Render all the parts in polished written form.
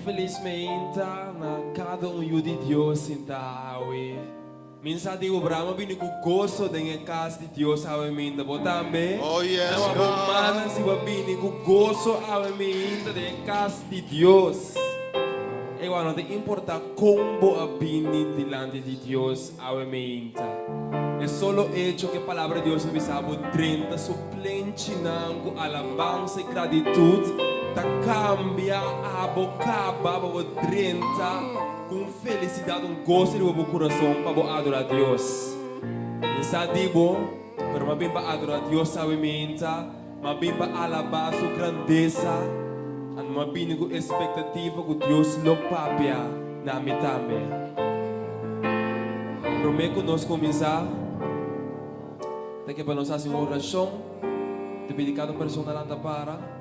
Feliz meinta na cada de Deus sinta awe. Minsan di Abraham binikugoso dengan kas di Deus awe minta botambe. Oh yes, God. Mana si babini kugoso awe minta dengan kas di Deus. E guarda, non ti importa combo abini delante di Deus awe minta. É solo hecho que a palavra de Deus avisava 30 suplente nango alabança e gratitude. Ta cambia a boca para 30 com felicidade, gosto de seu coração para adorar a Deus. Isso digo, pero mas bem para adorar a Deus sabe minta, mas bem para alabar sua grandeza, e mas bem com expectativa que Deus lo papia na mi também. Prometo nós começar, daqui para nós fazer uma oração, de dedicado personal para.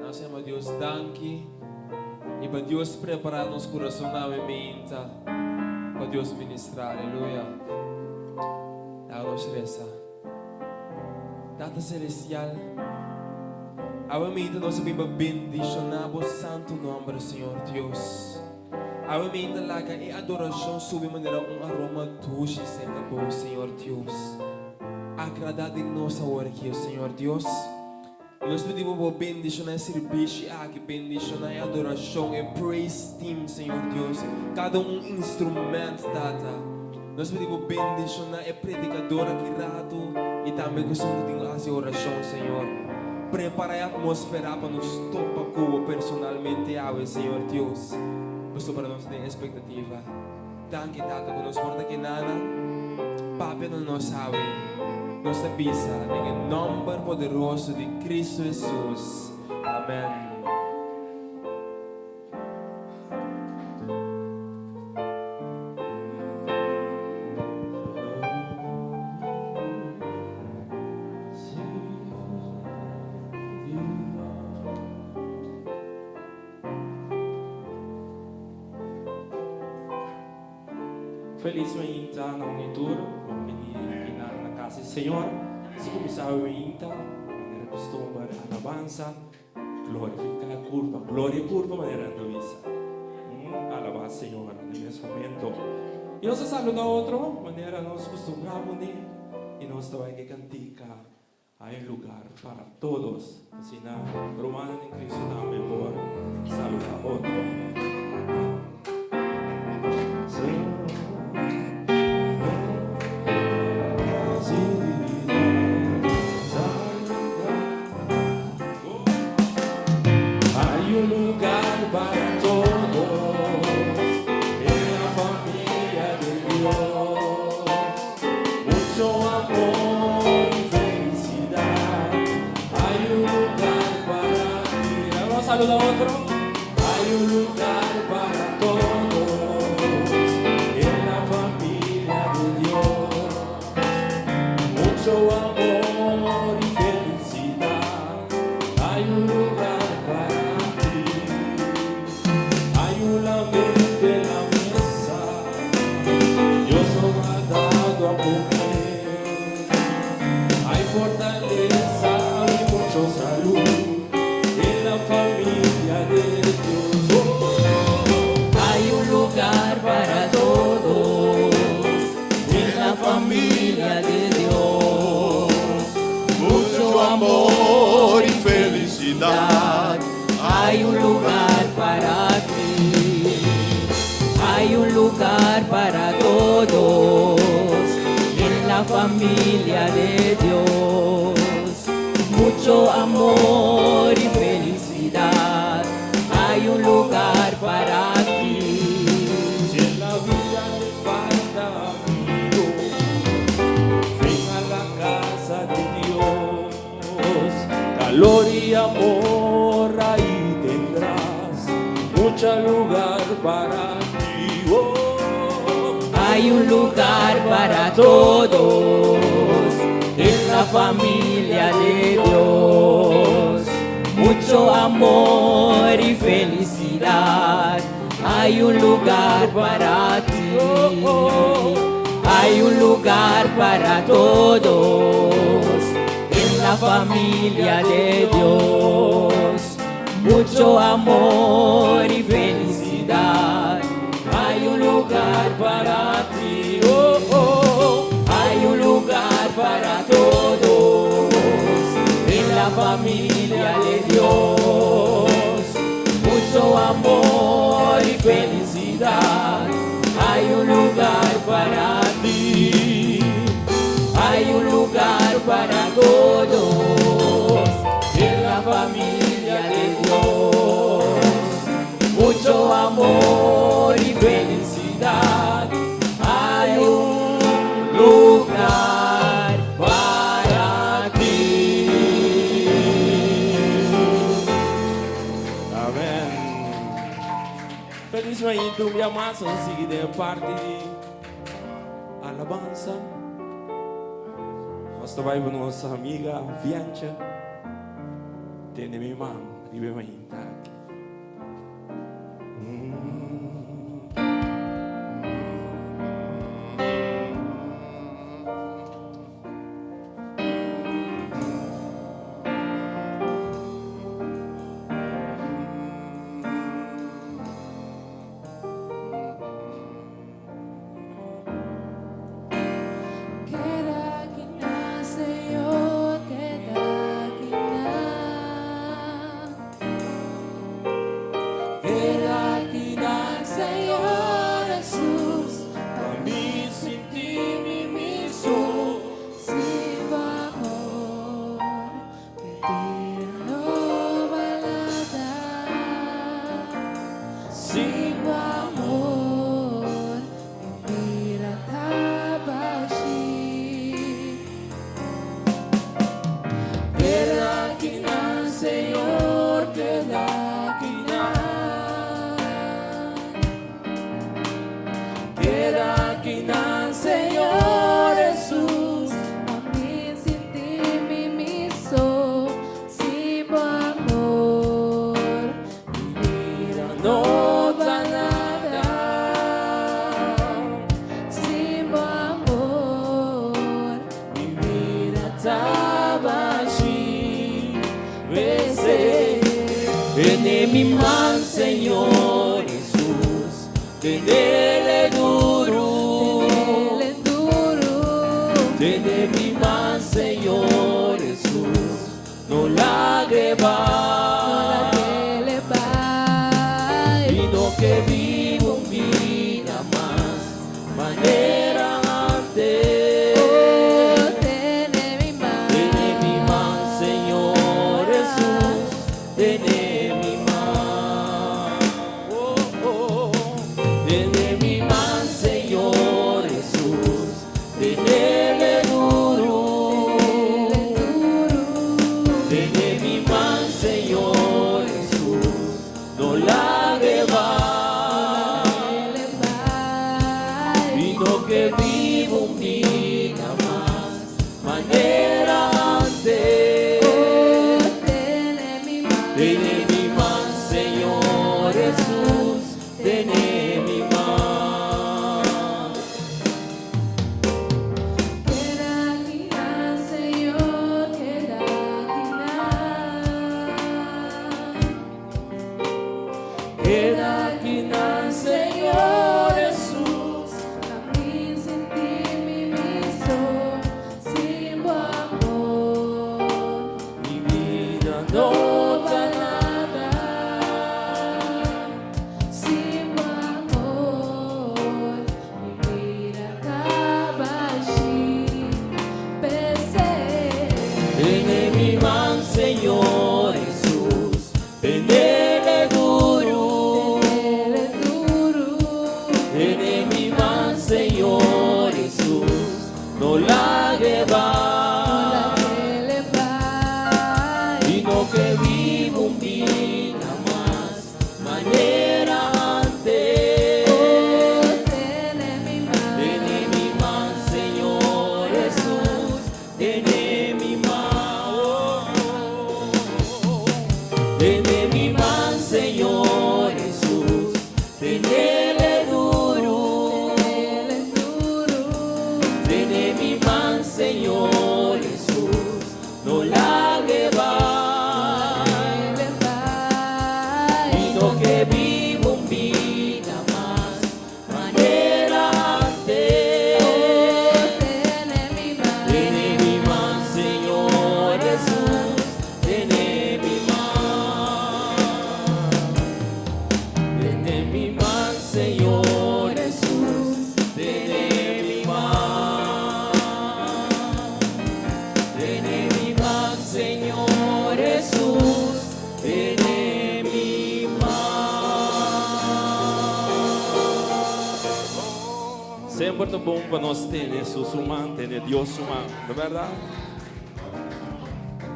Nós chamamos Deus danke e para Deus preparar nosso coração na mente para Deus ministrar, aleluia. Dá-nos reza. Data celestial, a mente nós vamos bendicionar o santo nome do Senhor Deus. A mente lá que a adoração sob maneira aroma doce cerca do Senhor Deus. Agradado em nossa hora aqui, Senhor Deus. Nós pedimos bendicionar esse serviço aqui, bendicionar a adoração e praise team, Senhor Deus. Cada instrumento, Tata. Nós pedimos bendicionar a predicadora aqui rato e também que somos de essa oração, Senhor. Prepara a atmosfera para nos topar com personalmente, Senhor Deus. Basta para nós ter expectativa. Danke, Tata, que nos porta aqui nada. Papi não nos sabe. Nossa pisa, em nome poderoso de Cristo Jesus. Amém. Feliz meinta na unitura, Senhor, se começar a ouvir, maneira costuma, alabança, glorificar a curva, glória curva, maneira de vista. Alabar Senhor nesse momento. E nós saludamos outra maneira, nós costumamos e nós também que cantica, há lugar para todos. Assim, na Romana em Cristo também por saludar outro. Saluda otro. Hay un lugar para todos en la familia de Dios. Mucho amor y felicidad. Hay un lugar para ti. Hay una mente en la mesa. Dios nos ha dado a comer. Hay fortaleza y mucho salud. Familia de Dios. Hay un lugar para todos en la familia de Dios. Mucho amor y felicidad. Hay un lugar para ti. Hay un lugar para todos en la familia de Dios. Mucho amor y felicidad. Hay un lugar para ti. Si en la vida te falta amigo, ven a la casa de Dios. Calor y amor ahí tendrás. Mucho lugar para ti. Hay un lugar para todos en la familia de Dios. Mucho amor y felicidad. Hay un lugar para ti. Hay un lugar para todos en la familia de Dios. Mucho amor y felicidad. Hay un lugar para ti. Oh, oh. Hay un lugar para todos en la familia de Dios. Mucho amor y felicidad. Hay un lugar para ti. Hay un lugar para todos en la familia de Dios. Mucho amor y felicidad. Hay un lugar para ti. Amen. Feliz Mahin, dumbia más, ang sige de parte de alabanza. Basta vai para nossa amiga Viancha. Tem minha irmã, Ribe Mahin, tá aqui. Tiene mi mano, Señor Jesús, tenele duro. Tiene mi mano, Señor Jesús, no la lleva. Y no que vivo vida más, manera antes. Tiene mi mano, Señor Jesús, tiene que vivo un día más, manera antes. Tiene mi mano, Señor Jesús, tiene mi mano. Queda aquí, Señor, queda aquí. Queda aquí, Señor Jesús. Señor Jesús, tenele duro. Tiene mi mano, Señor Jesús, no la lleva. Y no que vivo un día más, manera antes. Tiene mi mano, Señor Jesús, tiene mi mano. Tiene mi mano, Señor Jesús, tenele duro. Tiene mi mano, Señor Jesús, no la importa bom para nós ter Jesus humano, ter Deus humano, não é verdade?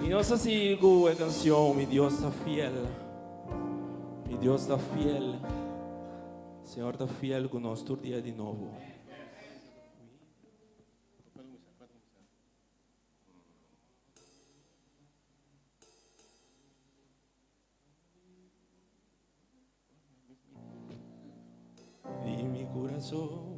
E nós assim com a canção, meu Deus está fiel. Meu Deus está fiel. O Senhor está fiel conosco todo dia de novo. E meu coração.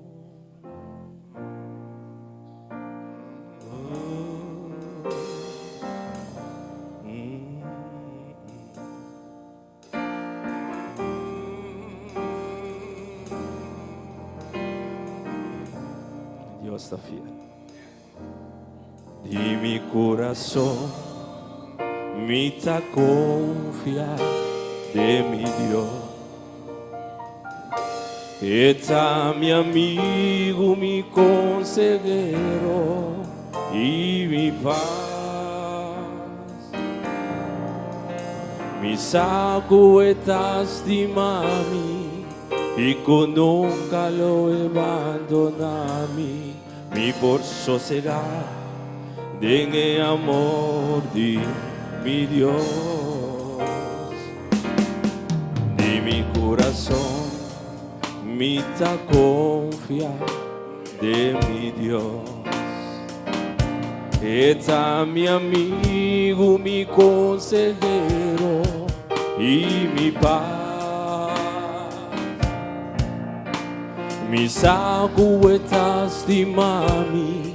Deus está fiel. De mi corazón me está confiar de mi Dios. Está mi amigo, mi consejero y mi paz. Mi saco estás de mami y con nunca lo abandonami. Mi por sosegar en el amor de mi Dios. De mi corazón me está confiar de mi Dios. Está mi amigo, mi consejero y mi paz. Mi saco estás de mami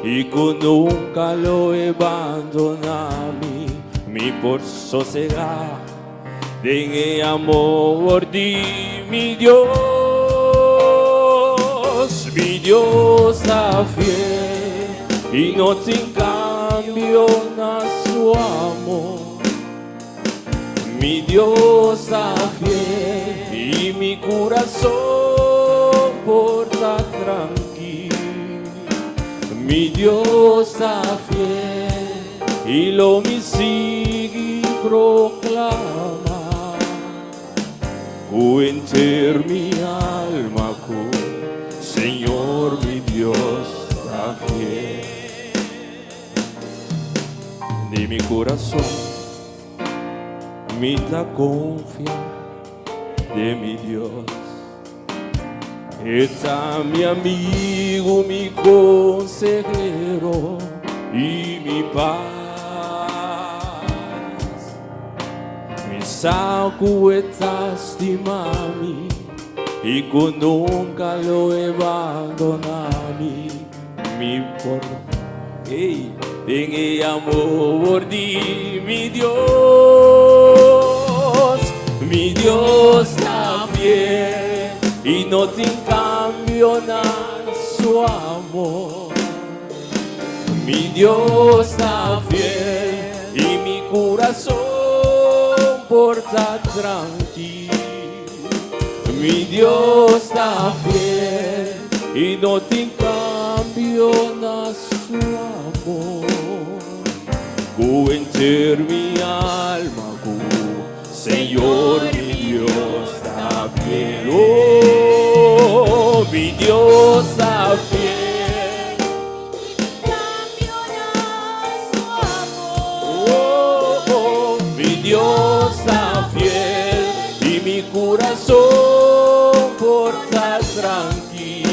y con nunca lo abandonami. Mi por sosegar en el amor de mi Dios. Mi Dios está fiel y no te cambio a su amor. Mi Dios está fiel y mi corazón porta tranquilo. Mi Dios está fiel y lo me sigue proclama. Cuenter mi alma con Señor, mi Dios está fiel. De mi corazón me da confianza de mi Dios. Está mi amigo, mi consejero y mi paz. Mi saco estás de mami y con nunca lo abandonami. Mi por en el amor de mi Dios. Mi Dios está fiel y no te cambio nada su amor. Mi Dios está fiel y mi corazón porta tranquilo. Mi Dios está fiel y no te cambio nada su amor. Cuenter mi alma con Señor, mi Dios está fiel. Oh, mi Dios está fiel. Oh, mi Dios está fiel y mi corazón porta tranquilo.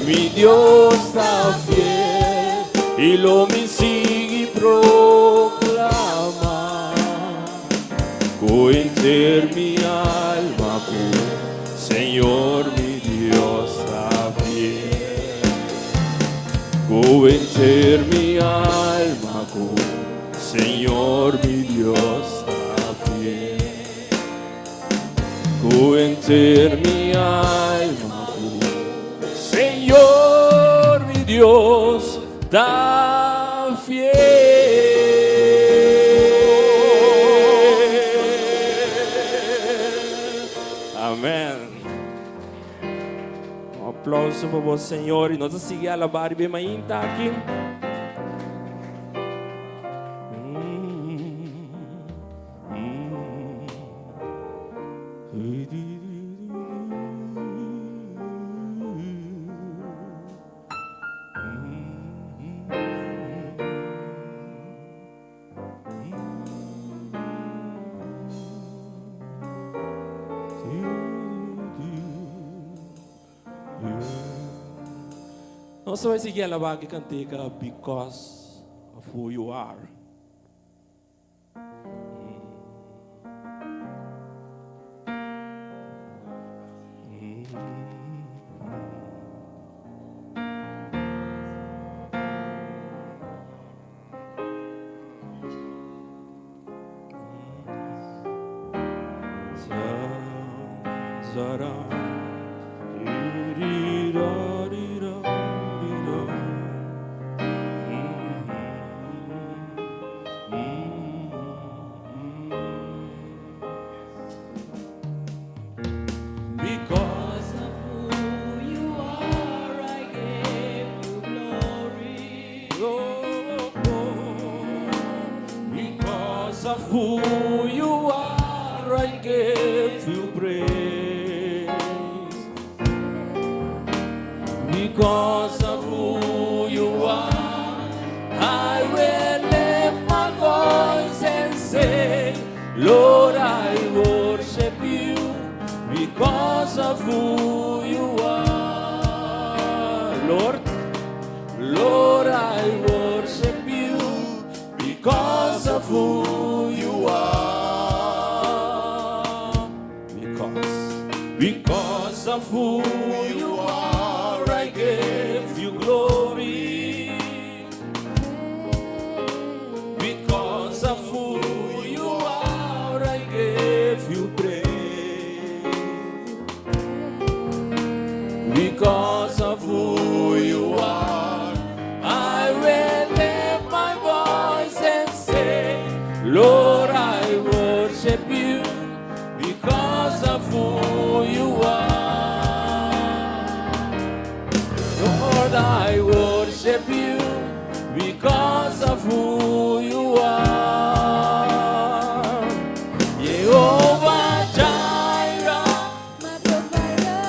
Mi Dios está fiel y lo me sigue proclama. Cuenter mi alma con Señor, mi Dios está fiel. Cuenter mi alma con Señor, mi Dios está fiel. Cuenter mi alma con Señor, mi Dios está fiel. Amém. Um aplauso para o Senhor e nós vamos seguir a alabar bem mais tá aqui. Nós vamos seguir a alabar que cantica because of who you are. Because of who you are, I give you glory. Because of who you are, I give you praise. Because of who you are, I will lift my voice and say, Lord, I worship you. Because of who you are, Lord, I worship you. Because of who you are, because of who you are, I give you glory. Because of who you are, I give you praise. Because of who you are, I will lift my voice and say, Lord, I worship you. Because of who you are, Lord, I worship you. Because of who you are, Jehovah Jireh, my provider,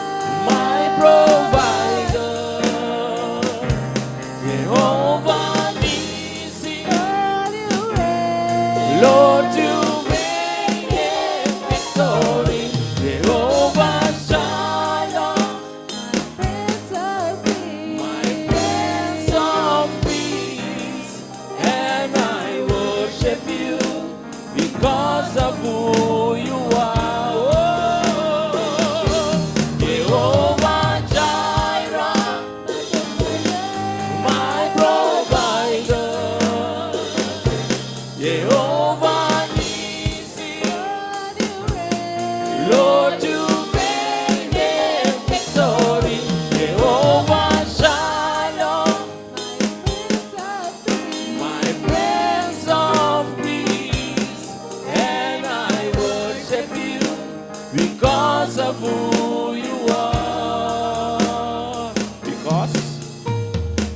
my provider, Jehovah Nissi, Lord, Lord, you reign. you reign in victory. Jehovah Shalom, Prince of Peace, my Prince of Peace, and I worship you because of who you are. Oh, Jehovah Jireh, my provider, Jehovah Nissi, Lord, Lord, you reign. you reign in victory. Jehovah Shalom, My Prince of my Prince of Peace, Peace, and I worship you because of who you are.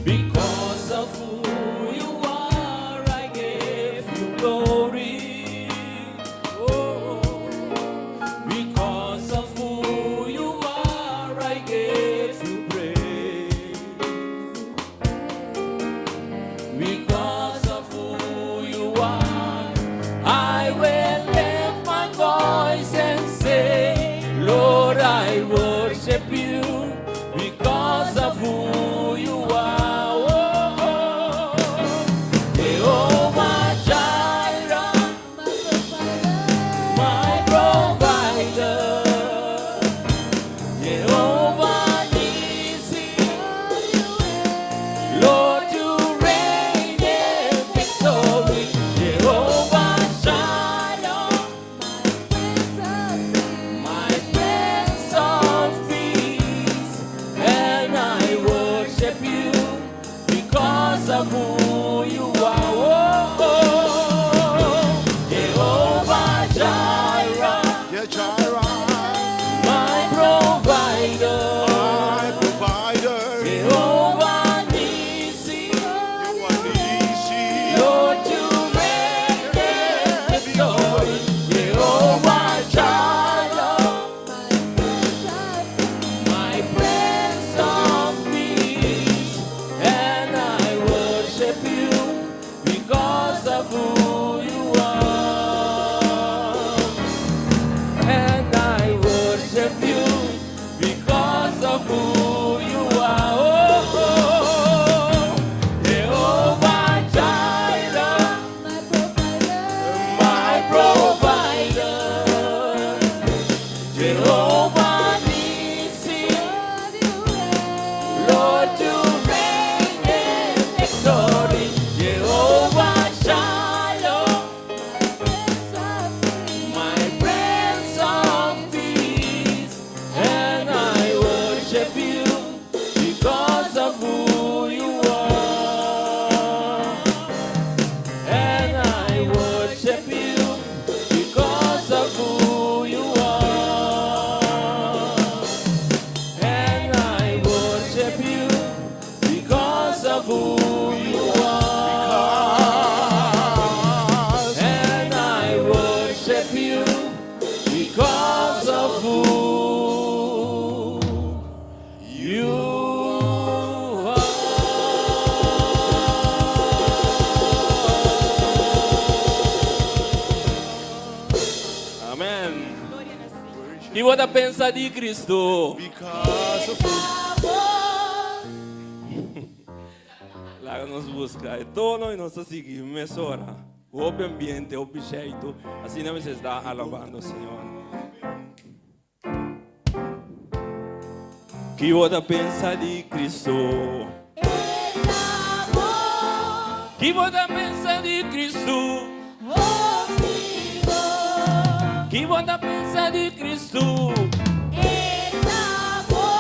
Because of who you are, I give you glory. Oh, because of who you are, I give you praise. Because of who you are, I will lift my voice and say, Lord, I Chi vuole pensare di Cristo? Because of who Lá nos busca. É tono e nós seguimos. Mesora. O ambiente, o jeito. Assim não se está alabando o Senhor. Chi vuole pensare di Cristo? Chi vuole pensare di Cristo? Chi vuole pensare di Cristo?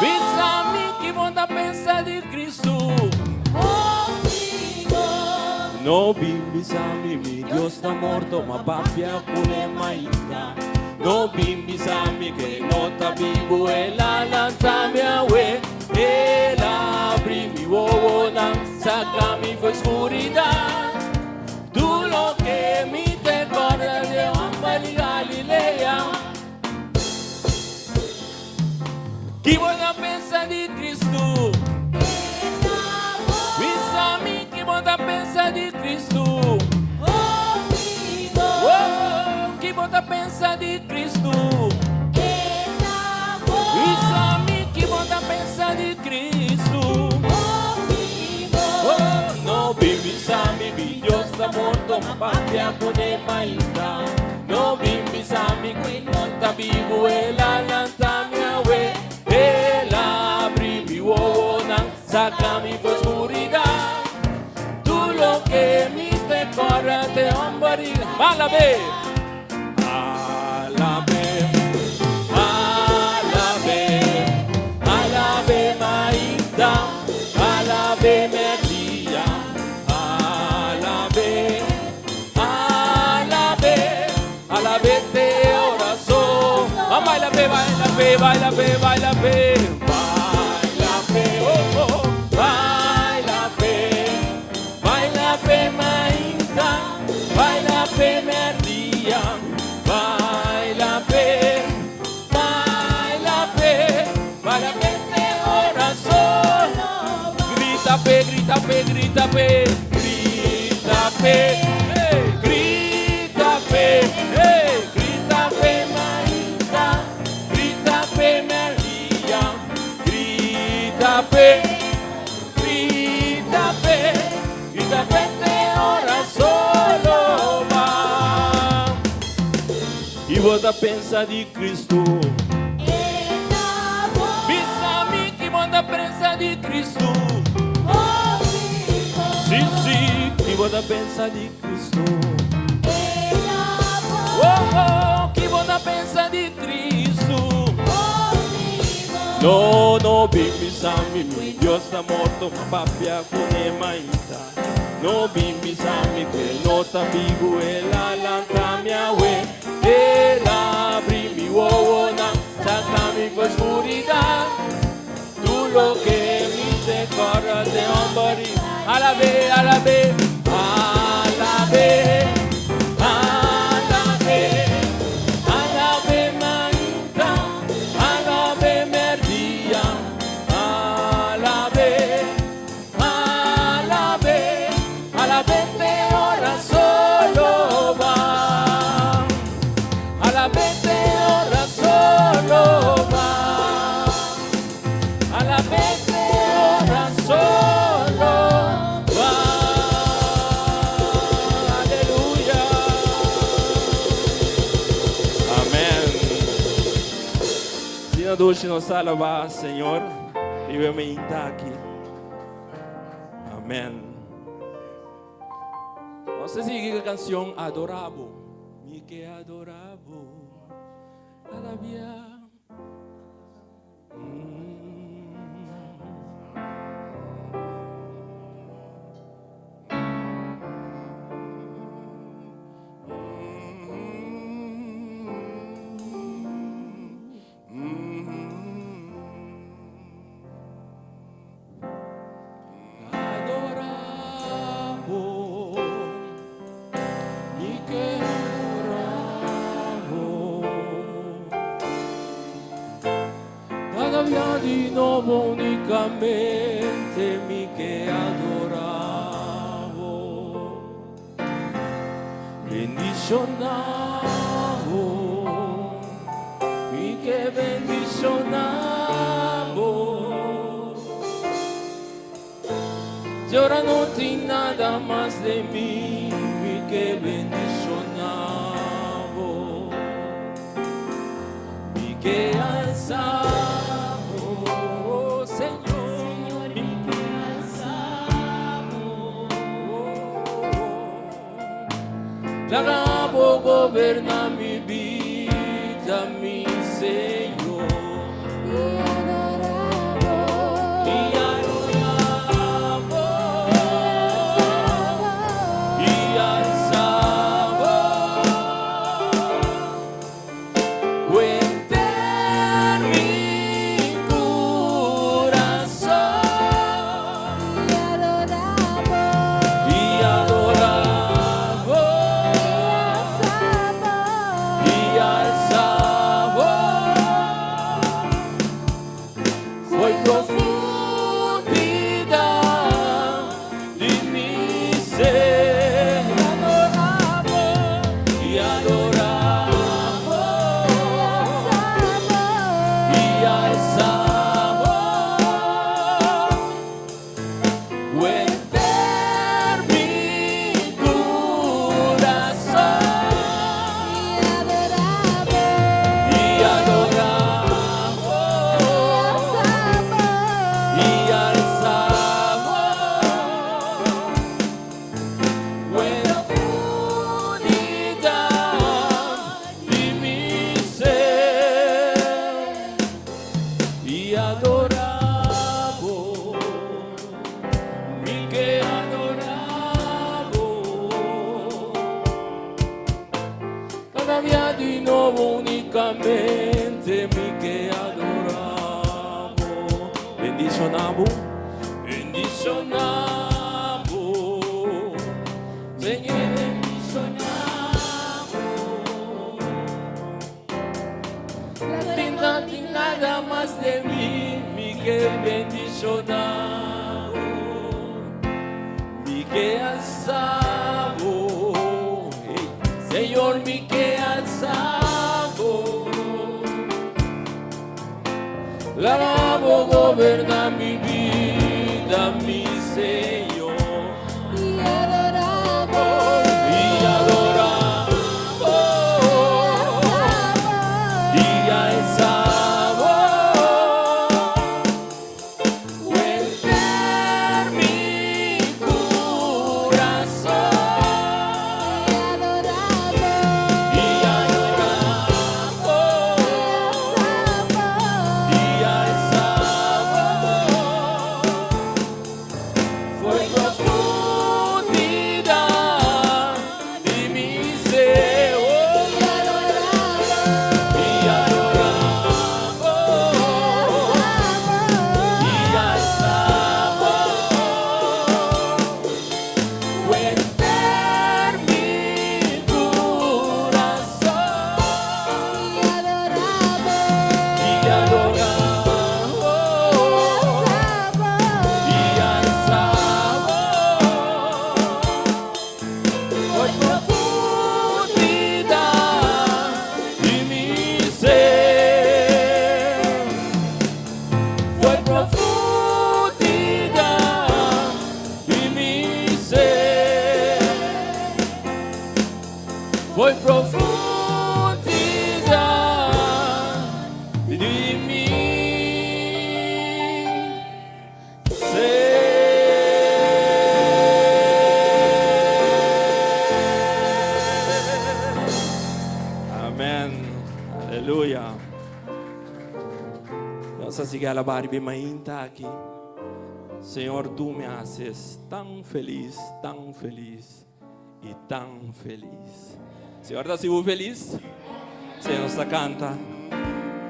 Pensami, chi vuole pensare di Cristo? No bimbi sami, mi Dio sta morto, ma pappia pure maita. No bimbi sami che nota vivo e la lanza mia ue. E la primi uovo nan sacami fue oscuridad. Tú lo que mi te corre de Ambali Galilea. Chi vuole pensare di Cristo? Pensami, chi vuole pensare di Cristo? Chi vuole pensare di Cristo? Pensami, chi vuole pensare di Cristo? No bimbi sami, mi Dio sta morto, ma pappia pone maita. No bimbi sami, qui non sta vivo e la lanza mia ue. E la primi uovo nan sacami fue oscuridad. Tú lo que mi te corre te hombari. Alabe, alabe, alabe, alabe maita, alabe merdia, alabe, alabe, alabe te oración. Baila pe, baila pe, baila pe, baila pe, baila pe, oh oh, baila pe maita, baila pe merdia, baila pe te oración. Grita pe, grita pe, grita pe, grita pe, hey, grita pe, hey, grita pe maita, grita pe merdia, grita pe, grita pe, grita pe te ora solo va. E volta pensa di Cristo. Pensami chi volta pensa di Cristo. Sì, sì, chi volta pensa di Cristo. Oh, oh, chi volta pensa di Cristo. No, no, bimbi sami, mi Dio sta morto, ma pappia pone maita. No, bimbi sami, che nota vivo e la lanza mia ue. E la primi uovo na sacami fue oscuridad. Tú lo que mi te corre de hombari. Alabe, alabe, alabe, alabe, alabe maita, alabe merdia, alabe, alabe, alabe te ora solo va, alabe te ora solo va, alabe te ora solo va. Aleluya. Amén. Sino duce nos salva, Señor. Vive aqui. Amém. Você sigue a canção Adorabo. Mi que adorabo. Cada dia. Adorabo. Mi que adorabo. Cada día di nuovo unicamente mi che adoravo, bendizionavo, mi che bendicionamos. Y ahora no tiene nada más de mí que bendicionamos y que alzamos, Señor, y que alzamos. Te alabo, gobierna mi vida, mi Señor. Y adoramos, y alzamos. Cuente mi corazón. Y adoramos, y alzamos. Fue profundidad de mi ser. Y adoramos, y alzamos. Cuente mi corazón. Y adoramos, y alzamos. Buena unidad de mi ser. Y adoramos, mi que adoramos. Cada día de nuevo únicamente mi que adoramos. Bendicionamos, bendicionamos, Señor, bendicionamos. No tiene nada más de mí, mi que bendicionamos, mi que alzamos, Señor, mi que alzamos. La alabo, gobierna mi vida, mi Señor. Y adoramos, y alzamos. Cuente mi corazón. Y adoramos, y alzamos. Fue profundidad de mi ser. Y adoramos, y alzamos. Cuente mi corazón. Y adoramos, y alzamos. Fue profundidad de mi ser. Fue profundidad de mi ser. Fue profundidad de mi ser. Amén. Aleluya. Vamos a seguir a alabar y bem-ainda aquí. Señor, tú me haces tan feliz y tan feliz. Señor, ¿estás muy feliz? Señor, nos canta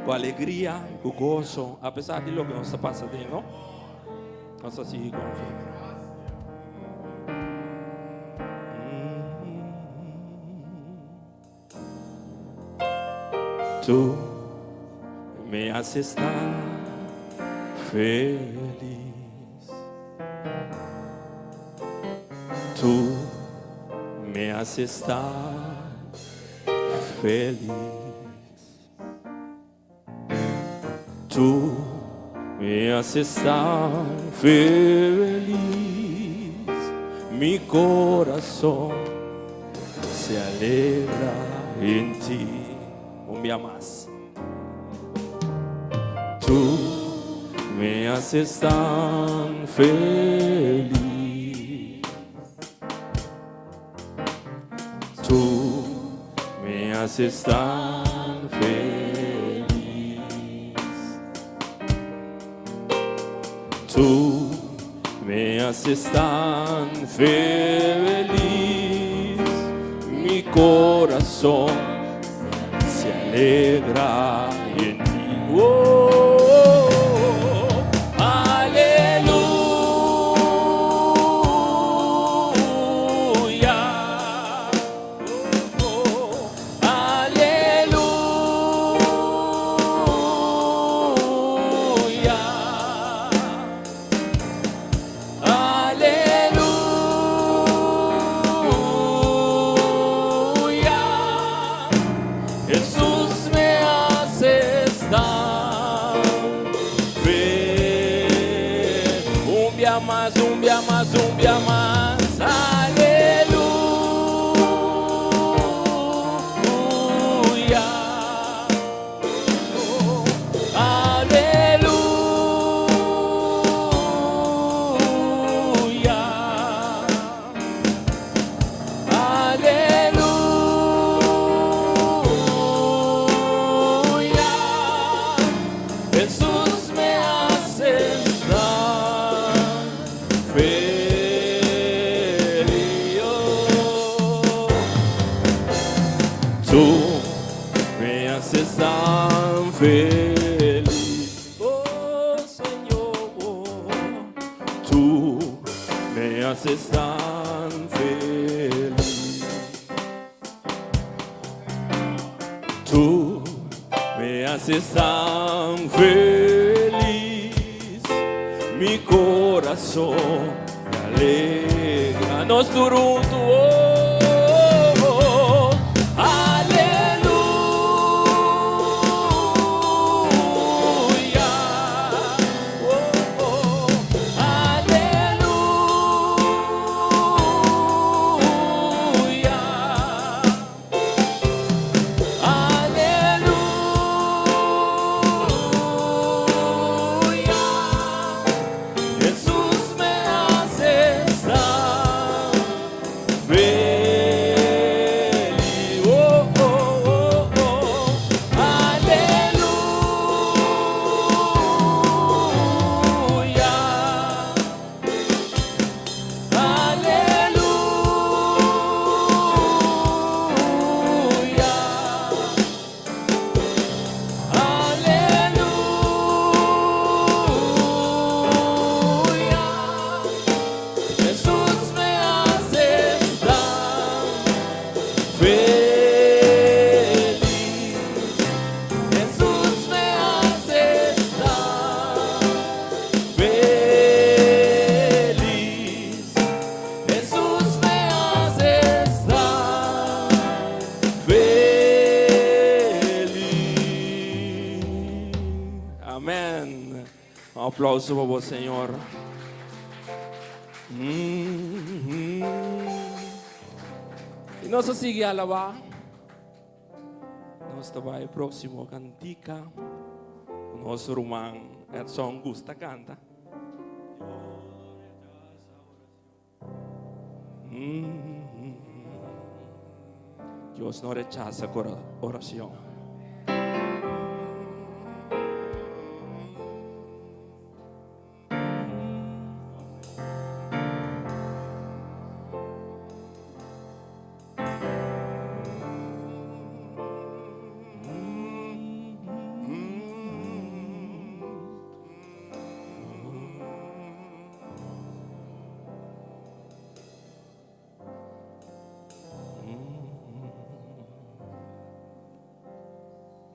con alegría, con gozo, a pesar de lo que nos está pasando, ¿no? Vamos a seguir con fe. Tú me haces tan feliz. Tú me haces tan feliz. Tú me haces tan feliz, mi corazón se alegra en ti. Un día más. Tú me haces tan feliz. Tú me haces tan feliz. Tú me haces tan feliz. Mi corazón se alegra en ti. Oh, Jesús me haces tan feliz. Un día más, un día más, un día más. Aleluya. Aleluya. Aleluya. Jesús me haces tan feliz. Tú me haces tan feliz. Oh Señor, tú me haces tan feliz. Tú me haces tan feliz, mi corazón me alegra. Nos turuntu, oh, aleluya, oh, aleluya. Aleluya, Jesús me haces tan feliz. Oh, oh, oh, oh. Aleluya, aleluya. Aleluya, Jesús me haces tan feliz. Jesús me haces tan feliz. Jesús me haces tan feliz. Amén. Um aplauso para o Senhor. E nós seguimos a alabar. Nós vai próximo cantica. O nosso irmão Edson Gusta canta. Deus não rechaça a oração.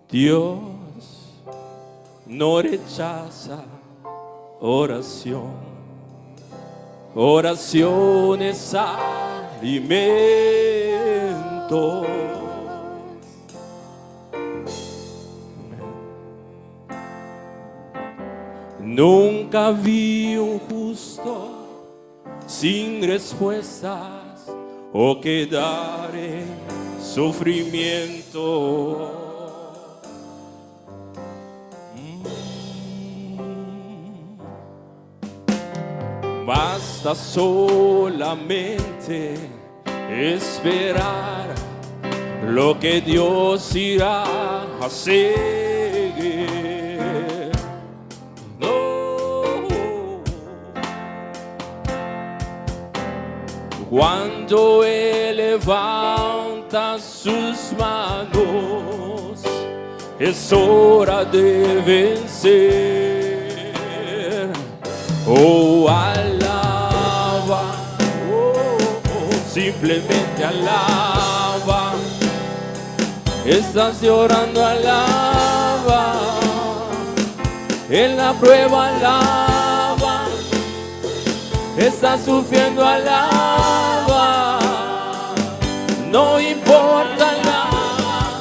Dios no rechaza oración. Oración es alimento. Nunca vi un justo sin respuestas o quedar en sufrimiento. Basta solamente esperar lo que Dios irá a hacer. No. Cuando Él levanta sus manos, es hora de vencer. Oh, alaba, simplemente alaba. Estás llorando, alaba. En la prueba, alaba. Estás sufriendo, alaba. No importa, alaba.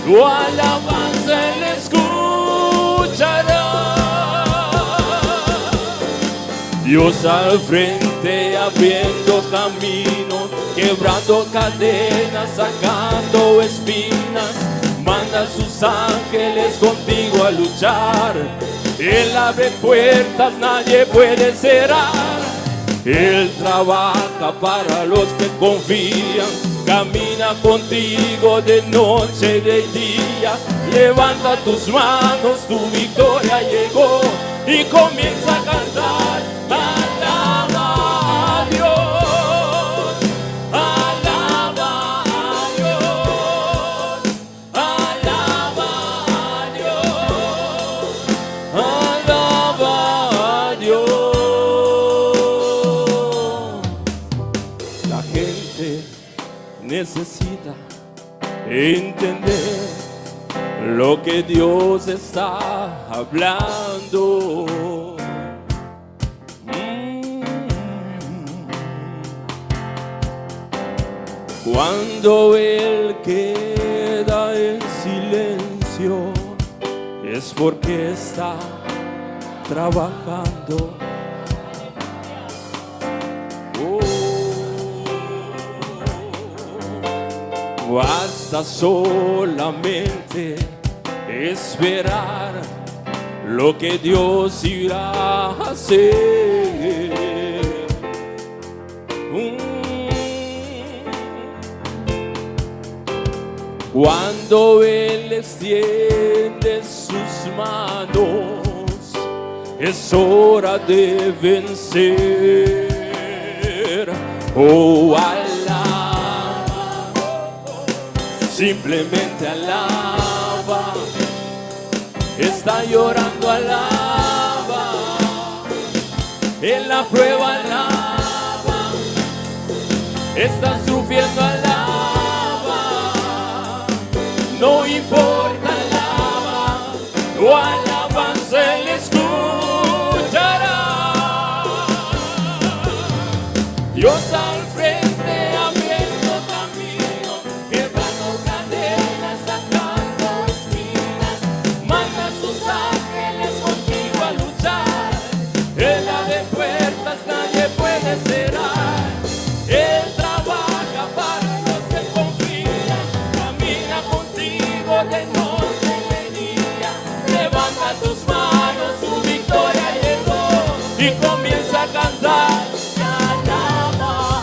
Tu alabanza Él escuchará. Dios al frente abriendo caminos, quebrando cadenas, sacando espinas. Manda a sus ángeles contigo a luchar. Él abre puertas, nadie puede cerrar. Él trabaja para los que confían. Camina contigo de noche y de día. Levanta tus manos, tu victoria llegó. Y comienza a cantar. Alaba a Dios, alaba a Dios, alaba a Dios, alaba a Dios. La gente necesita entender lo que Dios está hablando. Cuando Él queda en silencio, es porque está trabajando. Basta solamente esperar lo que Dios irá a hacer. Cuando Él extiende sus manos, es hora de vencer. Oh, alaba, simplemente alaba. Está llorando, alaba. En la prueba, alaba. Está sufriendo, alaba. No importa, alaba. Tu alabanza Él escuchará. Dios al frente abriendo camino, quebrando cadenas, sacando espinas. Manda a sus ángeles contigo a luchar. Él abre puertas, nadie puede cerrar. Él trabaja para los que confían. Camina contigo de noche y de día. Levanta tus manos, tu victoria llegó. Y comienza a cantar. Alaba a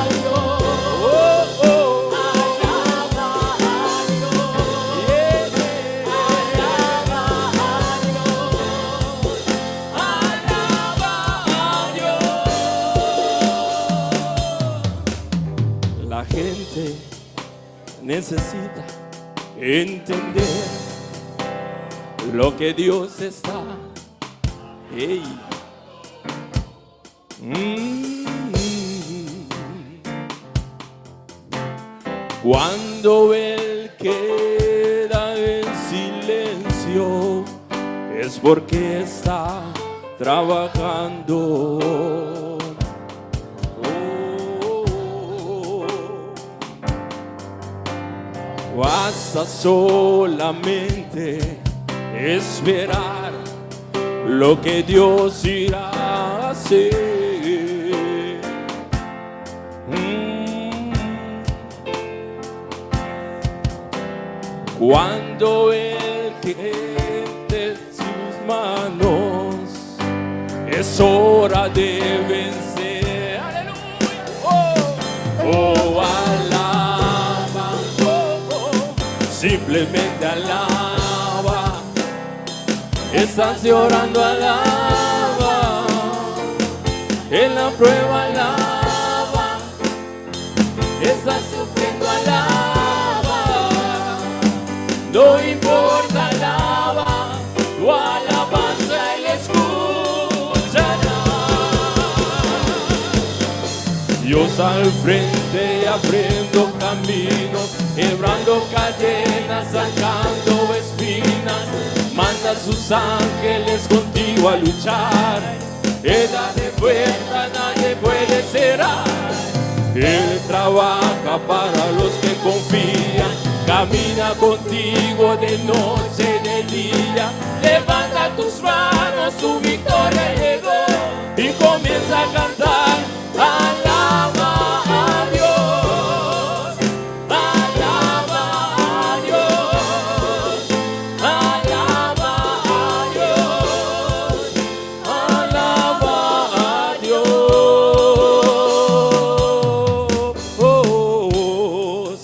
Dios. Oh, oh. Alaba a Dios. Alaba a Dios. Alaba a Dios. La gente necesita entender lo que Dios está. Hey. Cuando Él queda en silencio, es porque está trabajando. Basta solamente esperar lo que Dios irá a hacer. Cuando Él tiene sus manos, es hora de vencer. ¡Aleluya! Oh, alaba, simplemente alaba. Estás llorando, alaba. En la prueba, alaba. Estás sufriendo, alaba. No importa, alaba. Tu alabanza Él escuchará. Dios al frente abriendo caminos, quebrando cadenas, sacando espinas. Manda a sus ángeles contigo a luchar. Edad de fuerza nadie puede cerrar. Él trabaja para los que confían. Camina contigo de noche y de día. Levanta tus manos, tu victoria llegó. Y comienza a cantar. Alaba a Dios. Alaba a Dios. Alaba a Dios. Alaba a Dios.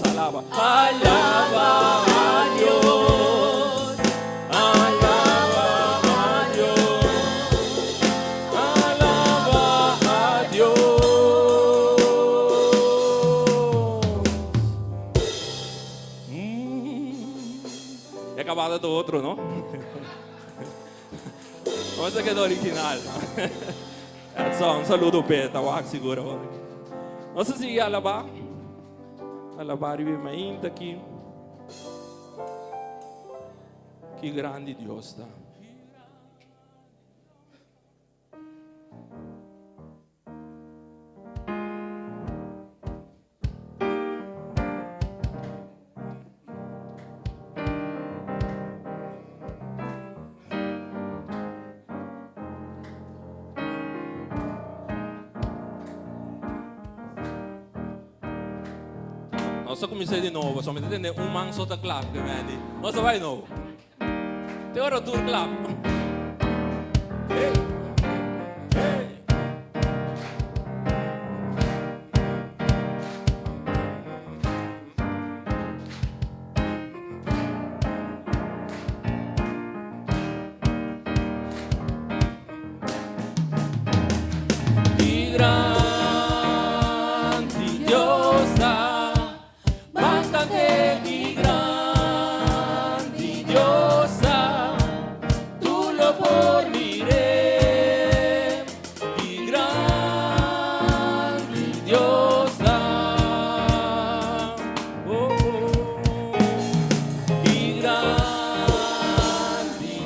Alaba. Alaba a Dios. Alaba a Dios. Alaba a Dios. He acabado todo otro, ¿no? ¿Cómo se quedó original? Un saludo per estava seguro. Não sei se alabar. Alabar e ainda aqui. Que grande Deus está. Nós só comecei de novo, só me entender man só tá clap, que vende. Nós só vai de novo. Tem hora tour clap. Hey. Hey. Que grande Deus está. Bastante que grande Dios está, tú lo por miré, que grande Dios está, que grande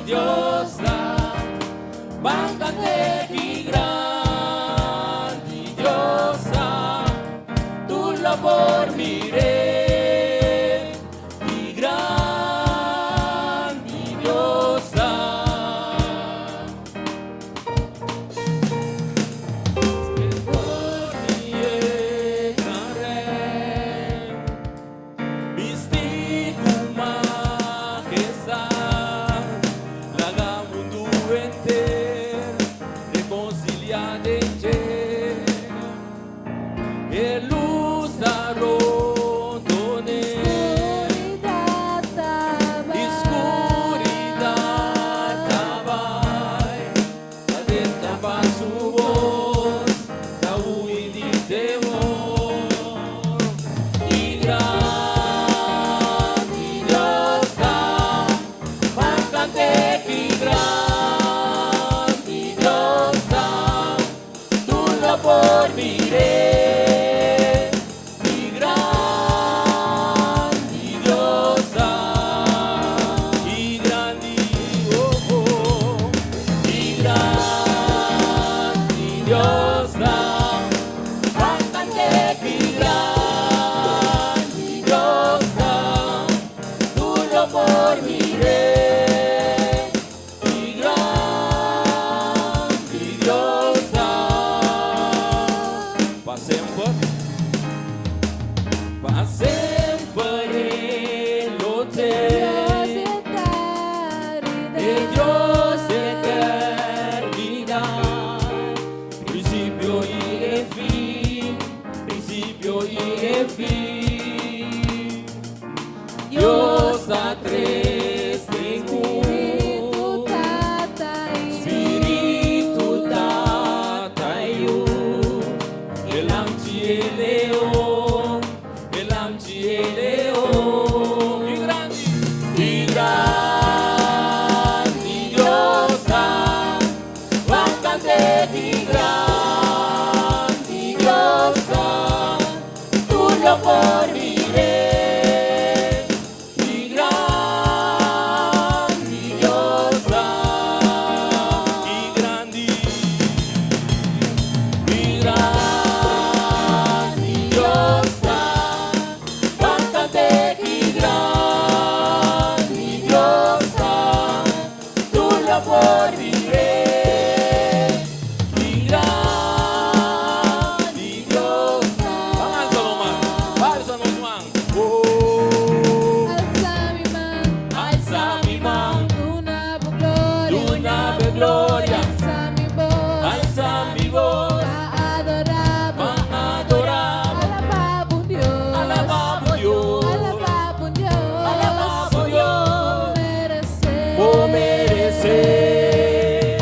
Dios está, bastante que grande Dios está, tú lo por miré. por mi rey, mi gran a tres en uno. Spiritu Tatayu, Elam Gieleo, Elam Gieleo. i grandi, I grandi Diosa, vacante di grandi Diosa, tu lo fornire. I grandi Diosa, I grandi, i grandi Diosa, vacante di grandi Diosa, tu lo fornire. I grandi Diosa. pangalto naman, balsa mo naman. Alza mi man, Luna per gloria, alza mi voz, adoramos, alabamos Dios, alabamos Dios, oh merecer,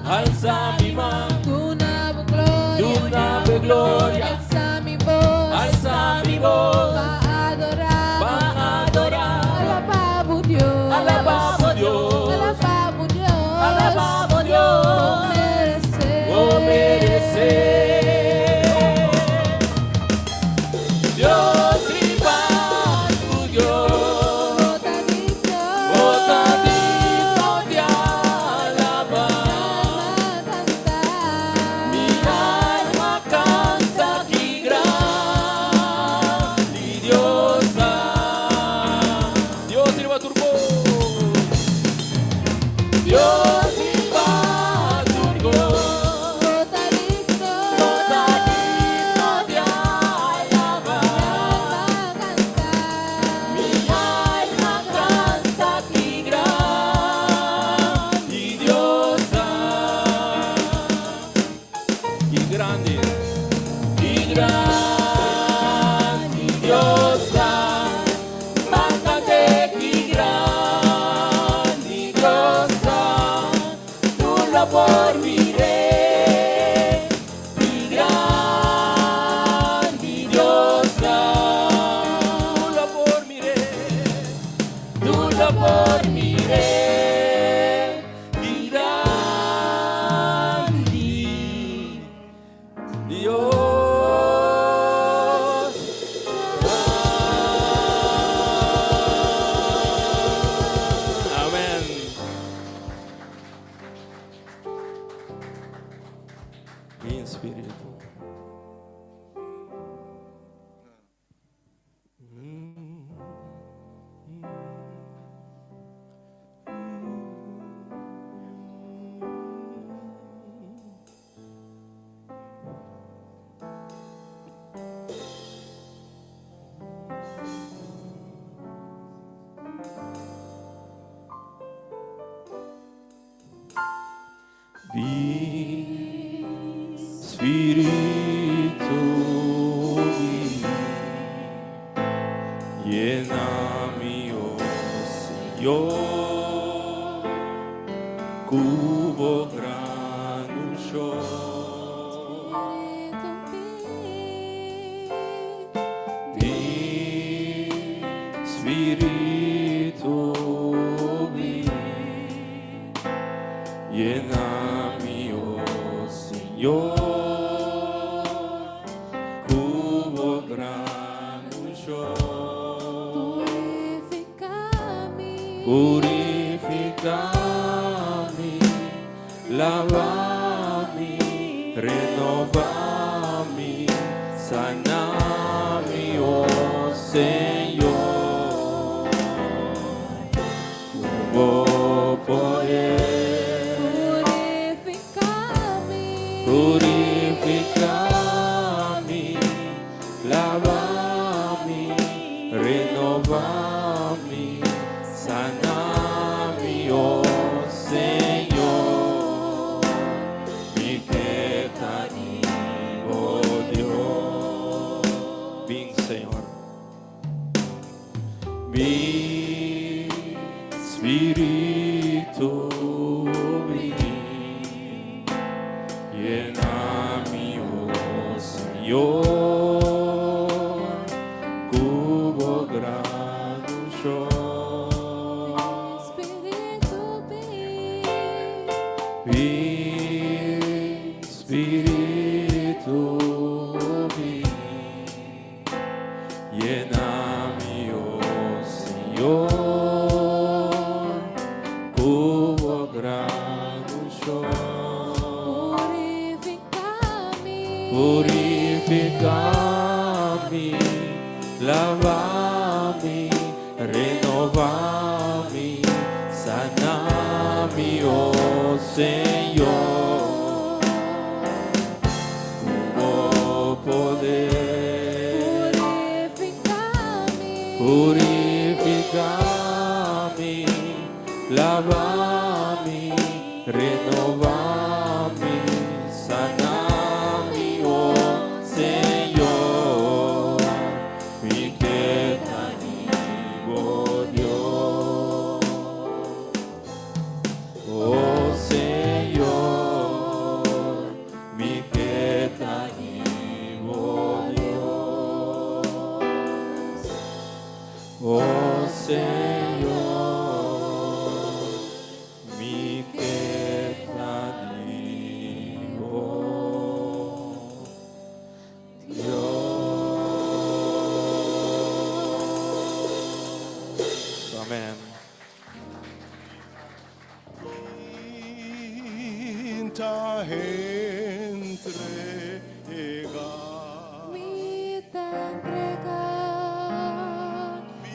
alza mi man, Luna per gloria, alza mi voz, va a adorar, alabamos Dios, alabamos Dios, oh merecer. Dios viva tu Dios, botadito de alabar, mi alma canta que grande Diosa. Dios sirva turbo. Dios viva tu Dios, botadito de alabar, mi alma canta que grande Diosa. I grandi, I grandi Diosa, vacante chi grandi Diosa, tu lo fornire. I grandi Diosa, tu lo fornire. tu lo fornire. I grandi Dios. Amen. Mi spirito. Spirito lléname, oh Señor, cubo granucho. Spirito lléname, oh Señor, cubo granucho. Purificami, lavami, renovami, sanami, oh Señor. Oh, poder, purificami, lavami, renovami, sanami, oh Señor. Mi quebrantado, oh Dios. Ven, Señor. Mi Espíritu ven, lléname, oh Señor, cubo grano yo. Espíritu Ven, Espíritu ven, lléname, oh Señor, cubo grano yo. Purificami, lavami, renovami, sanami, oh Señor, con poder. Purificami, lavami, renovami, sanami, oh Señor, mi quebrantado Dios. Oh Señor, mi quebrantado Dios. Oh Señor, mi quebrantado Dios. Amén. Quinta entrega.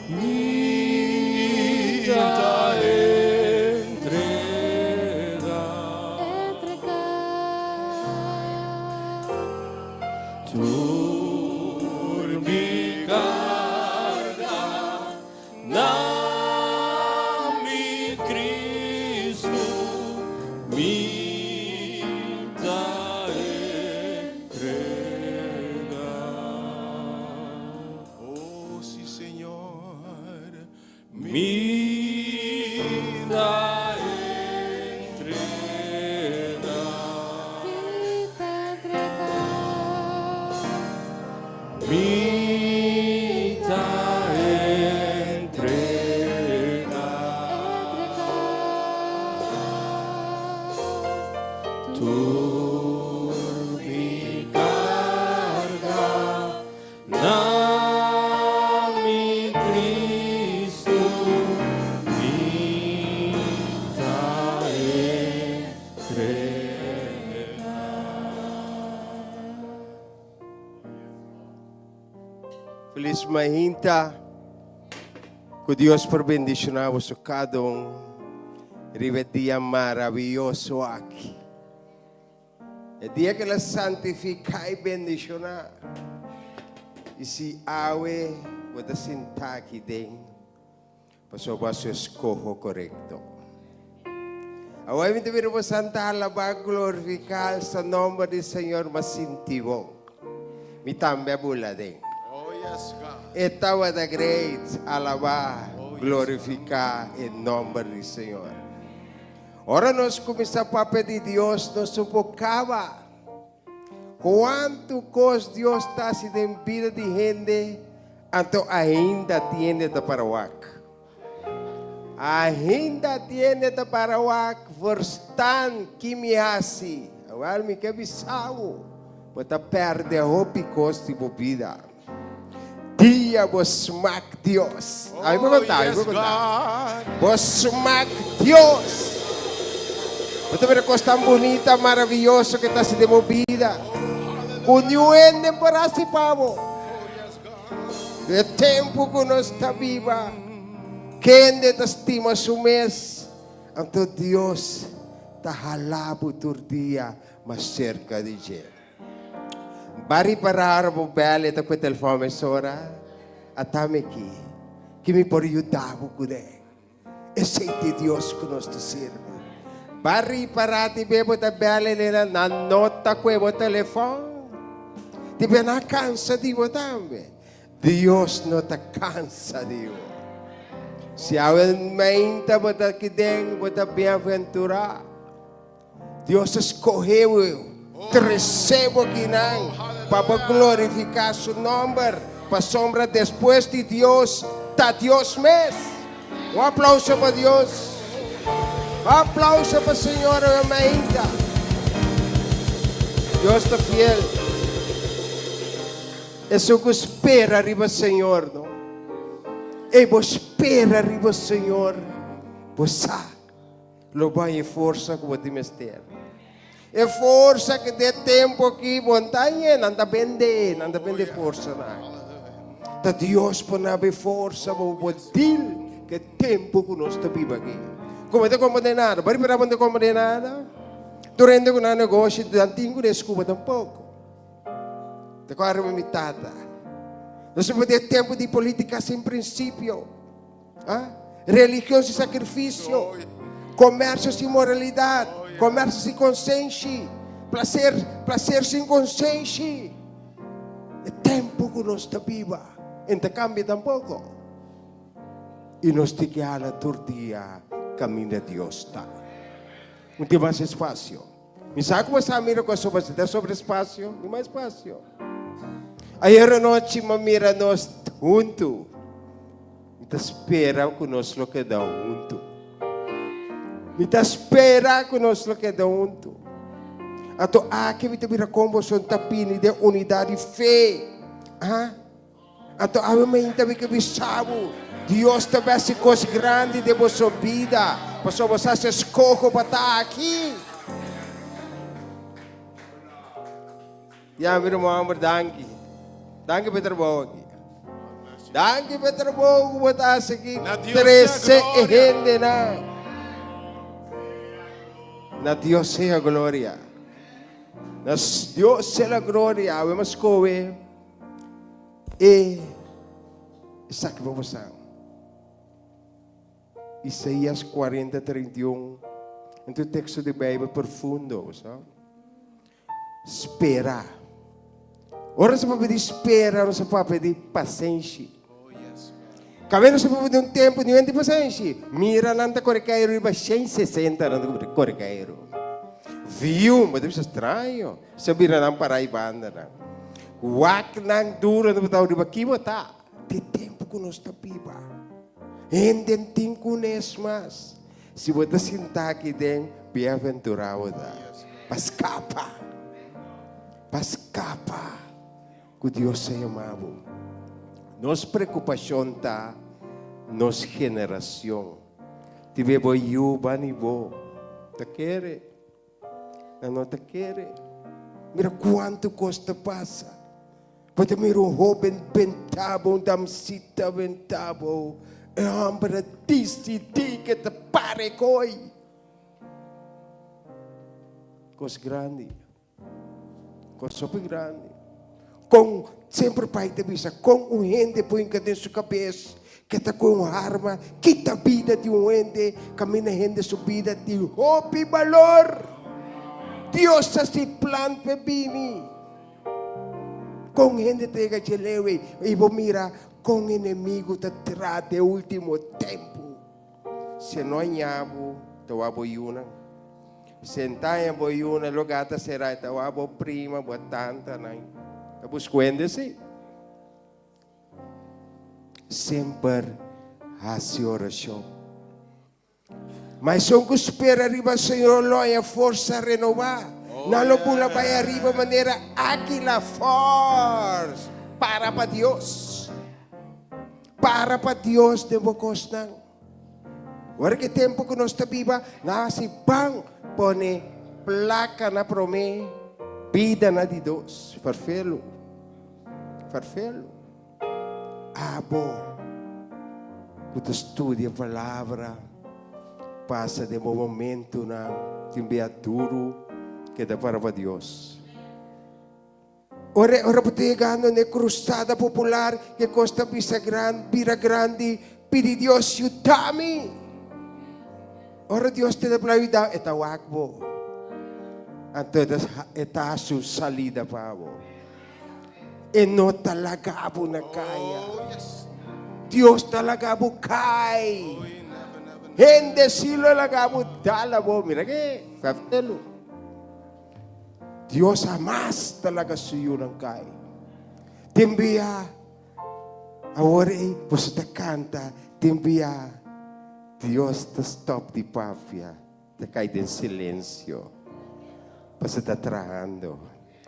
Quinta entrega. Turbi carga, nami Cristo, minta entrega. Oh, sí, Señor. Minta entrega. Minta entrega. Turbi carga, nami Cristo, minta entrega. Feliz Mahinta, que Deus por bendicionar você cada Ribe dia maravilhoso aqui. É dia que ela santifica e bendicionar. E se awe, você sentar aqui dentro, para você escolher o correto. Away me devir mo santa alabar glorificar sa nome do Senhor masintivo. Mi também bula dentro. Oh, yes, God. Estawa da great alabar, glorificar em nome do Senhor. Ora nós começamos a pedir a Deus, nós suplicava quanto coisa Deus está se dando vida de gente, então ainda tiene de Paraguay. Ainda tiene de Paraguay, verstaan que me hace. Agora me quer bisau, para perder o picos de vida. Dia vos smack Deus. Aí vou contar, yes, vou contar. God. Vos smack Deus. Você vê coisa tão bonita, maravilhosa que está se demovida. União para si pavo. De tempo que nós está viva. Quem te estima su mês, então Deus está halabo todo dia mais cerca de gente. Bari para o belo está com o telefone sora, atame aqui, que me pode ajudar com ele. Esse é Deus que nós te serve. Bari para ti bebo ta belo nela na nota com o telefone. Ti bem na cansa de você também. Deus não te cansa de você. Se awen mainta bota kideng bota bem-aventurar. Deus escolheu te recebo ginang para glorificar seu nome. Para sombra depois de Deus, tá Deus mesmo. Um aplauso para Deus. Um aplauso para o Senhor ainda. Deus está fiel. É só que espera arriba, Senhor, não? E vos espera arriba, Senhor. Você lo vai e força que você mestre. É força que dê tempo aqui, montanha, não depende força, não. Tá Deus põe força, vou botar que tempo que nós estamos aqui. Como te condenado, bari para onde condenado? Durante o negócio, antigo desculpa tampouco. Te quero me tata. Nós vamos ter tempo de política sem princípio. Religião sem sacrifício. Comércio sem moralidade. Comércio sem consciência. Prazer sem consciência. É tempo que nós estamos vivos. Então cambia tampouco. E nós temos que ir todo dia caminho de Deus. Não tem mais espaço. Me sabe como você mira com a sobre espaço? Não mais espaço. Ayer à noite, me mira nós juntos. Me espera que nós lo quedamos juntos. Me espera que nós lo quedamos juntos. Ato aqui me mira como são tapini de unidade e fé. Ato a mim também que me sabe. Deus também se coisa grande de vossa vida. Pastor, você se escolhe para estar aqui. Ja, meu irmão, danke. Danke, Peter Bog. Danke, Peter Bog, por estar aqui. Na Deus 13 seja a glória. gente, na Deus seja a glória. Na Deus seja a glória. Vamos escolher. E está aqui para você. Isaías 40, 31. Ito o texto de Bíblia profundo. Sabe? Esperar. Ora sa pwede espera, ora sa pwede paciência. Kami sa pwede um tempo de paciência. Mira nanta correcairo e baixem 60 nanta correcairo. Viu, mas deve ser estranho. Sabira nang paraibanda na. Wak nang duro na bataw di ba kiwata. Di tempo ko nos tapiba. Hindi ting kunes mas. Si bota sintaki den bem-aventurado da. Pascapa. Pascapa. Que Deus seja amado. Nos preocupação tá nos geração. Tive boiu banibo. Te quere. Não te quere. Mira quanto costa passa. Pode mira um jovem pentabo, damsita pentabo. É hambra disse que te pare coi. Coisa grande. Coisa super grande. Com sempre pai te bisa com um gente põe que tem sua cabeça que está com uma arma quita a vida de um gente camina gente subida de hope e valor Deus assim plan pebini com gente tega chelewe e vou mira com inimigo te trate último tempo se não nhabo te wabo yuna sentai abo yuna logata será te wabo prima botanta nai buscando-se. Sempre hace oração. Mas são que espera arriba, Senhor, loia força renovar. Não lo pula para arriba maneira águila força. Para Deus. Para Deus de bocosnan. Agora que tempo que nós está viva, nasi bang pone placa na prome vida na de Deus. Farfelo. Farfelo. Abo. Quando estuda a palavra, passa de um momento na temperaturo que dá para Deus. Ora pegando na cruzada popular que costa vira grande, pedi Deus ajudame. Ora Deus te dá para ajudar, eta wakbo. Então eta a sua salida para abo. E não talaga po na kaya. Diyos talaga bukay. Hindi silo talaga dala mo. Mira que, kapitelo. Diyos amas talaga suyo ng kay. Timbia, awari, puso ta kanta, timbia, Diyos ta stop di papia, ta kay din silensyo. Puso ta trahando,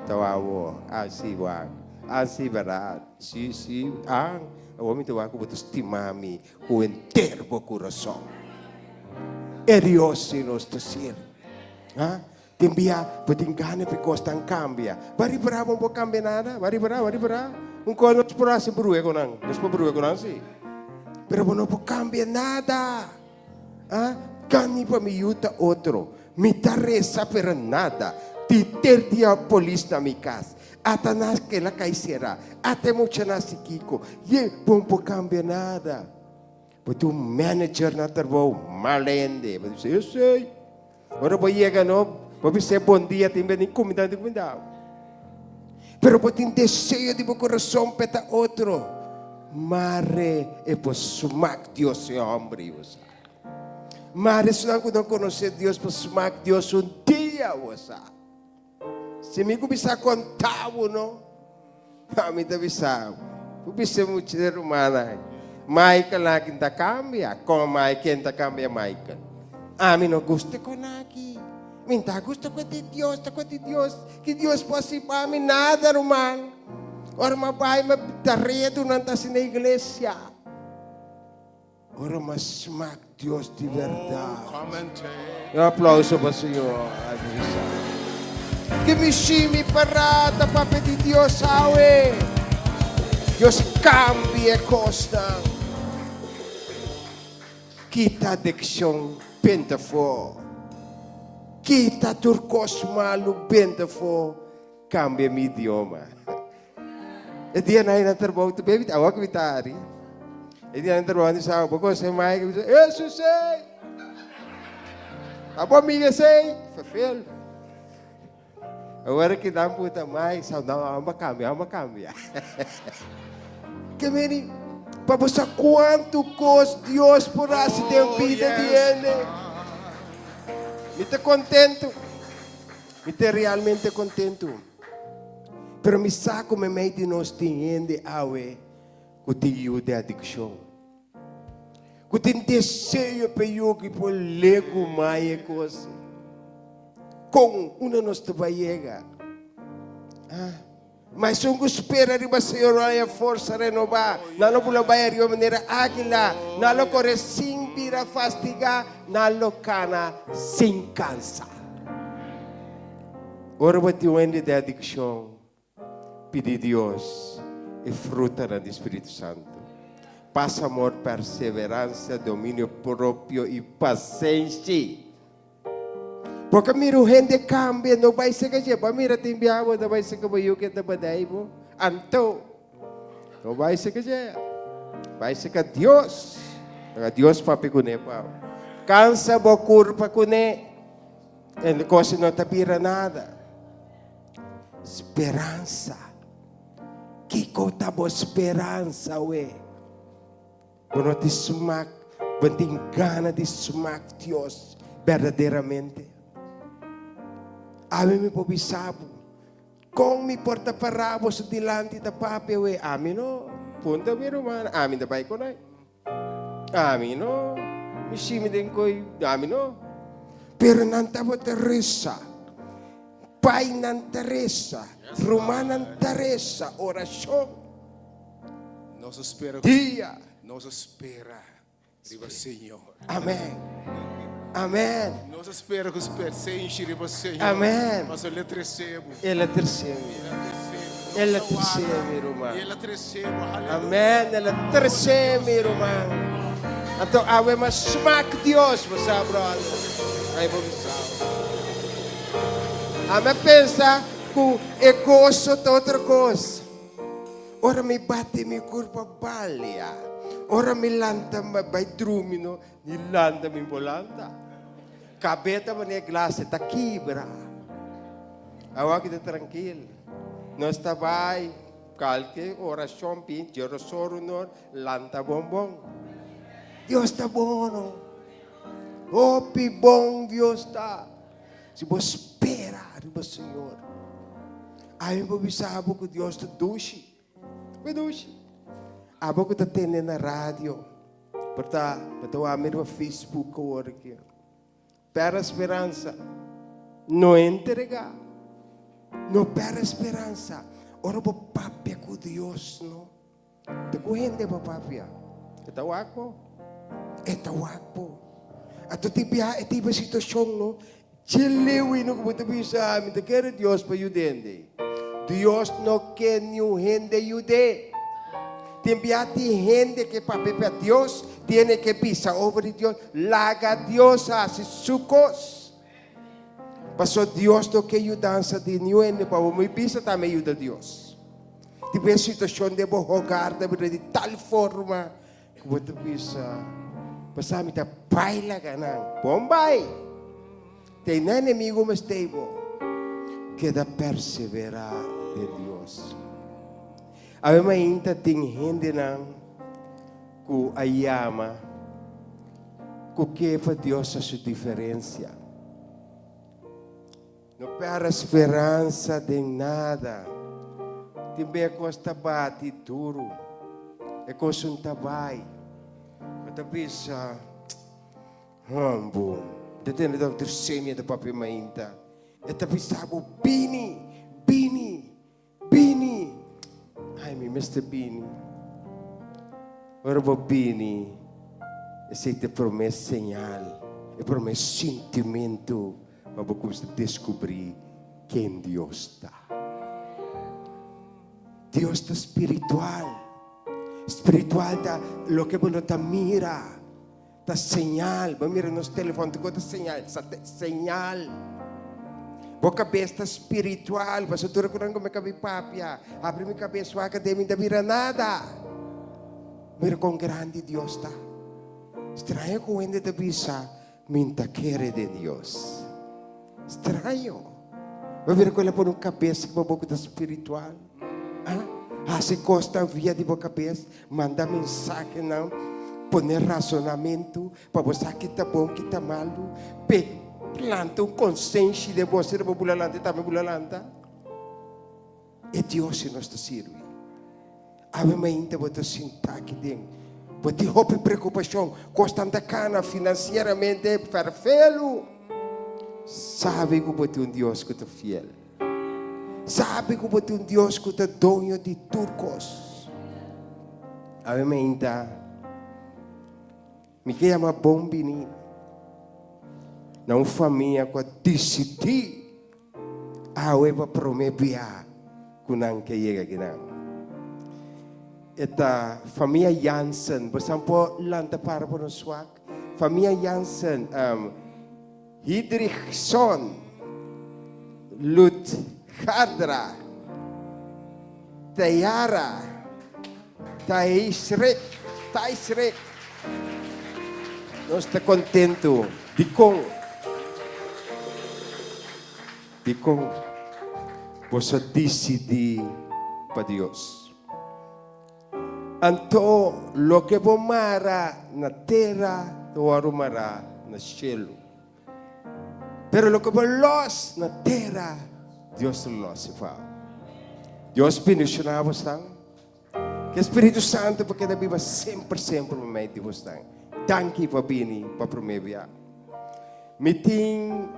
tawawo, asiwag, asibarat, sisi, ang, awami tawa ko butos timami, o enterbo corazón. E Dios si nos sir. Ha? Timbia, patingane picos tan cambia. Bari bravo po cambia nada. Bari bravo. Un cono spura si brue conang. Despo brue conang si. Pero no po cambia nada. Ah, cani pa mi yuta otro. Mi taresa per nada. Ti tertia polis na mi kas. Atanas que la kaisera. Ate mucha na si Kiko. Ye po cambia nada. Pero manager na trabaho malende. Pero eu sei. Ora po iega no. Pode ser bom dia, tem bem comida de comida. Pero pode ter desejo de meu coração para outro. Mare é por sumac Deus é homem, você. Mare se não conhecer Deus, por sumac Deus dia, você. Se me começar a contar, não? A mim tá bisao. O bisao muito de romana. Michael lá que tá cambia, como Michael tá cambia Michael. A mim não gosta com aqui. Minta gusto ko di Diyos, que Diyos po si pami nada ruman. Ora mabay mabitaredo nanta si na iglesia. Ora masmak Diyos di verdad. Um aplauso pa sa iyo, Adisa. Kimishimi parata pape di Diyos awe. Diyos cambie costa. Kita deksyon pentafo. Kita turcos malu benta fo cambia mi idioma. E dia na trabalho tu bebe awak vitari. E dia na trabalho ni sa bako sa mai que Jesus sei. Abo amiga sei, fulfill. Agora que dá puta mais, só não ama cambia. Que meni para saber quanto cos Deus por assim tem vida de ele. Me estou contento. Me estou realmente contento. Pero me saco me meio de nós tendo awe que te ajude a adicção. Que tem desejo para eu que por lego mais coisa. Com uma nós te vai chegar. Mas se eu espera de Senhor a força renovar, não pula vai de maneira águila, não corre sem vira fastigar, não cana sem cansa. Ora bati o ende de adicção, pedi Deus e fruta do Espírito Santo. Paz, amor, perseverança, domínio próprio e paciência. Porque miro gente cambia, não vai ser que já, mira tem biabo, não vai ser que eu que te badai mo, anto, não vai ser que já, vai ser que Deus papi kune pa, cansa bo curva kune, e coisa não tapira nada, esperança, que cota bo esperança we, quando te sumak, banting gana de sumak Deus verdadeiramente. Amin mi pobisabo. Kung mi porta parabo sa dilante da papi, we, amin no. Punta mi romana. Amin da bay ko na. Amin no. Mi simi din ko, amin no. Pero nantabo Teresa. Pai nan Teresa. Romanan Teresa. Orasyon. Nos espera. Dia. Nos espera. Riba Senhor. Amen. Amen. Nos espera que sem encher riba Senhor. Amen. Mas ele recebo. Ela terceira. Ela terceira, meu irmão. Ele recebo. Aleluia. Amen. Ela terceira, meu irmão. Então, awe mas smack Deus, você brother. Aí vamos lá. Ame pensa que é gosto de outra coisa. Ora me bate mi curva balha. Ora me lanta vai drumino, mi lanta mi volanta. Cabeta man é glace tá quebra. Awa kita tranquilo. Nós tá vai Qualquer oração, pin, jorosoro, no, lanta bombom. Deus está bom, não? Oh, que bom Deus está. Se você esperar no Senhor, aí você sabe que Deus te duche. Me duche. A boca está tendo na rádio. Portanto, a minha Facebook agora aqui. Pera esperança. Não entregar. Não pera esperança. Ora, o papi com Deus, não? Te correndo, o papi. Está wakpo. Está wakpo. Ato tiba situação, não? Chilewin no como bisa, me te quer Deus para ayudar. Deus não quer nenhum gente ayudar. Tempiati gente que para Deus tiene que pisar over Deus. Laga Deus hace sucos. Pasó Deus não quer ajudança de nenhum para o meu pisa também ajuda Deus. Tipo a situação de jogar de tal forma que você bisa. Pasal minta baila ganang. Bombay. Tem na inimigo mas table. Queda perseverar de Deus. Ave mainta ting hindi nang ku ayama ku que para Deus a sua diferença. Não pera esperança de nada. Timbe costa bati duro. E cosun tabay. Matapis bom. Detendo da terceira da papi mainta. E tapis sabo bini. Ai, mi Mr. Bini. Ora bo Bini. Esse te promessa señal. E promessa sentimento. Para você descobrir quem Deus está. Deus está espiritual. Espiritual da lo que você está mira. Está señal. Va mira nos teléfonos, está señal. Señal. Boa cabeça espiritual. Você está recordando como é que papia. Abre minha cabeça, a academia não mira nada. Mira com grande Deus está. Estranho com ele da bisa. Minta querer de Deus. Estranho. Vai ver com ela por uma cabeça que vai boca espiritual. Se costa via de boa cabeça, manda mensagem não, poner razonamento para você que está bom, que está malo, planta um consciência de você, para bulalanta, também bulalanta. E Deus se nos serve. Ave mainta você sentar aqui dentro. Você houve preocupação, costando cana financeiramente, perfeito. Sabe que você é um Deus que é fiel. Sabe que você é um Deus que é dono de turcos. A mim me chama bom menino. Na família que decidi eu vou prometer que não que chega aqui não. Esta família Jansen, por exemplo, lanta para por nos swak. Família Jansen, Hidrichson, Lut Khadra, Tayara, Taisrek. Nós está contento. Dicong, você decidi para Deus. Anto, lo que bomara na terra, o arumara na cielo. Pero lo que los na terra, Deus los se faz. Deus bendicionar você. Que Espírito Santo porque da Bíblia sempre no meio de você. Danke para bini para prometer. Meeting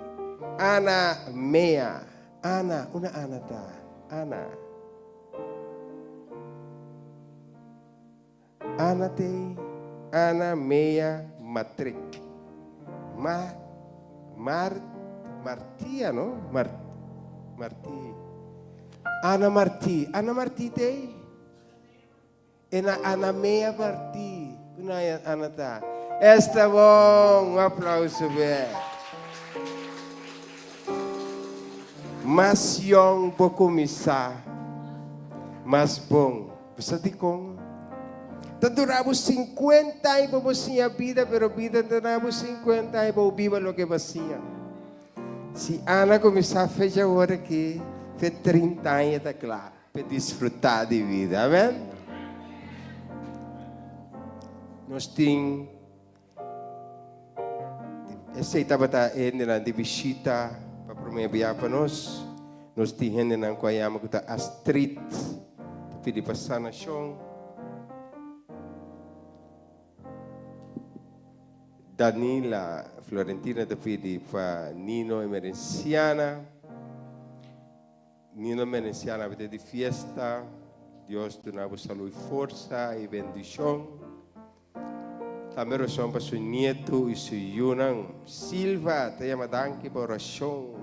Ana Mea. Ana, una Ana ta. Ana Mea Matric. Martia, no? Marti. Ana Marti te? Ana Mea Marti. Una Ana ta. Está bom, um aplauso bem. Mas young po começar. Mas bom. Você diz como? Duramos 50 anos para você a vida, pero vida duramos 50 anos para viver o que você. Se Ana começar a fazer agora aqui, fez 30 anos, está claro. para desfrutar de vida. Amém? Nós temos aceita bata na de visita para promover para nós. Nós temos na kuayama kita Astrid pedi passar na chão. Danila Florentina pedi para Nino Emerenciana. Nino Emerenciana pedi de fiesta. Deus te dá saúde, força e bendição. Também oração para seu neto e seu Yunang. Silva, te llama danke por oração.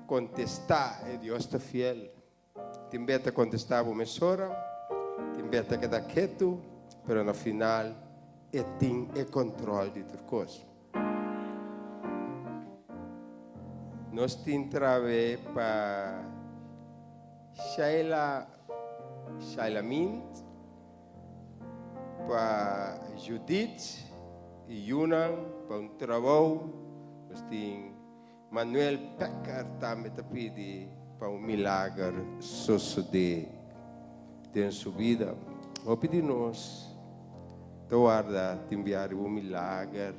Contestar, Deus está fiel. Timbeta contestar por mesora. Timbeta que dá quieto, pero no final, tem o controle de tudo coisa. Nós temos trabalho para Shaila Mint, para Judith e Yunang, para trabalho. Nós temos Manuel Pecker também pedi para milagre suceder em sua vida. Vou pedir nós, guarda, te enviar milagre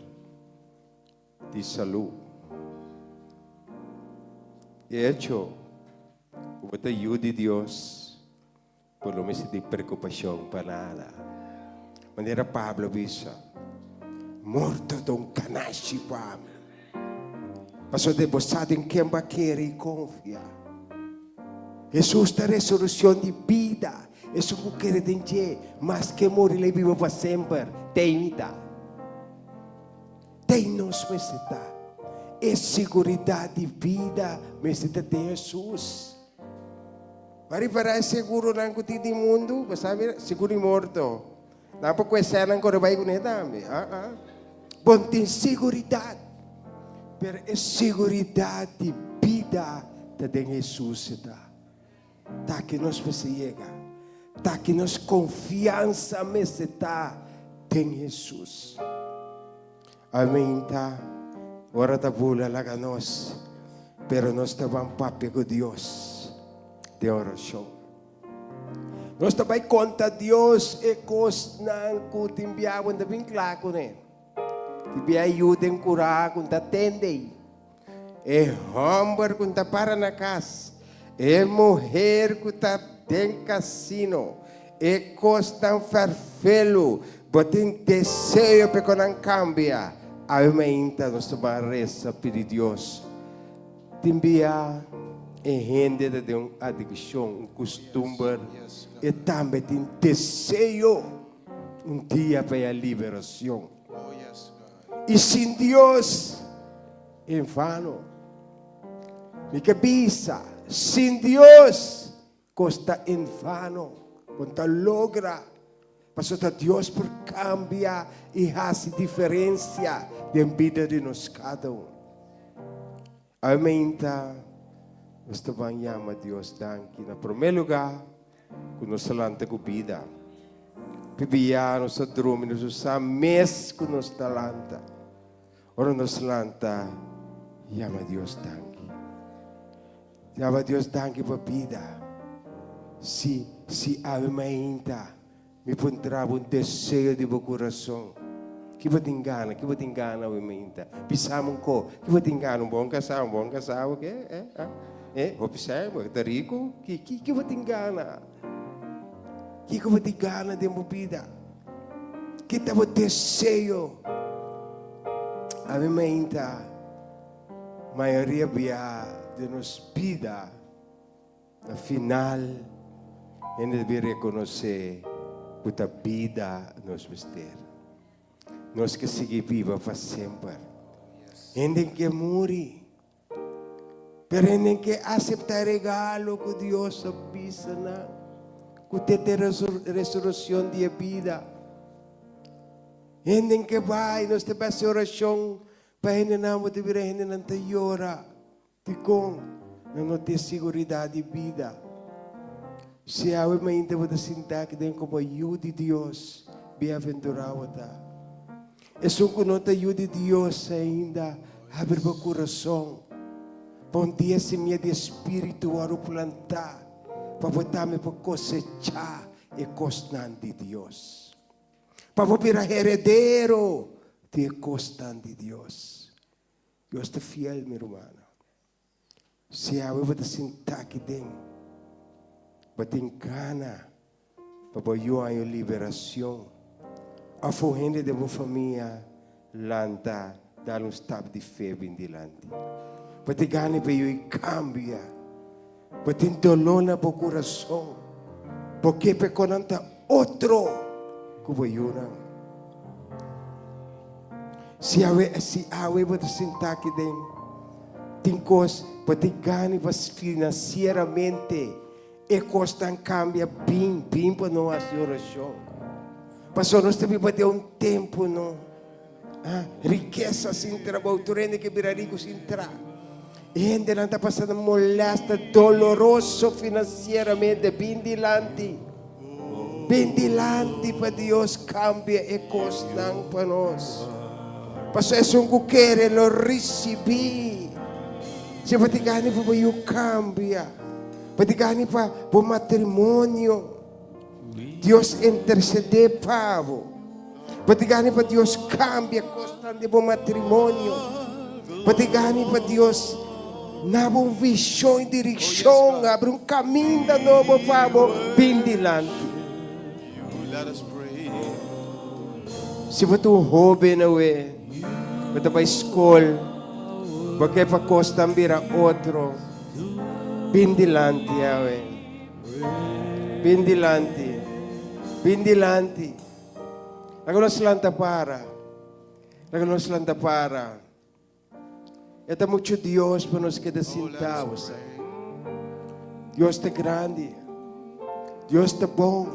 de saúde. E hecho, o te ajude Deus, por lo menos de preocupação para nada. Maneira Pablo disse, morto de canache para mim. Passou debosado em quem vai querer e confiar. Jesus é a ressurreição de vida. Isso que quer dizer, mas que morre e vive para sempre. Tem vida. Tem nos necessita. É segurança de vida, necessita de Jesus. Para seguro não que tem mundo, sabe? Seguro e morto. Não para conhecer não que vai com ele. Bom tem segurança. Pero é segurança de vida de Jesus. Tá que nós chega. Tá que nós confiança está em Jesus. Amém, tá? Ora da bula lá a nós. Pero nós estamos papi com Deus de oração. Nós também conta Deus e coisas não que enviavam de bem claro com ele. Que ajuda a curar quando atende. É homem quando está para na casa. É mulher que está dentro do casino. É costa farfelo. Botem desejo para que não cambie. Amém. Nós estamos reza pedir Deus. Te enviar em gente de uma adicção, costume. E também tem desejo dia para a liberação. E sem Deus, em vano. Me cabeça, sem Deus, custa em vano. Quando logra, passou a Deus por cambiar e fazer diferença na vida de nós cada um. Amém. Nós também chamamos a Deus danke. Na primeiro lugar, com nossa lanta com vida. Pibiar nossa drume, nossa mes com nossa talanta. Ora nos lanta, llama a Dios danke. Llama a Dios danke por vida. Si aumenta, me pondrá desejo de meu coração. Que vai te engana, aumenta. Pisamos com, que vai te engana, bom casal, o que observa, está rico, que vai te engana. Que vai te engana de minha vida. Que te vai desejo. Amém. A maioria de nós vida, no final, ele deve reconhecer que a vida nos mistério. Nós que seguir viva para sempre. Ele que morre, pero ele que aceitar regalo que Deus avisa na, que tem ressurreição de vida. Hindi que vai, nós temos oração para hindi namo de vir hindi nanta yora. Tikong, não tem segurança de vida. Se a eu ainda vou sinta que tem como ajuda de Deus, bem-aventurado tá. É só que não tem ajuda de Deus ainda, abre o coração. Bom dia, semente de espírito, oro plantar. para cosechar e costan de Deus. Para virar heredero de costan de Deus. Deus está fiel, meu irmão. Se eu vou sentar aqui dentro, vou ter gana para eu a liberação. A forrenda de minha família lanta dar estado de fé bem dilante. Vou ter gana para eu cambiar. Vou ter dolor no meu coração. Porque peconanta outro que vou eu. Se eu vou sentar aqui dentro, tem coisas para ter ganho financeiramente e costam cambia bem para nós oração. Pastor, nós também vai ter tempo, não? Riqueza sem trabalho, turene que vira rico sem entrar. E ainda não está passando molesta, doloroso financeiramente, bem dilante. Bem dilante para Deus cambia e costam para nós. Pastor, é um que quer, lo recebi. Se vai ter ganho para eu cambia. Vai ter ganho para o matrimônio. Deus intercede para você. Vai ter ganho para Deus cambia constante do matrimônio. Vai ter ganho para Deus na uma visão e direção. Abre caminho novo para você. Bem dilante. Let us pray. Se você é jovem, você vai para a escola. Porque para costar vira outro. Bem dilante, Yahweh. Bem dilante. Bem dilante. Nagnos lanta para. Nagnos lanta para. Esta muito Deus para nos quedar sentados. Deus está grande. Deus está bom.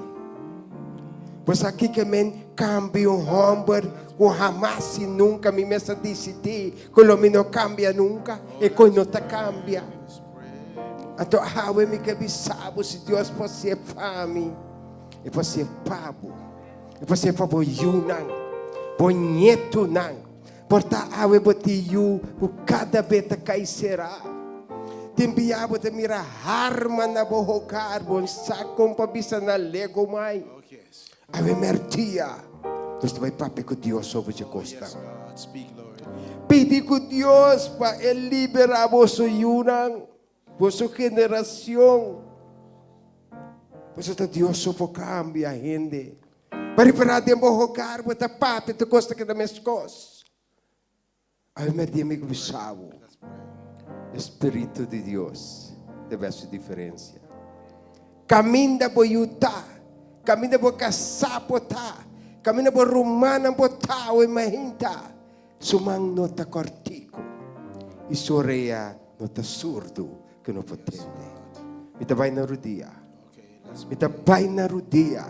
Pois aqui que men cambia homem, o jamás e nunca me mesa decidir, que o não cambia nunca e que não te cambia. Então, eu me que sabe se Deus pode ser fome, e pode ser pavo, e pode ser pavo yunan, bonito nan, porta eu boti yu, o cada beta cai será. Timbiabo te mira harma na bohocar, bon saco pa bisa na lego mai. Ave mertia. Nós vai papi com Deus sobre a costa. God, speak, Lord. Pedi com Deus para Ele liberar vosso yunang, vossa geração. Pois está Deus sobre cambia a gente. Para reparar de bohocar, bota papi tu costa que da minhas costas. Ave mertia me gustavo. Espírito de Deus deve ser diferença. Caminha boiuta, caminha bo kasapota, caminha bo rumana botao e mahinta. Sumang nota cortico, e soreia nota surdo que não potente. Mita vai na rudia, mita vai na rudia,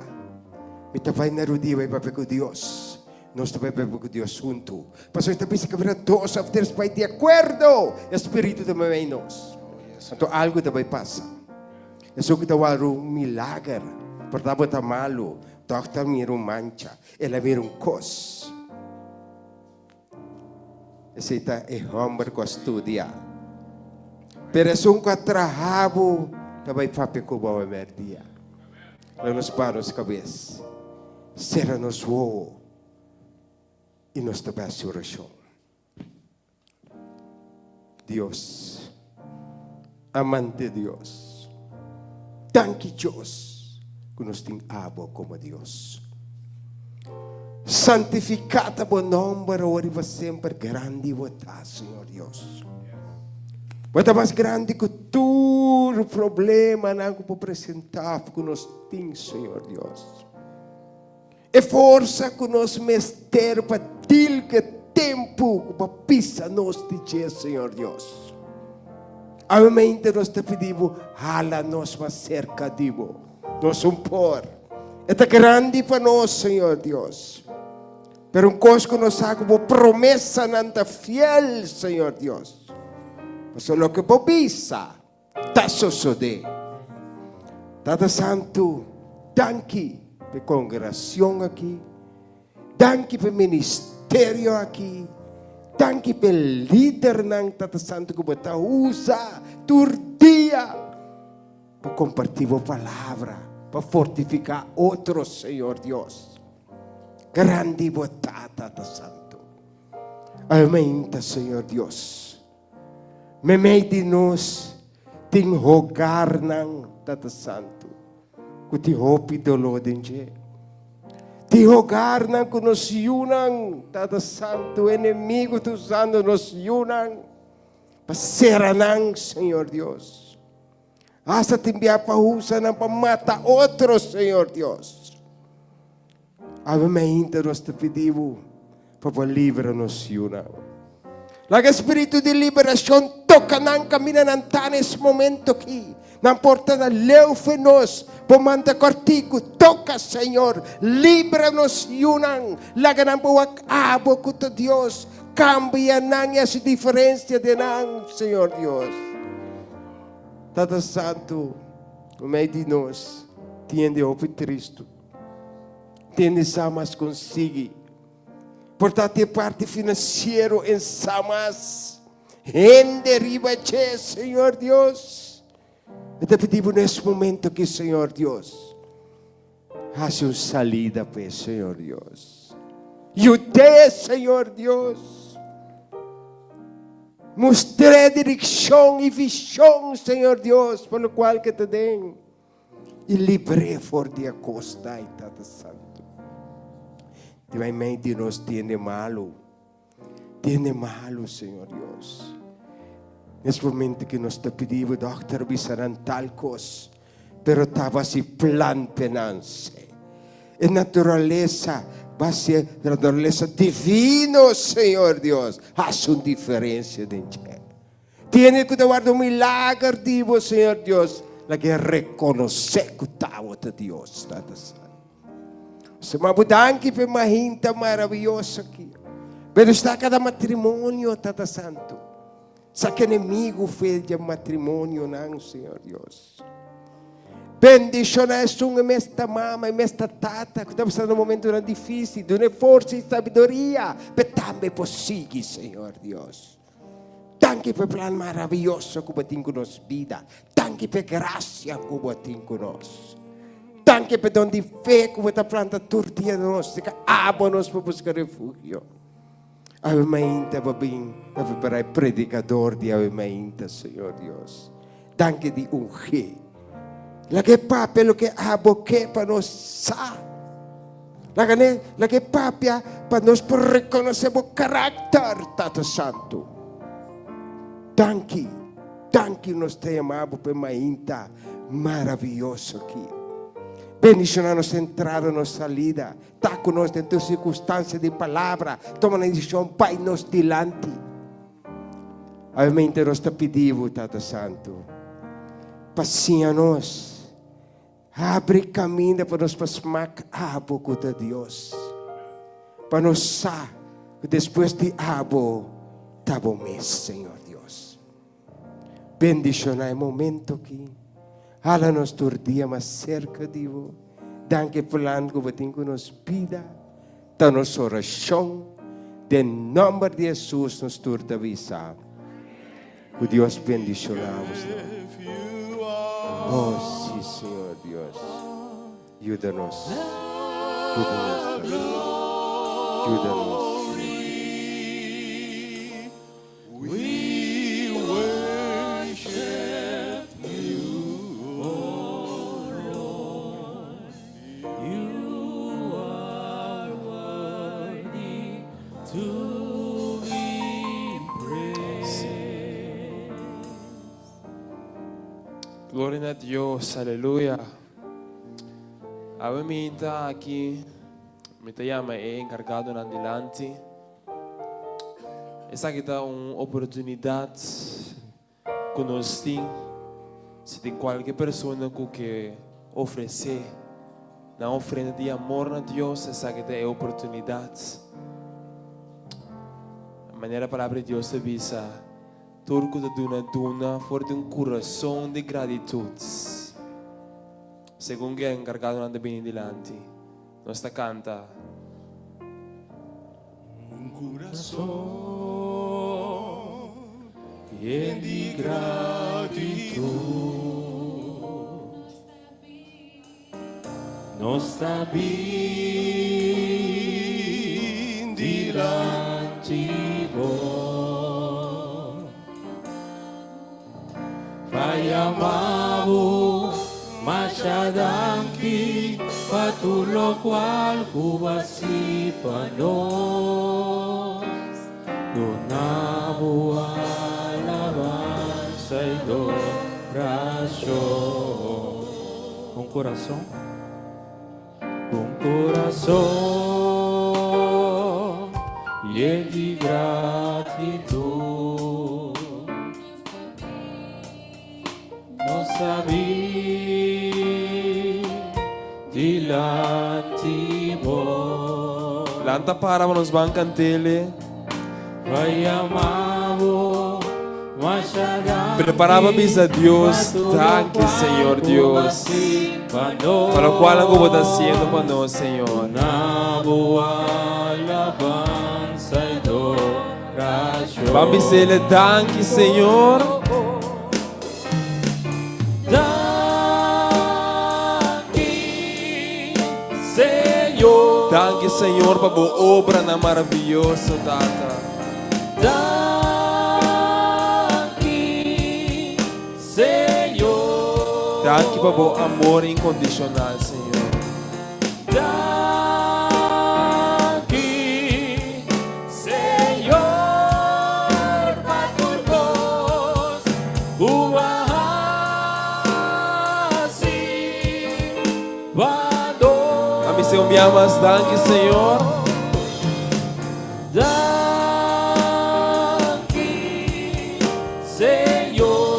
mita vai na rudia vai para com Deus. Nós também vamos com Deus junto. Pastor, está pensando que haverá dois of três vai de acordo. Espírito também vem nós. Então algo também passa. É só que está um milagre. Portanto, está malo. Doctor mira mancha. Ela mira cos. Esse é homem que estudia. Pero é um que trabalha. Também papi com boa merdia. Lá nos paros cabeça. Será nos voos. E nós também oração. Deus, amante Deus, tanque Deus, que nos tem abo como Deus. Santificata o nome, ora sempre grande vota, Senhor Deus. Vota mais grande que todo o problema não que apresentar que nós temos, Senhor Deus. E força que nós mester para til que tempo para pisar nós de Senhor Deus. Obviamente nós te pedimos, hala nós mais cerca de vós. Nós por. É grande para nós, Senhor Deus. Pero coisa que nós hagamos promessa nanta fiel, Senhor Deus. Mas o que para pisar, está sucedendo. Tata Santo, danke. De congregação aqui, danke para ministério aqui, danke para líder nang Tata Santo que você usa todo dia para compartir a palavra, para fortificar outros, Senhor Deus. Grande botada, Tata Santo. Aumenta, Senhor Deus. Me meio de nós tem rogar não, Tata Santo. Que te roupe dolor de gente. Te rogar não que nos unam, Tata Santo. Inimigo tu usando nos unam. Para ser não, Senhor Deus. Hasta te enviar para usar não para matar outros, Senhor Deus. Aumenta nós te pedimos para livrar-nos unam. Laga espírito de liberação toca não caminha nesse momento aqui. Não importa na leu fenos, por manda cortico, toca Senhor, livra-nos unam. Laga não buak abo kuta Deus, cambia não essa diferença de não, Senhor Deus. Tata Santo, no meio de nós, tiende o Cristo, tiende Samas consigo. Portanto, a parte financeira em Samas, em deriva, Senhor Deus. Eu te pedimos nesse momento que, Senhor Deus, haja uma salida, pues, Senhor Deus. E o te, Senhor Deus, mostre direção e visão, Senhor Deus, pelo qual que te den. E livre for de acosta, Tata Santo. Mente nos tiene malo, Senhor Deus. Nesse momento que nós te pedimos, Dr. Bisaran talcos, pero estava se plan penance. E natureza, vai ser natureza divino, Senhor Deus. Faz uma diferença dentro. Tiene que dar um milagre divo, Senhor Deus, la que reconhecer que estava de Deus, Tata Santo. Se mabudanki pe mahinta maravilhoso aqui. Pero está cada matrimônio, Tata Santo. Sa que inimigo fez de matrimônio, não, Senhor Deus. Bendição é um esta mama, esta tata, que está passando um momento difícil, de uma força e sabedoria, mas também possível, Senhor Deus. Tanque pe plan maravilhoso que batem conosco vida. Tanque pe graça que batem conosco. Tanque per don di fé come ta planta turtia nostra, abo-nos para buscar refúgio. Aumenta, babim, para preparar predicador de aumenta, Senhor Deus. Tanque de ungir. La que pape lo que abo que para nos sa. La que papia para nos por reconocer o caráter, Tata Santo. Tanque nos te amamos para mainta maravilhoso aqui. Bendicionar-nos entrada, nos salida. Está conosco dentro de circunstâncias de palavra. Toma uma decisão, Pai, nos dilante. Obviamente, nós te pedimos, Tata Santo. Passinha-nos. Abre caminho para nós passar abo com Deus. Para nós saber que depois de abo, está bom mesmo, Senhor Deus. Bendicionar o momento aqui. Hala-nos todo dia mais cerca de Deus. Danke plan que batem com nos vida. Da nossa oração. Em nome de Jesus nos turta visa. Que Deus bendicionamos. Oh, sim, Senhor Deus. Ajuda-nos. Ajuda-nos. Gloria a Dios, aleluya. A mim está aqui, me chama é encargado na delante. Essa aqui dá uma oportunidade que nós temos. Se tem qualquer pessoa que oferecer na oferenda de amor a Deus, essa aqui é a oportunidade. A maneira a palavra de Deus avisa. Tudo que duna for de um coração de gratitude. Segundo que é encargado anda bem delante. Nós está canta. Um coração de gratitude. nostra dilanti vo. Fai amavu masyadangki patulo kwal kubasi panos. Donabu alabanza y adoración. Com coração. Con corazón lleno de gratitud, no sabí dilanti vo. Lanta para nos bancantele. Vai amavo, Preparava-me a Deus, tanque, Senhor Deus, para o qual algo está sendo para nós, Senhor. Vamos dizer, tanque, Senhor. Tanque, Senhor, para a boa obra na maravilhosa data. Tanque para o amor incondicional, Senhor. Tanque, Senhor, por vos, o arrasi, vador. A missão me amas, tanque, Senhor. Tanque, Senhor.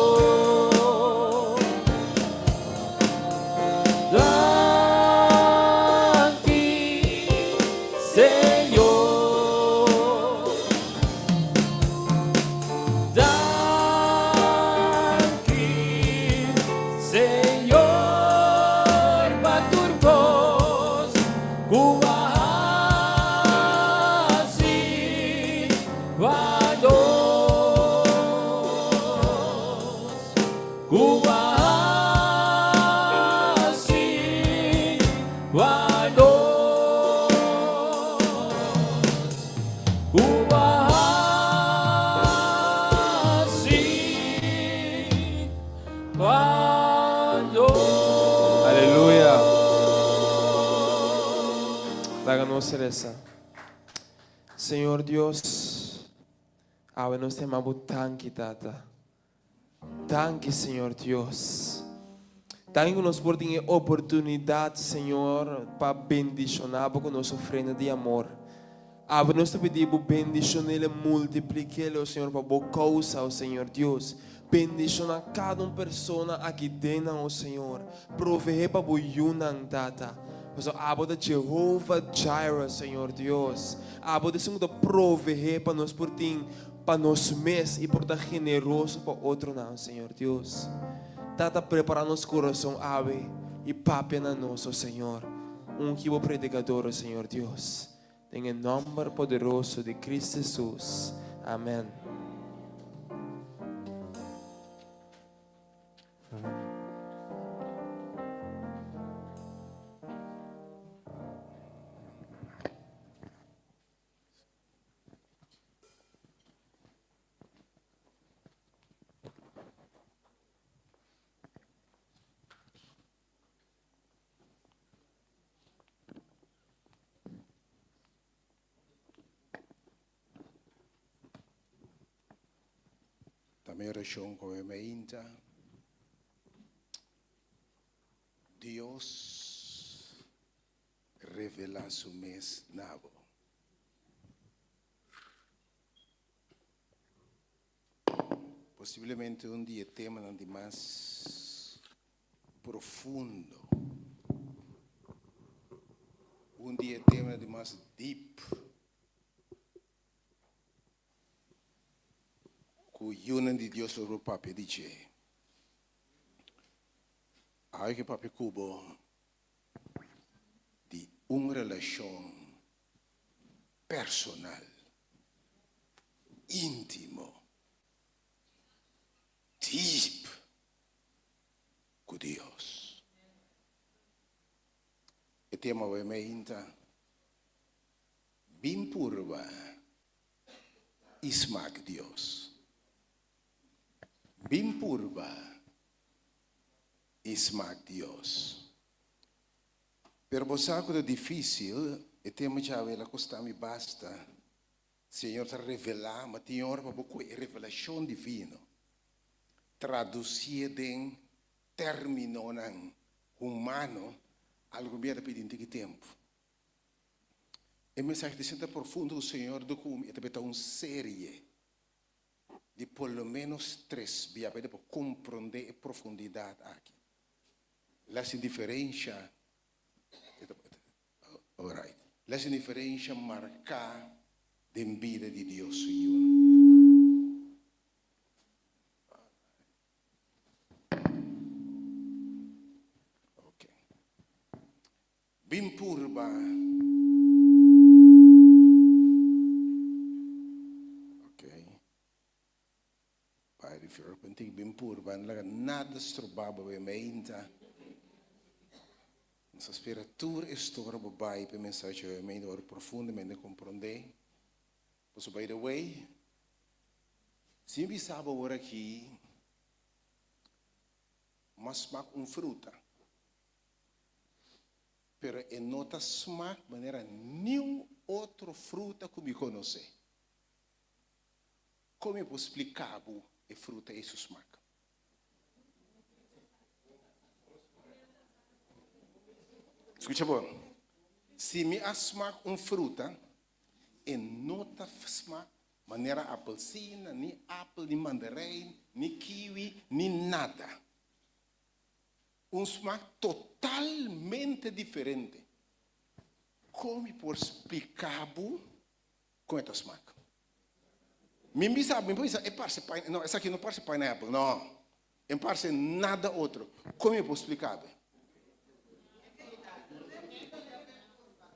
Aleluia. Daga-nos essa. Senhor Deus, awe nos temamos tanque, tata. Tanque, Senhor Deus. Tanque nos por ter oportunidade, Senhor, para bendicionar com nossa ofrenda de amor. Abre nós te pedimos bendição ele multiplique ele, Senhor, para boa causa, o Senhor Deus. Bendiciona cada pessoa aqui dentro, o Senhor. Provee para boa yunan tata. Mas abo da Jehovah Jireh, Senhor Deus. Abo da Senhor proveer para nós por ti, para nós mês e por estar generoso para outro não, Senhor Deus. Tata preparar nosso coração, ave e pape na nosso Senhor. Que predicador, Senhor Deus. Em nome poderoso de Cristo Jesus. Amém. Também oração com a meinta. Deus revela su mês nabo. Possivelmente dia tema de mais profundo. Dia tema de mais deep. Que unen de Deus sobre o papi dice. Há que papi cubo de relação personal, íntimo, deep com Deus. o tema we meinta. Bim purba. Ismak Dios. Bim purba. Ismak Dios. Pero bosaco é difícil, e tema já ela custa me basta. Senhor te revelar, mas Senhor para boco é revelação divina. Traduzir em termino humano, algo bem rapidinho que tempo. E mensagem de senta profundo do Senhor do como é também uma série de pelo menos 3 via para compreender a profundidade aqui. Essa diferença, alright. Essa diferença marcar de vida de Deus ok. Bim purba. Pai de Filho, penting bim purba, nada strobaba we meinta. Nossa esperatura estora babai para mensagem we meinta or profundamente compreender. So by the way, se me sabe agora aqui, mas smaak fruta. Pero e nota smaak maneira nenhum outro fruta que me conhece. Como eu posso explicar a fruta e seu smaak? Escuta bom. Se me smaak fruta, e nota smaak, maneira apelsina, nem apple, nem mandarijn, nem kiwi, nem nada. Smaak totalmente diferente. Como por explicar com esse smaak? Me sabe, é parece não, essa aqui não parece pineapple, não. É parece nada outro. Como eu posso explicar?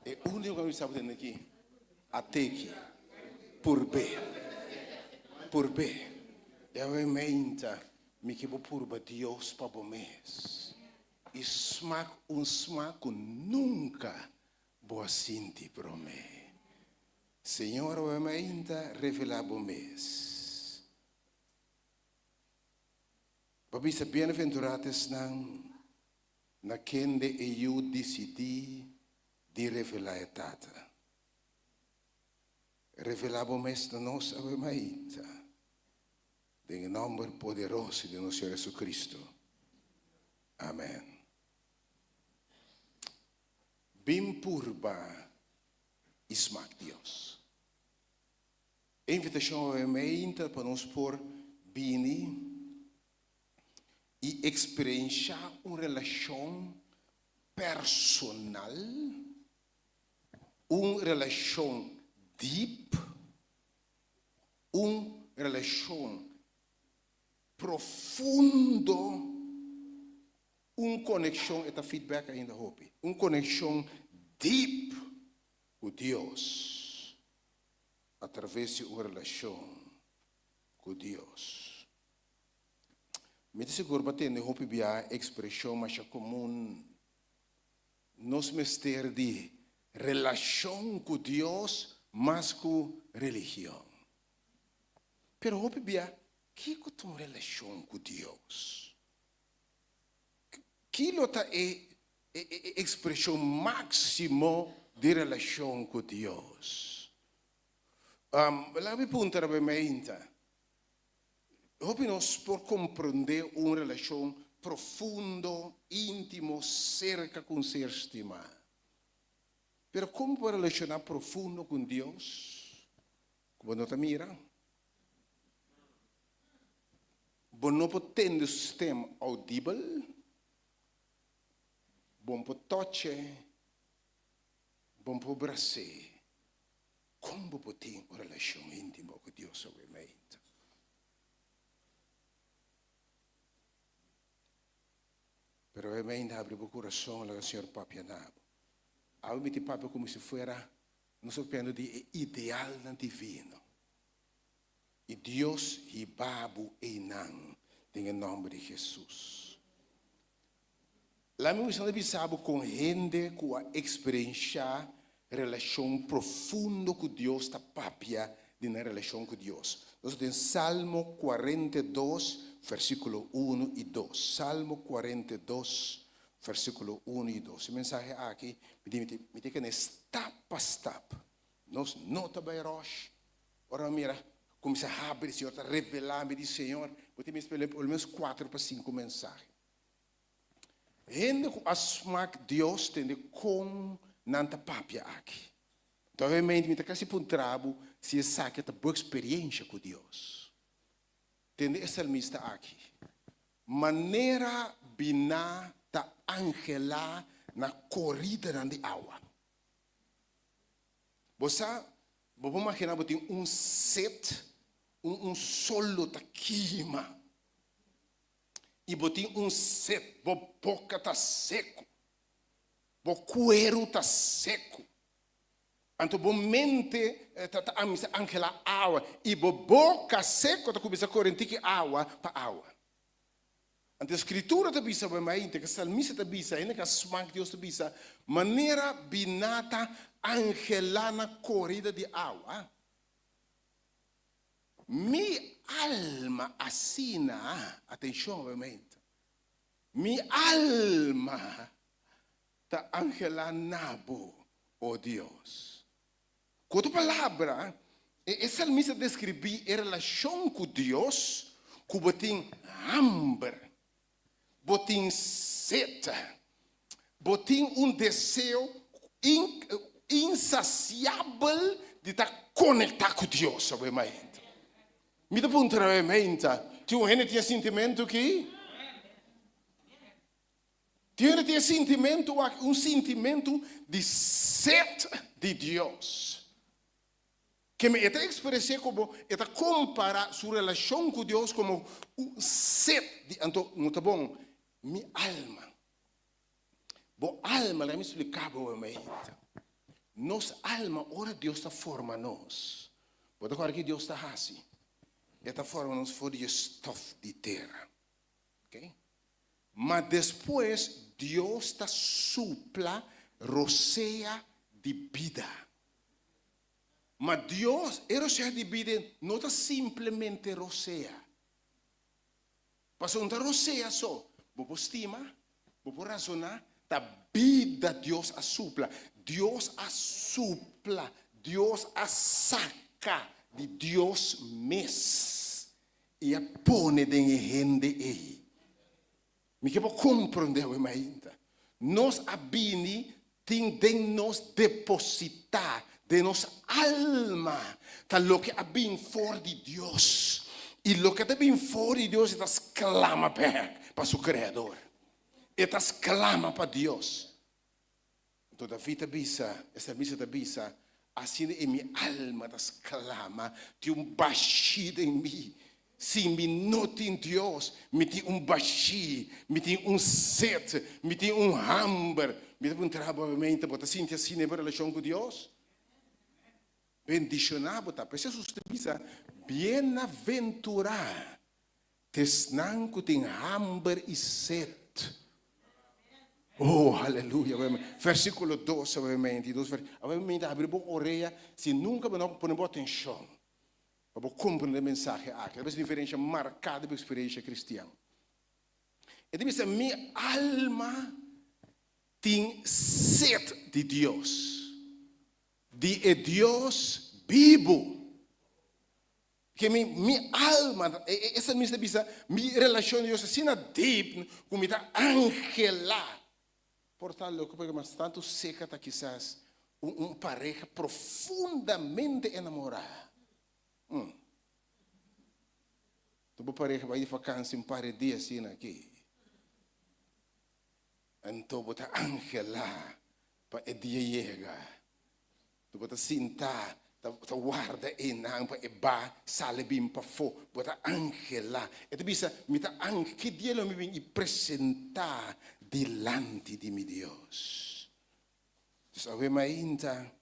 É o único que eu sabe aqui. Até aqui. Por B. Eu meinta, me que por Deus para o mês. E smaak smaak nunca boa sinti para mim. Senhor, eu meinta revelar o mês. Papi se bem-aventurados na quem eu decidi de revelar a tata. Revelamos a nós a meinta. Em nome poderoso de nosso Senhor Jesus Cristo. Amém. Bim purba ismak Deus. A invitação a meinta para nós por bini e experienciar uma relação personal, uma relação deep, uma relação profundo, uma conexão, esta feedback ainda hope, uma conexão deep com Deus, através de uma relação com Deus. Me disse que batendo hope bia expressão mais comum, nos mester de relação com Deus, mas com religião. Pero hope bia que com relação com Deus? Que lota é expressão máxima de relação com Deus? Lá me perguntar para mim, hope nós por compreender uma relação profundo, íntimo, cerca com ser estimado. Pero como para relacionar profundo com Deus? Como não te mira? Bom não pode ter um sistema audível. Bom pode toque. Bom pode abraçar. Como pode ter uma relação íntima com Deus obviamente? Pero obviamente abre o coração ao Senhor Papianabo. Ao me te papo como se fuera, não sou pensando de ideal divino. E Deus e babu e nan, em nome de Jesus. Lá me gusta de saber com gente que a experienciar relação profunda com Deus, está papia de na relação com Deus. Nós temos Salmo 42, versículo 1 e 2. Salmo 42, versículo 1 e 2. O mensagem aqui me diz que é step a step. Nós não estamos rush. Ora, mira, começa a abrir, Senhor, a revelar, me diz, Senhor, eu tenho pelo menos 4 para 5 mensagens. Gente que asmak Deus tem com nanta papia aqui. Então, realmente, me está um trabalho se é saque a boa experiência com Deus. Tem esse salmista aqui. Maneira bina ta angela na corrida de água. Você vou imaginar que tem set, solo ta queima. E botem set, boca tá seco. Bo cuero tá seco. Então, bo mente tá angela água e bo boca seco tá começa a corrente água para água. Então, a escritura tá bisa bem mais, que a salmista tá bisa, ainda que a smank Deus tá bisa, maneira binata angela na corrida de água. Mi alma assina, atenção, obviamente. Mi alma ta angela nabo, oh Deus. Com outra palavra, esse salmista descreve a relação com Deus, que botem hambre, botem sede, botem desejo insaciável de estar conectado com Deus, obviamente. Me dá um trabalhamento. Tinha sentimento aqui? Tinha sentimento, sentimento de sede de Deus. Que me está expressando como, está comparar sua relação com Deus como sede. Então, não está bom? Minha alma. Boa alma, ela me explicava obviamente. Nossa alma, ora Deus está formando nós. Pode agora que Deus está assim. Esta forma nos foi de estof de terra. Okay? Mas depois, Deus está supla, roceia de vida. Mas Deus, a roceia de vida, não está simplesmente roceia. Para não roceia só. Vou estima, vou razonar, da vida Deus a supla. Deus a supla, Deus a saca de Deus mesmo e a pone de rende aí. Me quero compreender ainda. Nós abini tem de nos depositar de nossa alma tá lo que abin for de Deus e lo que abin for de Deus está clama para seu Criador. Está clama para Deus. Então David bisa, essa missa da bisa assim em minha alma das clama, tem baixo em mim. Sim, me nota em Deus, me tem baixo, me tem sede, me tem hambre, me tem trabalho, bota assim, assim, em relação com Deus. Bendicionado, tá? Porque Jesus te diz, bem-aventurado, tesnan que tem hambre e sede. Oh, aleluia. Versículo 12, obviamente. Obviamente, abrir a orelha, se nunca põe atenção. Para compreender a mensagem aqui. É uma diferença marcada da experiência cristã. Ele diz, minha alma tem sede de Deus. De Deus vivo. Que minha alma, essa minha relação com Deus, assim, deep, como está angelada. Portanto, porque mas tanto seca está quizás pareja profundamente enamorada. Tu pareja vai de vacância um par de dias assim aqui. Então, bota angela para o dia chegar. Tu bota sentar, tu guarda em nang para eba salibim para fo, bota angela. Itu bisa minta que dia lo me vem apresentar delante de meu Deus. Então, a ainda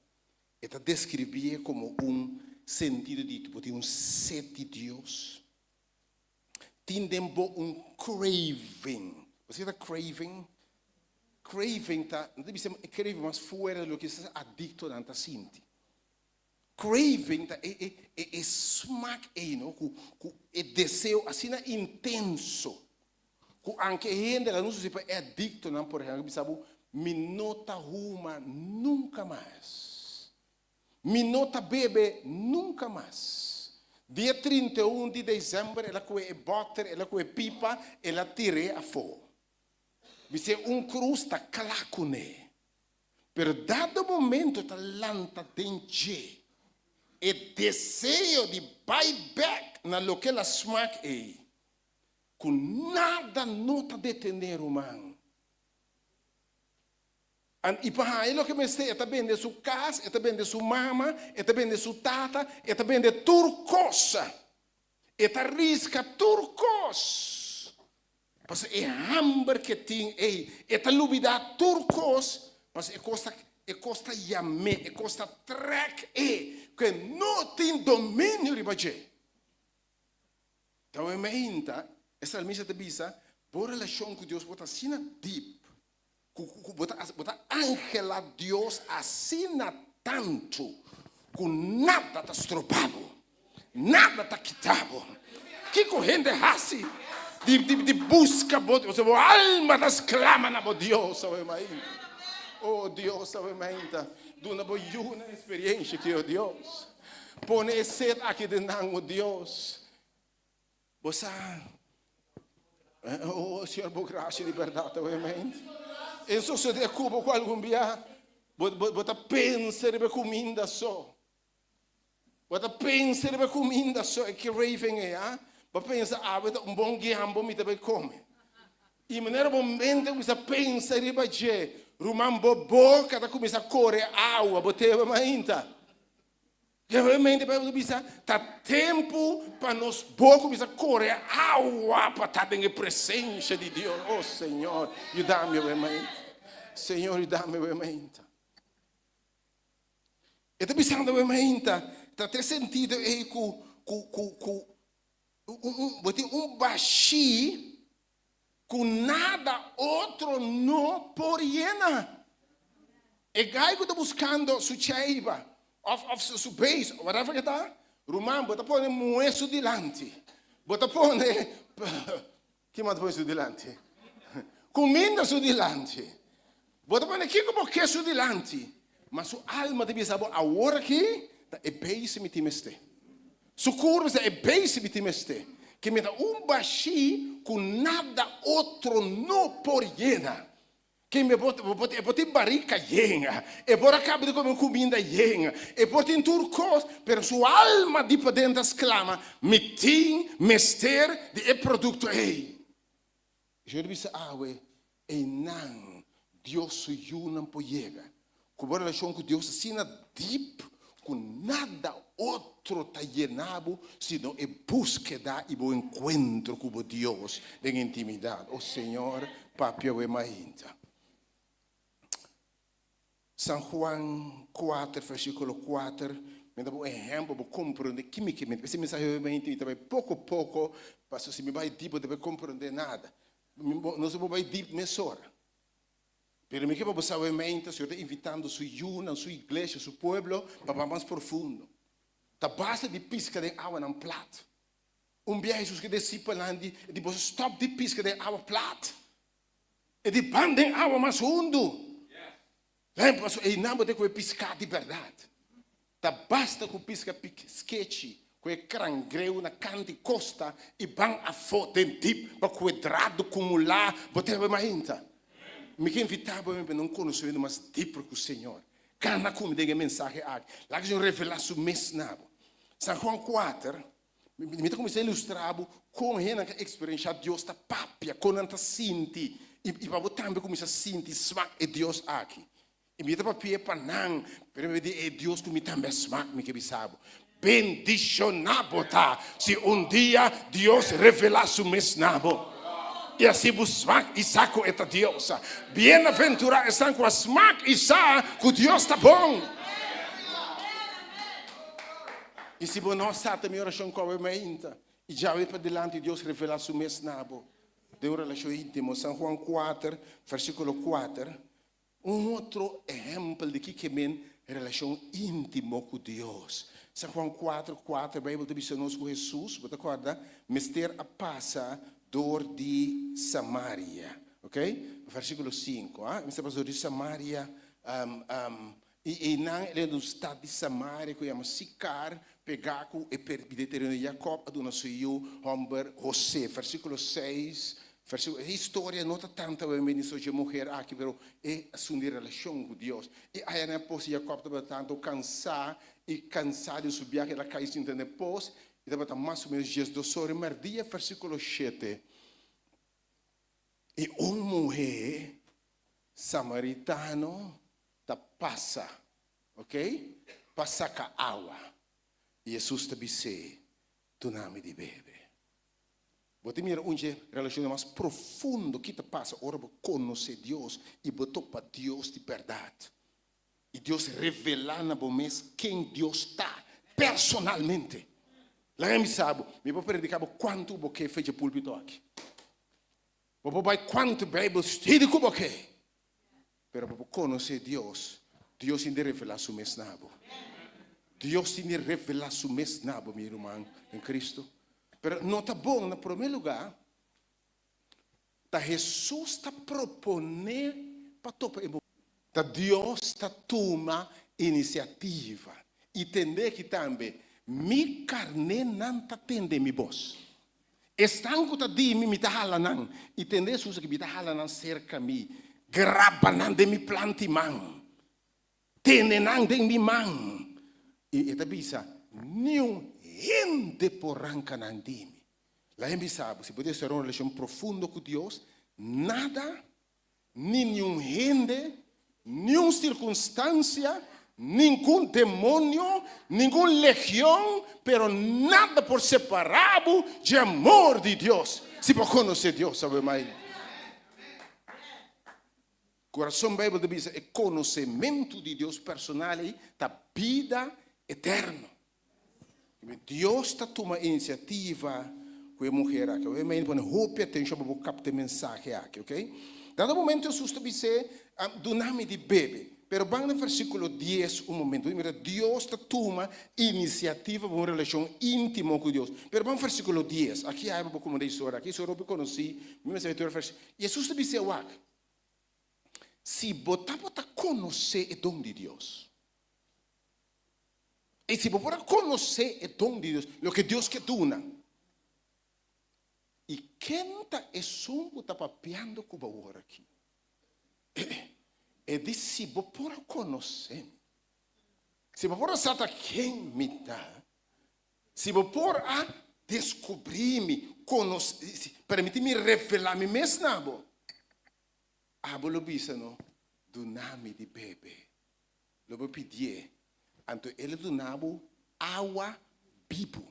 está descrever como sentido de tipo de sede de Deus. Tem craving. Você está craving? craving tá, não deve ser craving, mas fora do que você adicto não tá sinti. Craving tá é smack não, com é desejo assim intenso. Com anche gente lá não se é adicto não por exemplo, sabe, me nota uma nunca mais. Me nota bebe nunca mais. Dia 31 de dezembro, ela com butter, ela com pipa, ela tirei a fogo. Você cruz está clacune. Pero dado momento tá lanta dengue. E desejo de buyback na lo que ela smack é. Com nada nota detener humano. E para ele que me está, também de sua casa, também de sua mama, também de sua tata, também de turcosa. Risca turcos. Porque é hambre que tem, é lubida turcos, mas é costa yame, é costa trek, que não tem domínio de baixo. Então, eu me ainda, essa missa de bisa, por relação com Deus, bota assim deep. Bota ángela Deus assina tanto com nada está estropado, nada está quitado. Que corrente assim de busca, você a alma das clama na Deus, sabe mais? Oh Deus, sabe mais? Do na boa experiência que o Deus põe sede aqui de não Deus. Você, oh Senhor, boa graça e liberdade, sabe mais? Isso se der cubo com algum dia, bota pensa de comida só. Bota pensa de comida só, é que raving é, ah? Bota pensa, bota bom guiambo me também come. E maneira momento você pensa de baixo, rumambo boca da começa a correr água, boteva ainda. Realmente para você tá tempo para nós boca começa a correr água para estar em presença de Deus. Oh Senhor, ajuda-me realmente. Senhor, ajuda-me realmente. E estou pensando realmente, tá ter sentido aí com baixi com nada outro não por llena. E gaigo está buscando sua cheiba. Of su base, whatever que tá, Romano, bota pone moeso dilante. Bota pone, que mais põe su dilante? Comida su dilante. Bota pone que como que su dilante. Mas su alma deve saber agora que é base me timeste. Su curva é base me timeste. Que me dá baixi com nada outro não por llena. Que me bota barrica llena, e por acaba de comer comida llena, e bota em turcos, pero sua alma de para dentro exclama, me tem mester de produto ei. Eu disse, e não, Deus suyu não pojega. Com a relação com Deus, assim na deep, com nada outro tá llenado, senão é búsqueda e o encontro com Deus de intimidade. O Senhor, papel é mainta. São Juan 4, versículo 4, me dá um exemplo para compreender quimicamente. Esse mensagem realmente também pouco a pouco, para se me vai tipo de compreender nada. Não se vai tipo mesora. Pero me quero saber realmente, o Senhor está invitando sua yuna, sua igreja, seu povo, para mais profundo. Da base de pisca de água na plata. Dia Jesus que discipulando, de você stop de pisca de água plata. E de bandem água mais fundo. E não pode piscar de verdade. Tá basta com pisca sketchy, com crangreu na canto costa e ban a foto em tipo para quadrado acumular, botar mais. Me que invitava para não conhecer mais tipo com o Senhor. Cana como de mensagem aqui. Lá que eu revelar su mesnabo. São João 4, me comecei a ilustrar como é a experiência de Deus tá papia, quando anta sinti e para botar também começa a sentir smack e Deus aqui. E me dá papia para não, pero me diz Deus que me também smack me que bisabo. Bendicionado tá, se dia Deus revelar su mesnabo. E assim buscar e saco eta Deus. Bem-aventurado estão com a smack e saco que Deus está bom. E se você não está também oração com a mente, e já vai para delante Deus revelar su mesnabo. de uma relação íntima. São João 4, versículo 4. Outro exemplo de que men relação íntima com Deus. São João 4, 4, a Bíblia diz nós com Jesus, você acorda? Mister a passa dor de Samaria, ok? Versículo 5, Mister passou de Samaria, e não ele no estado de Samaria, que chama Sicar, pegaco e permitir Jacob, a dona suiu, Homber, José, versículo 6. A história não está tanto a ministro de mulher aqui, mas é assumir relação com Deus. E aí na pós Jacob estava tanto cansado de subir aquela caída na pós, e estava mais ou menos dias do sol, mas dia versículo 7. E uma mulher samaritano ta passa, ok? Passa com água. E Jesus te disse, tu não me de beber. Você mira onde relação mais profundo que te passa, ora você conhece Deus e botou para Deus de verdade. E Deus revela na você quem Deus está personalmente. Lá me sabe, me vou predicar quanto você fez de púlpito aqui. Vou vai quanto Bíblia estuda com você. Pero você conhece Deus, Deus ainda revela seu mesnabo. Deus ainda revela seu mesnabo, meu irmão, em Cristo. Pero não está bom, no primeiro lugar, tá Jesus está propondo para topa tá Deus está toma iniciativa. E entender que também, mi carne não está tendo mi voz. Estanco tá di mi tá halanan. Entender Jesus que mi tá halanan cerca mi, graba nan de mi planti man, tene nan de mi man. E tá bisa, nenhum gente porranca nandimi. La gente sabe, se potesse ter uma relação profunda com Deus, nada, nenhum gente, nenhuma circunstância, nenhum demônio, nenhuma legião, pero nada por separado de amor de Deus. Se por conhecer Deus, sabe mais? Coração Bíblia diz é conhecimento de Deus personal da vida eterna. Deus está tomando iniciativa com a mulher aqui. Eu me roupa atenção para captar mensagem aqui, ok? Dado momento Jesus disse do nome de bebê. Pero vamos no versículo 10 momento. Deus está tomando iniciativa para uma relação íntima com Deus. Pero vamos no versículo 10. Aqui há como uma história. Aqui eu conheci. Jesus disse se botar para conhecer o dom de Deus. E se você conhecer o dom de Deus, o que Deus quer dar, e quem está está papiando com o agora aqui, é de se você conhecer, se você sabe quem me dá, se você descobrir-me, permitir-me revelar-me mesmo, vou pedir do nome de bebê, eu vou pedir. Então, ele donava água viva.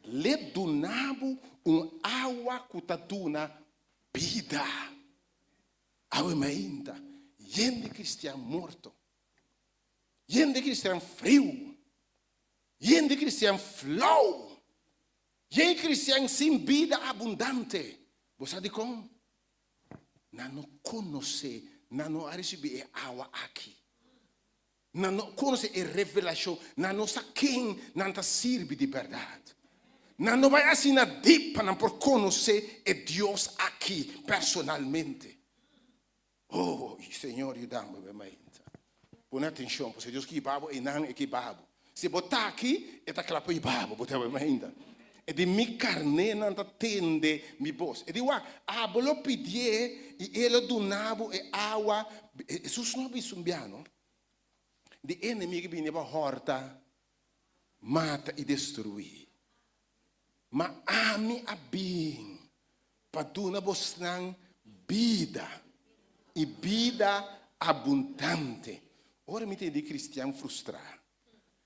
Ele donava água que está dando vida. Água ainda. Gente cristiano morto. Gente cristiano frio. Gente cristiano flow. Gente cristiano sem vida abundante. Você sabe como? Não conhece, não receber água aqui. Não conhece a revelação, não sabe quem não serve de verdade. Não vai assim na deep por conhecer a Deus aqui, personalmente. Oh, Senhor, ajuda-me, bem. Põe atenção, porque Deus que babo e não é que babo. Se botar aqui, é daquela para babo, botar ainda. É de mi carne não atende mi voz. É de vou pedir e ele donava água. Jesus não é sumbiano. De inimigo viene para horta, mata e destruir. Mas ami a bem para dar vos vida e vida abundante. Ora me tem de cristiano frustrado,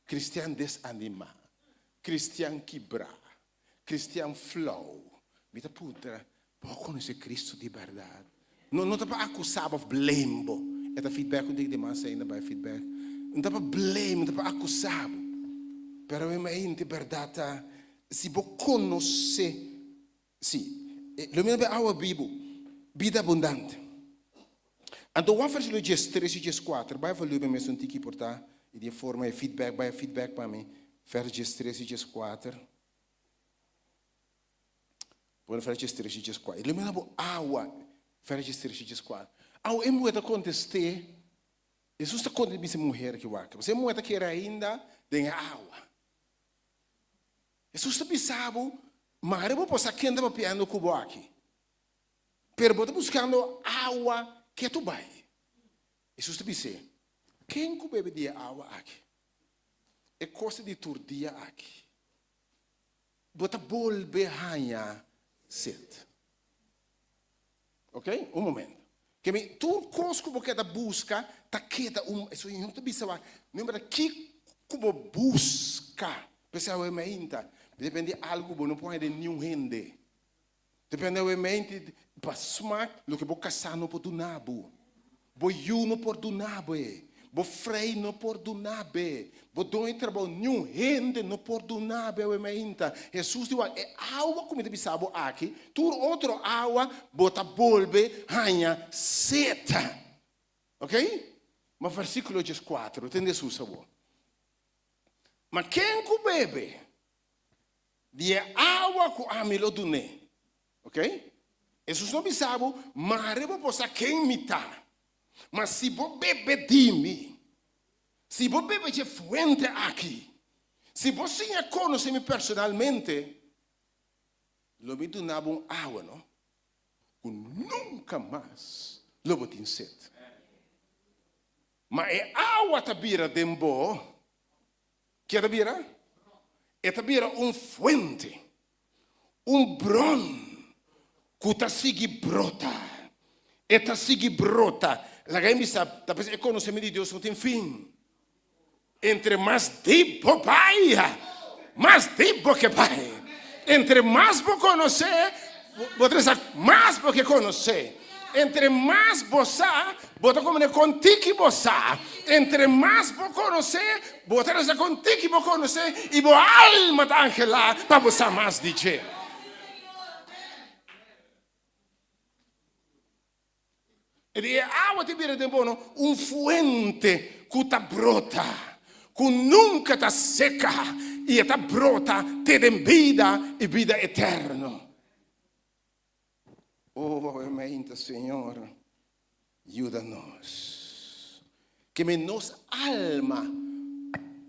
cristiano desanimado, cristiano quebrar, cristiano flow. Me tá puta, para conhecer Cristo de verdade. Não tá para acusar of blame. É da feedback quando tem demais ainda vai feedback. Não dá para blame, não dá para acusar. Pero é de verdade, se você conhecer, sim, Lo mesmo é a Bíblia. Vida abundante. Então, vamos fazer o dia 3 e dia 4. Vai fazer o mesmo que portar. E de forma de feedback, vai feedback para mim. Faz dia 3 e dia 4. Pode fazer dia 3 e dia 4. Ele me dá água. Faz dia 3 e dia 4. Ao eu me contestar, Jesus está contando essa mulher que vai. Você mulher que era ainda tem água. Jesus está pensando, mas eu vou passar quem estava piando cubo aqui. Pero eu estou buscando água que tu vai. Jesus está pensando, quem que bebe de água aqui? É coisa de turdia aqui. Bota volver a sede. Ok? Um momento. Que me tu coisas que da busca tá queda isso não te bisa lembra que como busca pessoal é meinta depende algo bom não pode de nenhum rende depende o mente pasma lo que boca sano por do nabo bo yuno por do nabo bo frei no por do nabe bo doi trabalho nenhum rende no por do nabe o meinta Jesus diz é água como te bisabo aqui tu outro água bota bolbe hanha seta ok? Mas versículo 4, entende isso, sabor? Mas quem que bebe de água que a melo do né, ok? Jesus não sabe, mas eu posso quem me tá. Mas se você bebe de mim, se você bebe de fuente aqui, se você conhece-me personalmente, lo me do nabo água, não? Que nunca mais lo vou ter sede. Mas é água tabira dembo, que é tabira? É tabira fuente, bron, que tá sigi brota, é tá sigi brota. La gente sabe, talvez é conhecimento de Deus não tem fim. Entre mais tipo pai, mais tipo que pai. Entre mais vou conhecer, vou trazer mais porque conhecer. Entre mais você, bota como contigo que você. Entre mais vou conhecer, bota trazer contigo que vou conhecer e vou alma da anche lá para você mais dizer. E a água te vira de bono fuente que está brota, que nunca está seca e está brota, te dá vida e vida eterna. Oh, amém, Senhor, ajuda-nos. Que nos alma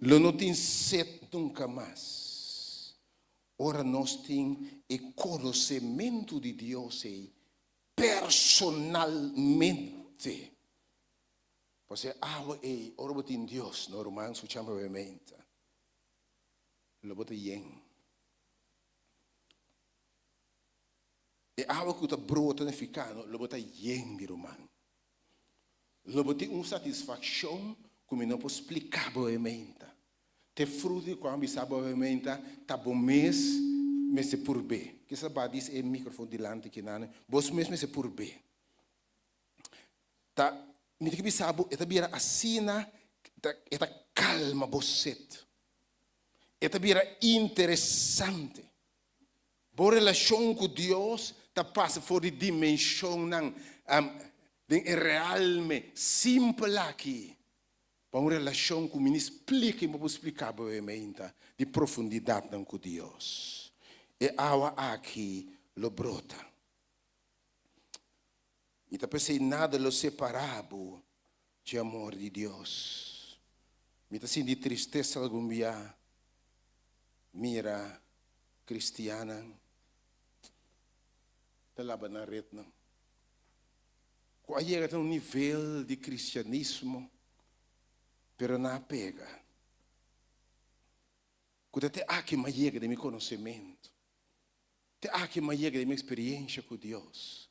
não tem sede nunca mais. Ora, nós temos o conhecimento de Deus personalmente. Você ora botar em Deus, no romano se chama obviamente. Lo botar em. E água que está brota no ficano, lo botar em de romano. Lo botar satisfação como não posso explicar obviamente. Te fruto quando sabe obviamente, tá bom mês se por B. Que essa badis é microfone delante que não, vos mesmo se por B. Tá, me que sabe, é tabira assina, é calma você. É tabira interessante. Boa relação com Deus, tá passa fora de dimensão não, realmente simples aqui. Uma relação que me explica, me explicar brevemente de profundidade com Deus. E água aqui lo brota. E tá pensando nada lo separado de amor de Deus. Me tá sentindo de tristeza algum dia. Mira cristiana. Tá lá na rede não. Quando chega a nível de cristianismo, pero não pega. Quando até aqui mais chega de meu conhecimento. Até aqui mais chega de minha experiência com Deus.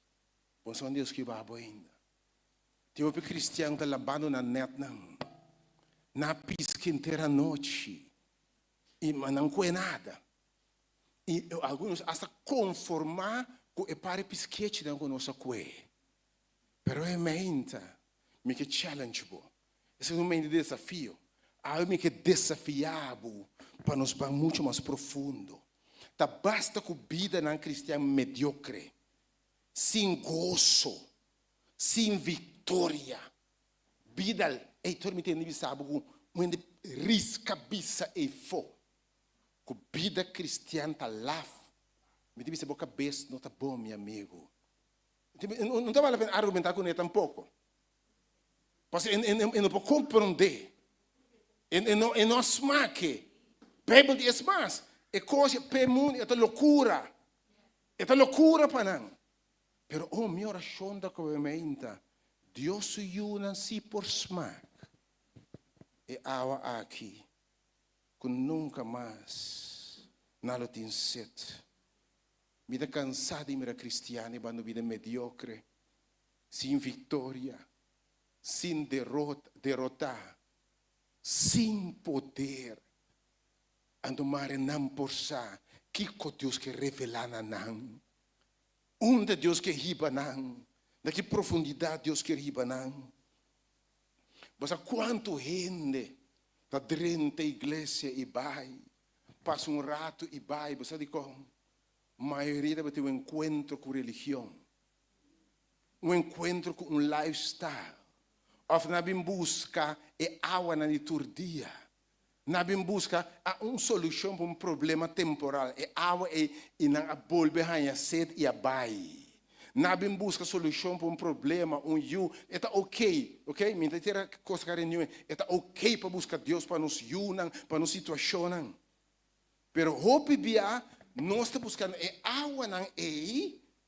Bom, só Deus que vai ainda. Tem um cristiano que está lavando na net, não. Na pisca inteira a noite. E não com nada. E alguns até conformar com o pare pisquete não conosco com ele. Pero é mente. Me que challenge bo. Esse é um momento de desafio. Há me que desafiado para nos ir muito mais profundo. Tá basta com vida não cristã mediocre. sem gozo, sem vitória. Bidal, todo me tem sabe onde risca bisa e fo. Que vida cristã tá lá. Me diz boca best não tá bom, meu amigo. Não tá vale a pena argumentar com ele tampouco. Porque eu não posso compreender. E não smaque. Bíblia diz mais. É coisa per mundo, é loucura. É loucura para nós. Pero minha oração da comunidade, Deus usa si por smack. E awa aqui, que nunca mais nada tem sete. Vida cansada e mira cristiana, quando vida mediocre, sem vitória, sem derrotar, sem poder. Ando mare não porsa, que Deus que revelar na não. Onde Deus que riba não. Daqui profundidade Deus que riba não. Mas quanto gente está dentro da igreja e vai, passa rato e vai, você diz como? A maioria vai ter encontro com religião, encontro com lifestyle. Ou na busca é água na liturgia. Na busca uma solução para problema temporal. É água e na bolbe a sede e a bai. Na busca solução para problema, está ok, Minha terra coisa que está ok para buscar Deus para nos ajudar, para nos situacionar. Pero hope bia nós estamos buscando água não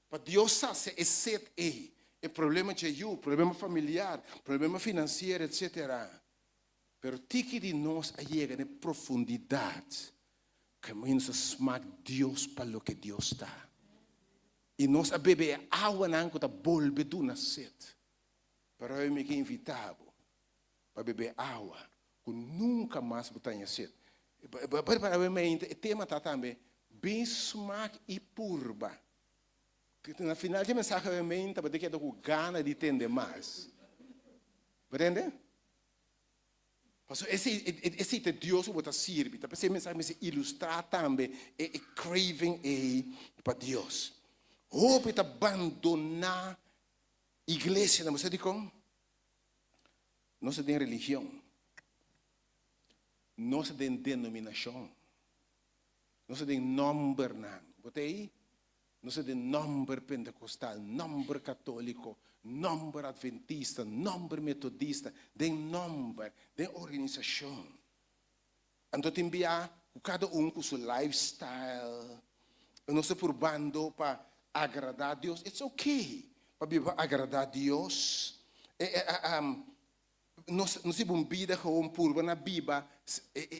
para Deus sabe é sede é problema de problema familiar, problema financeiro, etc. Pero tiki de nós chega na profundidade que nós smack Deus para o que Deus está. E nós a beber água não que está bolbe do nascet. Pero eu me invitado para beber água que nunca mais botar em sede. Para mim o tema está também bem smack e purba. Na final de mensagem eu me estava dizendo que gana de entender mais. Entende? Esse é Deus que está servindo. Essa mensagem se ilustrar também é craving para Deus. Hope está abandonar a igreja, não sei de como. Não se tem religião. Não se tem denominação. Não se tem nome, não. Botei? Não se tem nome pentecostal, nome católico, nome adventista, nome metodista, tem nome, tem organização. Então tem cada com seu lifestyle. Não se purbando para agradar a Deus. It's okay para agradar a Deus. Não se bombida com purba na Bíblia,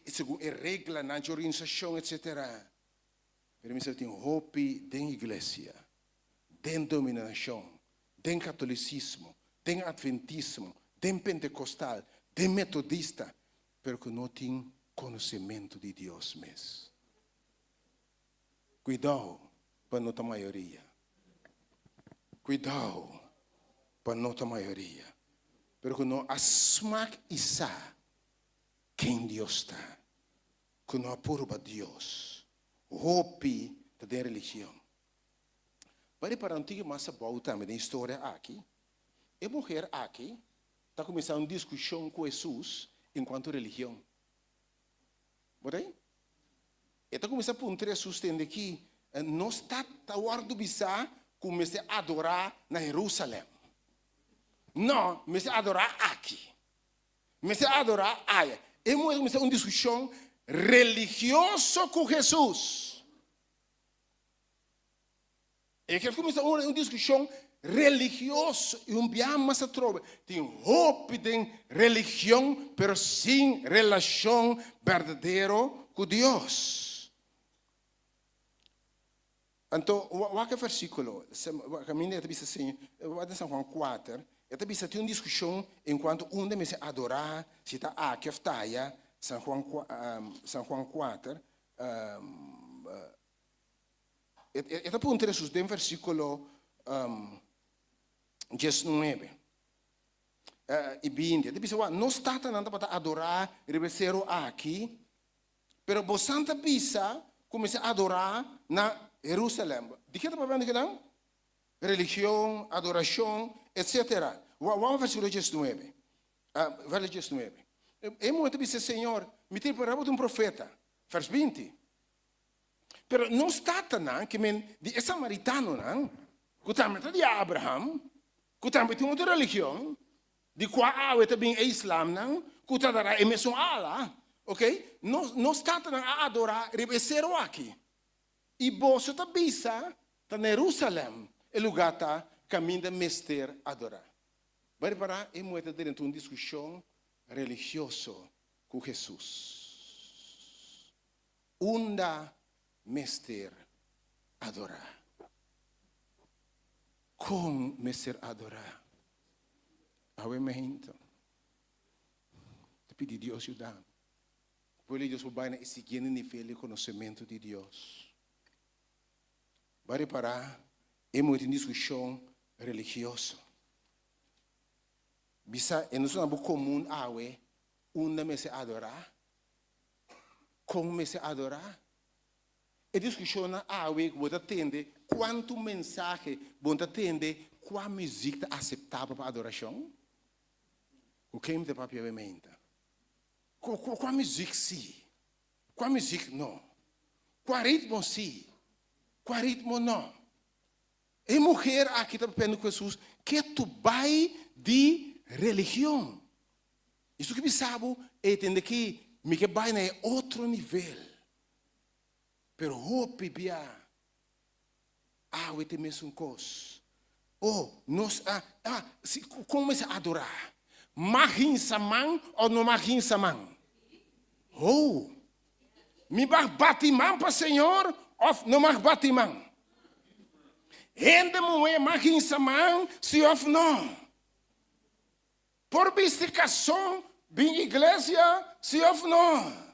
segundo a regra na organização, etc. Pero me tem hope tem igreja, tem dominação, tem catolicismo, tem adventismo, tem pentecostal, tem metodista, pero que não tem conhecimento de Deus mesmo. Cuidado para nossa maioria. Cuidado para nossa maioria. Pero que não asmak isa quem Deus está. Que não apurba Deus. Hope da religião. Para antigo massa boa também da história aqui. A mulher aqui está começando uma discussão com Jesus enquanto religião. Bem? Está começando a perguntar a Jesus aqui, não está guardando bisa começar a adorar na Jerusalém. Não, começar a adorar aqui. Começar a adorar aí. É uma discussão religioso com Jesus. E que começa uma discussão religiosa e biama se trova. Tem hope, tem religião, pero sem relação verdadeira com Deus. Então, o versículo, a minha diz assim, em São João 4, tem uma discussão enquanto me se adorar, se está aqui, está São João 4, está perguntando a Jesus, em versículo 19 e 20, ele diz, não está tentando para adorar, receber aqui, pero você pisa, começa a adorar na Jerusalém. De que está falando que não? religião, adoração, etc. Vamos ao versículo 19. Versículo 19. É muito dizer, Senhor, me tem para um profeta. Verso 20. Pero não está tanto que de samaritano, não? Que também de Abraham, que também tem outra religião, de qual também é Islam, não? Que também é mesmo Allah, ok? Não está tanto a adorar, rebeceram aqui. E você também está em Jerusalém, é lugar tá caminho de mestre adorar. Vai parar é muito dentro de uma discussão religiosa com Jesus. Unda mestre adorar. Como mestre adorar? Então, te pedir Deus ajudar. Porque Deus vai seguir no nível de conhecimento de Deus. Vai parar é muito discussão religiosa. Bisa, e nós não comum unda mestre adorar. Como mestre adorar? E discussão que você atende, quanto mensagem você atende, qual música é aceitável para adoração? O que é o papel de mente? Qual música sim? Qual música não? Qual ritmo sim? Qual ritmo não? E mulher aqui está pensando com Jesus, que tu vai de religião. Isso que me sabe é entender que me que vai em outro nível. Pero hope bia we tem mesmo coisa. Nós como se adorar? Magin samang ou não magin samang? Me batimang para Senhor ou não mag batimang? Hende mo magin samang se of não. Por bisticação, bem igreja se of não.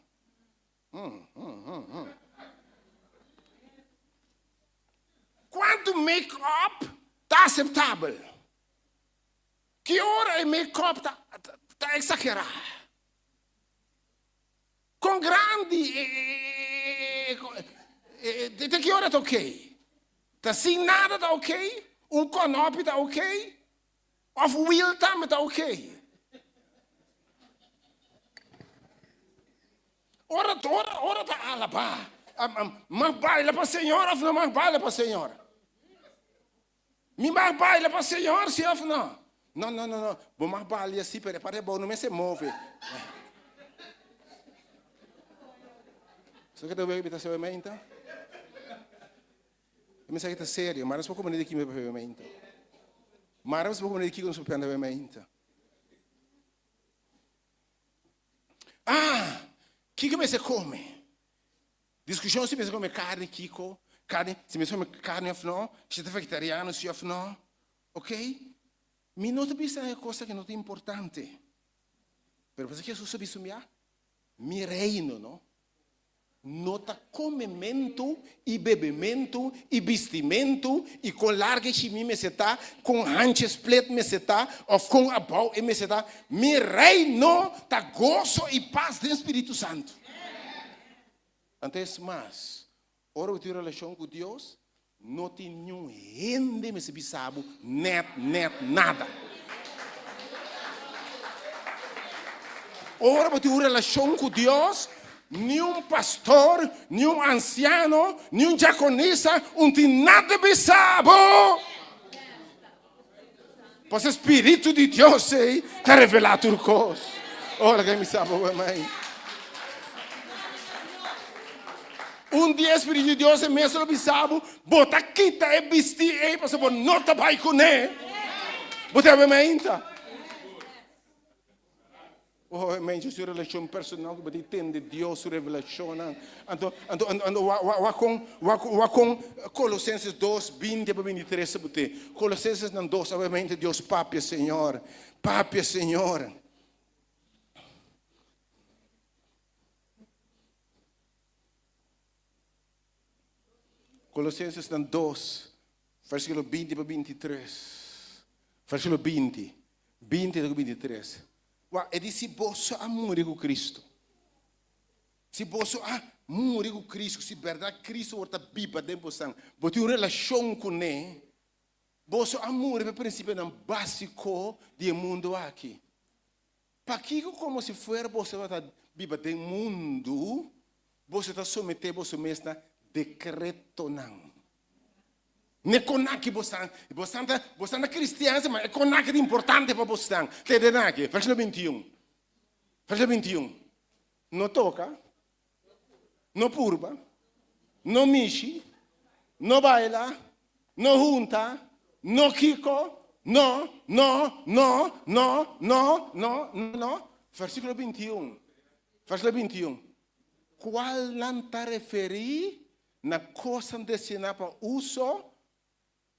Quanto make-up está aceitável? Que hora o make-up está exagerado? Com grande... de que hora está ok? Está sem nada está ok? Canopy está ok? Off-wheel está ok? Ora está alabar. Mas baila para o Senhor ou não mais baila para o Senhor? Me mais baila para o Senhor, se ou não? Não. Vou mais baila assim, para bom, não me se move. Você quer ver que seu mente? Eu me sei que está sério, mas não vou comer aqui meu mente. Mas não vou comer aqui com o seu mente. Que me se come? Discussão se me come carne, Kiko. Carne, se me come carne ou não. Se é vegetariano, se ou não. Ok? Me não te é uma coisa que não é importante. Mas porque Jesus sabe isso, me reino, não? Nota comimento e bebimento e vestimento e com larga chimia me está, com hanches split me está, ou com abau me está. Me reino tá gozo e paz do Espírito Santo. Antes mais, ora eu tenho relação com Deus, não tem nenhum rende me se bisabo, net, nada. Ora eu tenho relação com Deus, nenhum pastor, nenhum anciano, nenhum diaconisa, não tem nada bisabo. Pois o Espírito de Deus está revelado tudo coisa. Ora que me sabe, mãe. Dia o Espírito de Deus é mesmo no bisabo, bota quita e vestir e para saber não tá vai com ele. Bota a mente. Mente sua relação personal que você tem de Deus, sua revelação. Com Colossenses 2, 20 a 23, Colossenses 2, obviamente Deus Papi Senhor. Colossenses 2, versículo 20 a 23. Versículo 20 a 23. É de se você amor com Cristo. Se você amor com Cristo, se verdade Cristo está viva dentro de você, você tem uma relação com Ele, Vosso amor é o princípio básico do mundo aqui. Para que como se for você vai viver do mundo, você está submeter você mesmo a decreto não. Não é conaque você é cristiano, mas é conaque de importante para você. Te denaque, versículo 21. Versículo 21. Não toca, não purba, não mexe, não baila, não junta, não kiko, não. Versículo 21. Versículo 21. Qual não está referido na coisa destinada para uso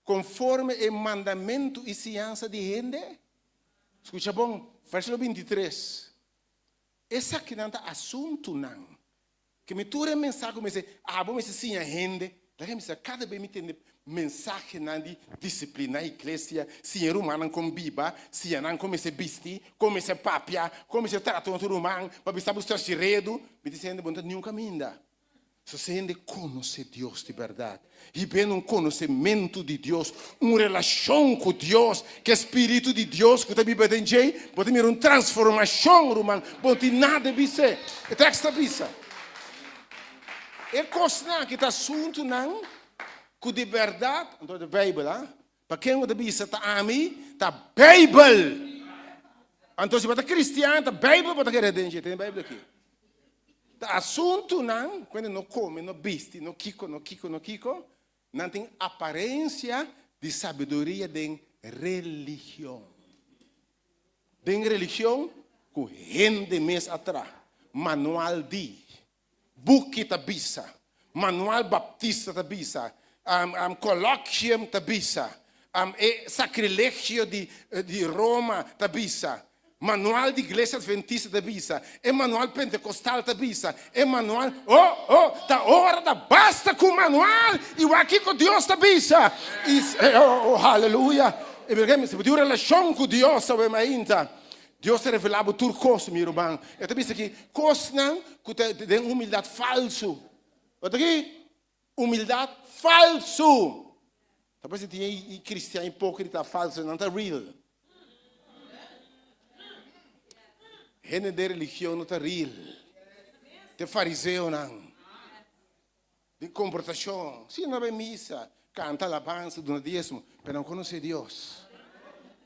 conforme o mandamento e ciência de gente? Escucha bom. Versículo 23. Esse aqui não é assunto não. Que me ture mensagem como se vamos sim a gente. Cada vez me tem mensagem de disciplina, igreja, se é humano com biba, se é não como se veste, como se papia, como se trata um humano, para estar buscando segredo, me dizendo que nenhum caminho. Se você ainda conhece Deus de verdade, e vem um conhecimento de Deus, uma relação com Deus, que é o Espírito de Deus, que está vivendo em jeito, pode ter uma transformação, humano, pode nada de ser. É texto de bisa. É coisa que está assunto não, que de verdade, então a Bíblia, para quem está bisa está a mim, está a Bíblia. Então se você é cristiano, está a Bíblia, para querer dentro, tem a Bíblia aqui. Está assunto não, quando não come, não veste, não kiko, não tem aparência de sabedoria de religião. De religião, com gente mês atrás, manual de buque tabisa, manual baptista tabisa, colóquio tabisa, sacrilégio de Roma tabisa, manual de igreja adventista tabisa, manual pentecostal tabisa, manual, da hora da basta com manual, e o aqui com Deus tabisa, aleluia, e porque se pode uma relação com Deus, sabe ainda. Deus se revelava turcos, meu irmão. Eu também sei que coisa que tem humildade falso. Olha aqui, humildade falso. Talvez você tenha cristiano hipócrita falso, não está real. Gente de religião não está real. De fariseu não. De comportação. Se não vai missa, canta alabança do dízimo, mas não conhece Deus.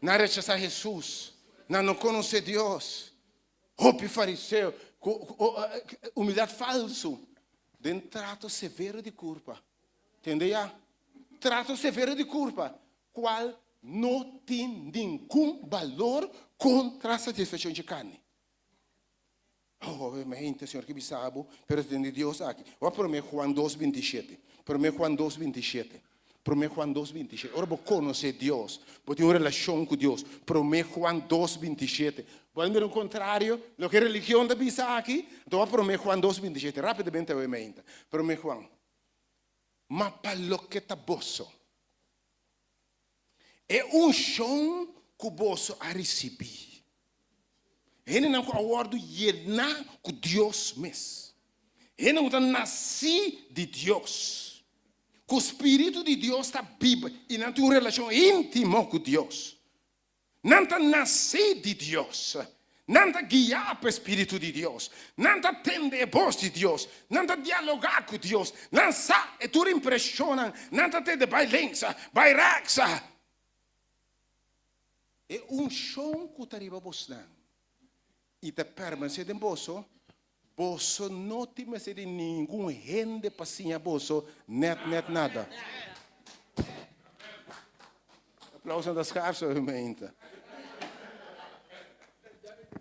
Não rechaça Jesus. Não conhece Deus. Roupa fariseu. Humildade falso. De trato severo de culpa. Entendeu? Trato severo de culpa. Qual não tem nenhum valor contra a satisfação de carne. Obviamente, Senhor, que sabe, pero tem Deus aqui. Vou para mim Juan 2:27. Para mim Juan 2:27. Para mim Juan 2:27. Ora, vou conhecer Deus. Vou ter uma relação com Deus. Para mim Juan 2:27. Pode ver o contrário, o que a religião da bisa aqui. Então, vou para mim Juan 2:27. Rapidamente, obviamente. Para mim Juan. Ma para que está bosso. É chão que o bosso a receber. Ele não é o ordem de com Deus mesmo. Ele não nasce de Deus. O Espírito de Deus está vivo e não tem uma relação íntima com Deus. Não está nascido de Deus. Não está guiado pelo Espírito de Deus. Não está atendendo a voz de Deus. Não está dialogar com Deus. Não sabe, é tudo impressiona. Não está tendo bailença, bairaxa. É chão que está arriba a você. E te permanece em bolso. Bolso não tem mais de nenhum rende para sim a bolso, net nada. Aplausos das caras, obviamente.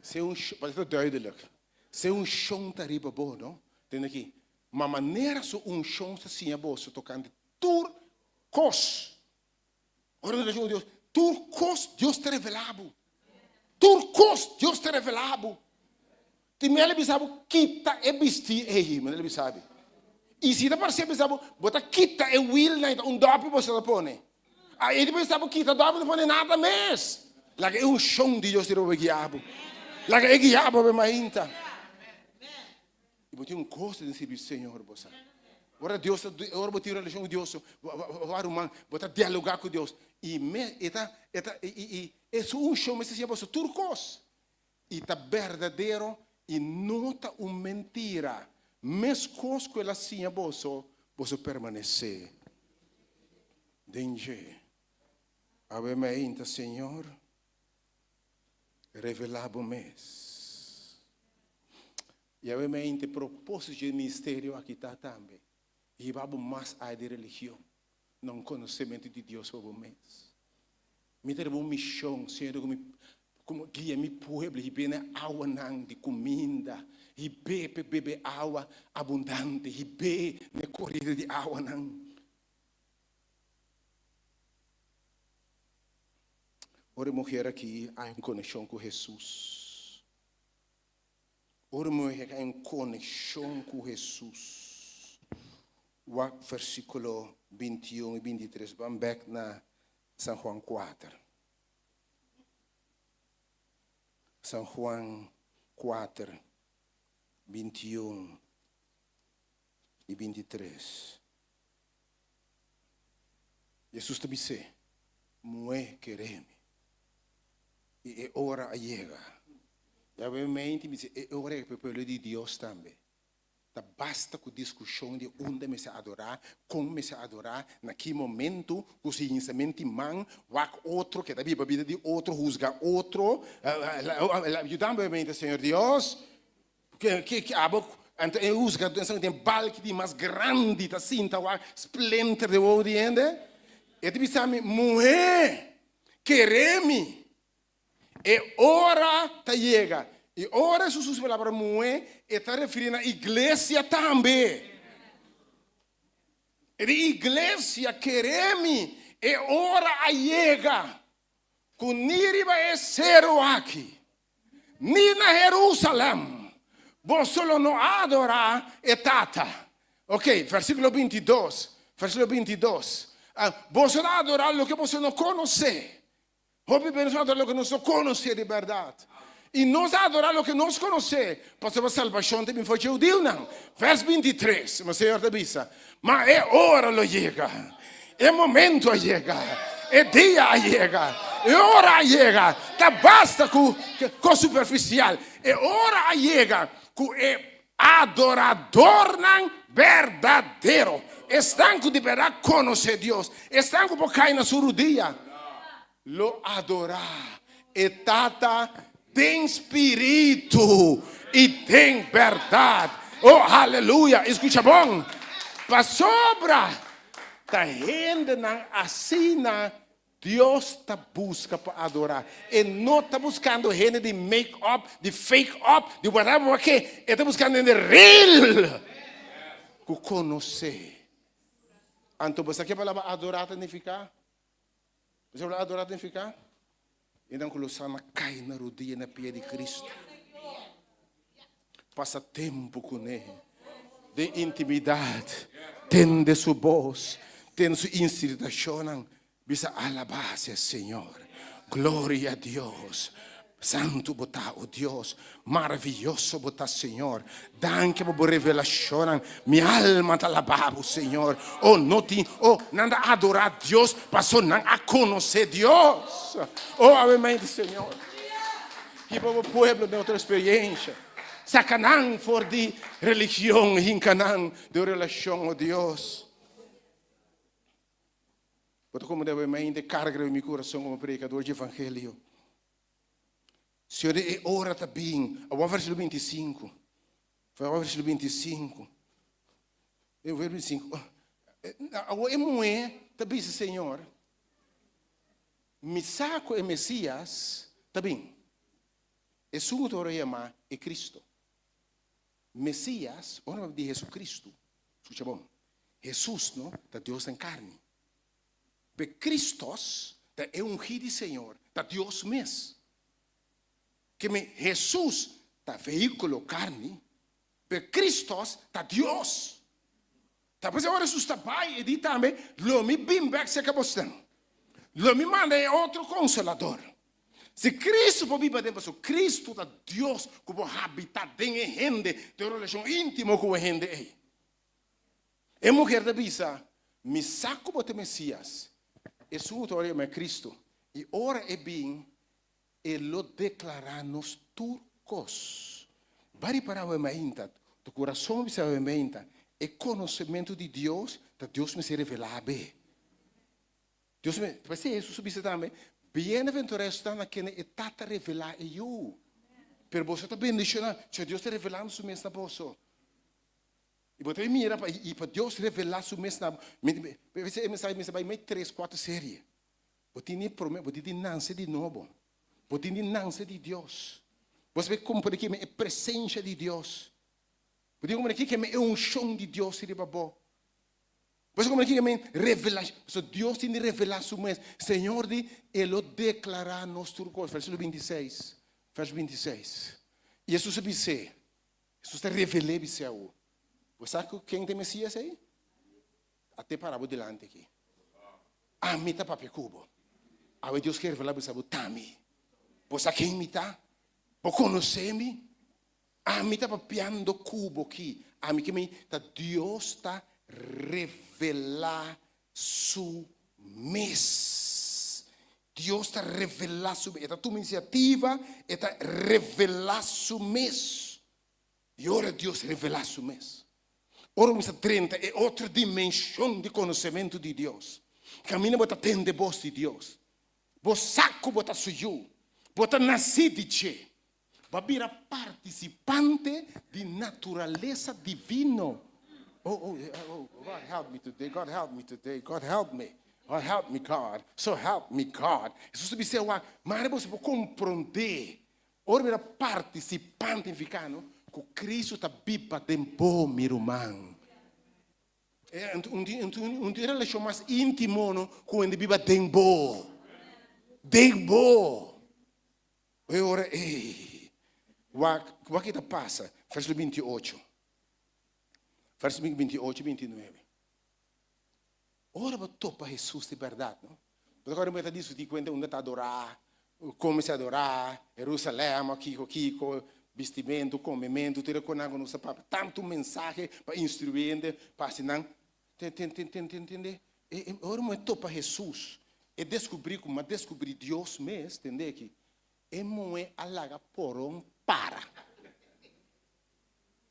Se mas é duidelijk. Se chão está arriba bom, não? Tem aqui. Mas maneira se chão está sim a bolso, tocando turcos. Ora, Deus, turcos, Deus te revelado. Turcos, Deus te revelado. Ele bisabo kita e bisti e mas ele sabe. E se da parceiro bisabo bota kita e will na dopo você da pone. Aí ele bisabo kita dopo não pone nada mais. Lá é chão de Deus tirou o guiabo. Lá é guiabo be mainta. E botou gosto de servir Senhor você. Ora Deus, ora botar relação com Deus, varumang, botar dialogar com Deus. E é um show, mas se chama turcos. E tá verdadeiro e não tá mentira. Mas coisas que ela sim você permanecer. Danger. Ave ainda, Senhor, revelado mês. E ave ainda propósito de ministério aqui tá também. E vamos mais a de religião, não conhecimento de Deus para o mês. Me ter uma missão, Senhor, como guia meu povo, e bem água não de comida, e bebe água abundante, e bebe na corrida de água não. Ora, mulher aqui, há uma conexão com Jesus. Ora, mulher, há uma conexão com Jesus. O versículo 21 e 23, vamos back na São João 4. São João 4, 21 e 23. Jesus te disse, mulher quereme. E é hora chega. E obviamente me diz, é hora para o povo de Deus também. Tá basta com discussão de onde me se adorar, como me se adorar, naquele momento, o ensinamento man, outro que da vida de outro, juzga outro, ajudando Senhor Deus, que juzga, tem balque de mais grande, tá cinta, splendor de audiente, e te diz a mim, mulher, quereme, é hora tá chega. E ora Jesus fala para mulher, está referindo à igreja também. E a igreja queremos, é hora a chega. Com ninguém vai ser aqui. Nem na Jerusalém. Você não adorar é tata. Ok, versículo 22. Versículo 22. Você não adorar o que você não conhece. Houve pessoas adorar o que não conhece de verdade. E nós adorar o que nós conhecemos. Porque a salvação também foi judeu, não. Verso 23, o Senhor te avisa. Mas é hora que chega. É momento que chega. É dia que chega. É hora que chega. Tá basta com superficial. É hora que chega. Com é adorador não verdadeiro. Estanco de verdade conhecer Deus. Estanco por cair na sua dia. Lo adorar. É tata. Tem espírito e tem verdade. Oh, aleluia. Escucha bom. Para sobra. Tá gente assim, Deus tá busca para adorar. E não tá buscando gente de make up, de fake up, de whatever que. Ele tá buscando gente real. Que conhecer. Então, você quer falar adorar significa? Você fala adorar significa? Então, quando cai na rodilha na pé de Cristo, passa tempo com Ele, de intimidade, tem de sua voz, tem sua instituição, bisa alabar-se, Senhor, glória a Deus, santo botar o Deus, maravilhoso botar Senhor, danke por revelação, minha alma te alabar o Senhor, nada adorar Deus, passou não a conhecer Deus, amém, Senhor, e para o povo de outra experiência, sacanão for de religião, rincanão de relação a Deus, porque como deve ainda carregar meu coração como predicador de evangelho. Senhor, é hora também. O versículo 25. O versículo 25. O versículo 25. É mulher, também, Senhor. Me saco é Messias, também. É sumo ora chama é Cristo. Messias, ora de Jesus Cristo. Escuta bom. Jesus, não? Da Deus em carne. Porque Cristo é ungido de Senhor, da Deus mesmo. Que Jesus está veículo carne, porque Cristo está Deus. Depois agora Jesus está pai e diz também, lo me bimback se acabou estando. Lo me manda é outro consolador. Se Cristo pode vir para dentro, Cristo está Deus que pode habitar dentro de gente, de relação íntima com a gente. E mulher da bisa, me saco bote Messias. E sua vitória é Cristo. E ora é bem, e lo declaramos turcos. Bari para o emainta, tu coração bisa o emainta, é conhecimento de Deus, que Deus me se revelar bem. Deus me, mas Jesus bisa também, bem-aventurado está naquele etapa revelar e eu. Per você está bendicionado, se Deus te revelando su mesma posso. E você mira para Deus revelar su mesma, você vai mais 3, 4 séries. Você nem promete, você tem nasce de novo. Você tem nasce de Deus. Você vai compreender que é presença de Deus. Você vai compreender que é unção de Deus se rebabou. Você vai compreender que é revelação. Deus tem de revelar su mesmo. Senhor, Ele declarar nosso coração. Versículo 26. Verso 26. E Jesus disse, Jesus está revelando isso a você. Você sabe quem tem Messias aí? Até parava delante aqui. A mim está para cubo. A Deus quer revelar para você também. Você sabe quem me está? Você conhece-me? A mim está para piando cubo aqui. A mim que me está Deus está revelar su mês. Deus está revelando su mês. Esta tua iniciativa está revelar su mês. E ora Deus revelar su mês. Ora, missa 30 é outra dimensão de conhecimento de Deus. Caminha para atender a voz de Deus. Você saco para suyo. Você nasce de che. Para vir participante de natureza divina. Oh, God help me today. God help me today. God help me. God help me, God. So help me, God. Jesus disse, mas você pode compreender. Ora, vir participante ficando. Que Cristo está vivo dentro meu irmão. É uma relação mais íntima quando vive dentro. Dentro. E ora, o que está passa? Versículo 28. Versículo 28 e 29. Ora, você topa Jesus de verdade, não? Porque agora você diz que quando você está adorar, como se adorar, Jerusalém, aqui, vestimento, comimento, ter conhecido nossa palavra, tanto mensagem para instruir, para ensinar, entende? E agora eu estou para Jesus e descobrir como descobrir Deus mesmo, entende que é moe alaga porão para,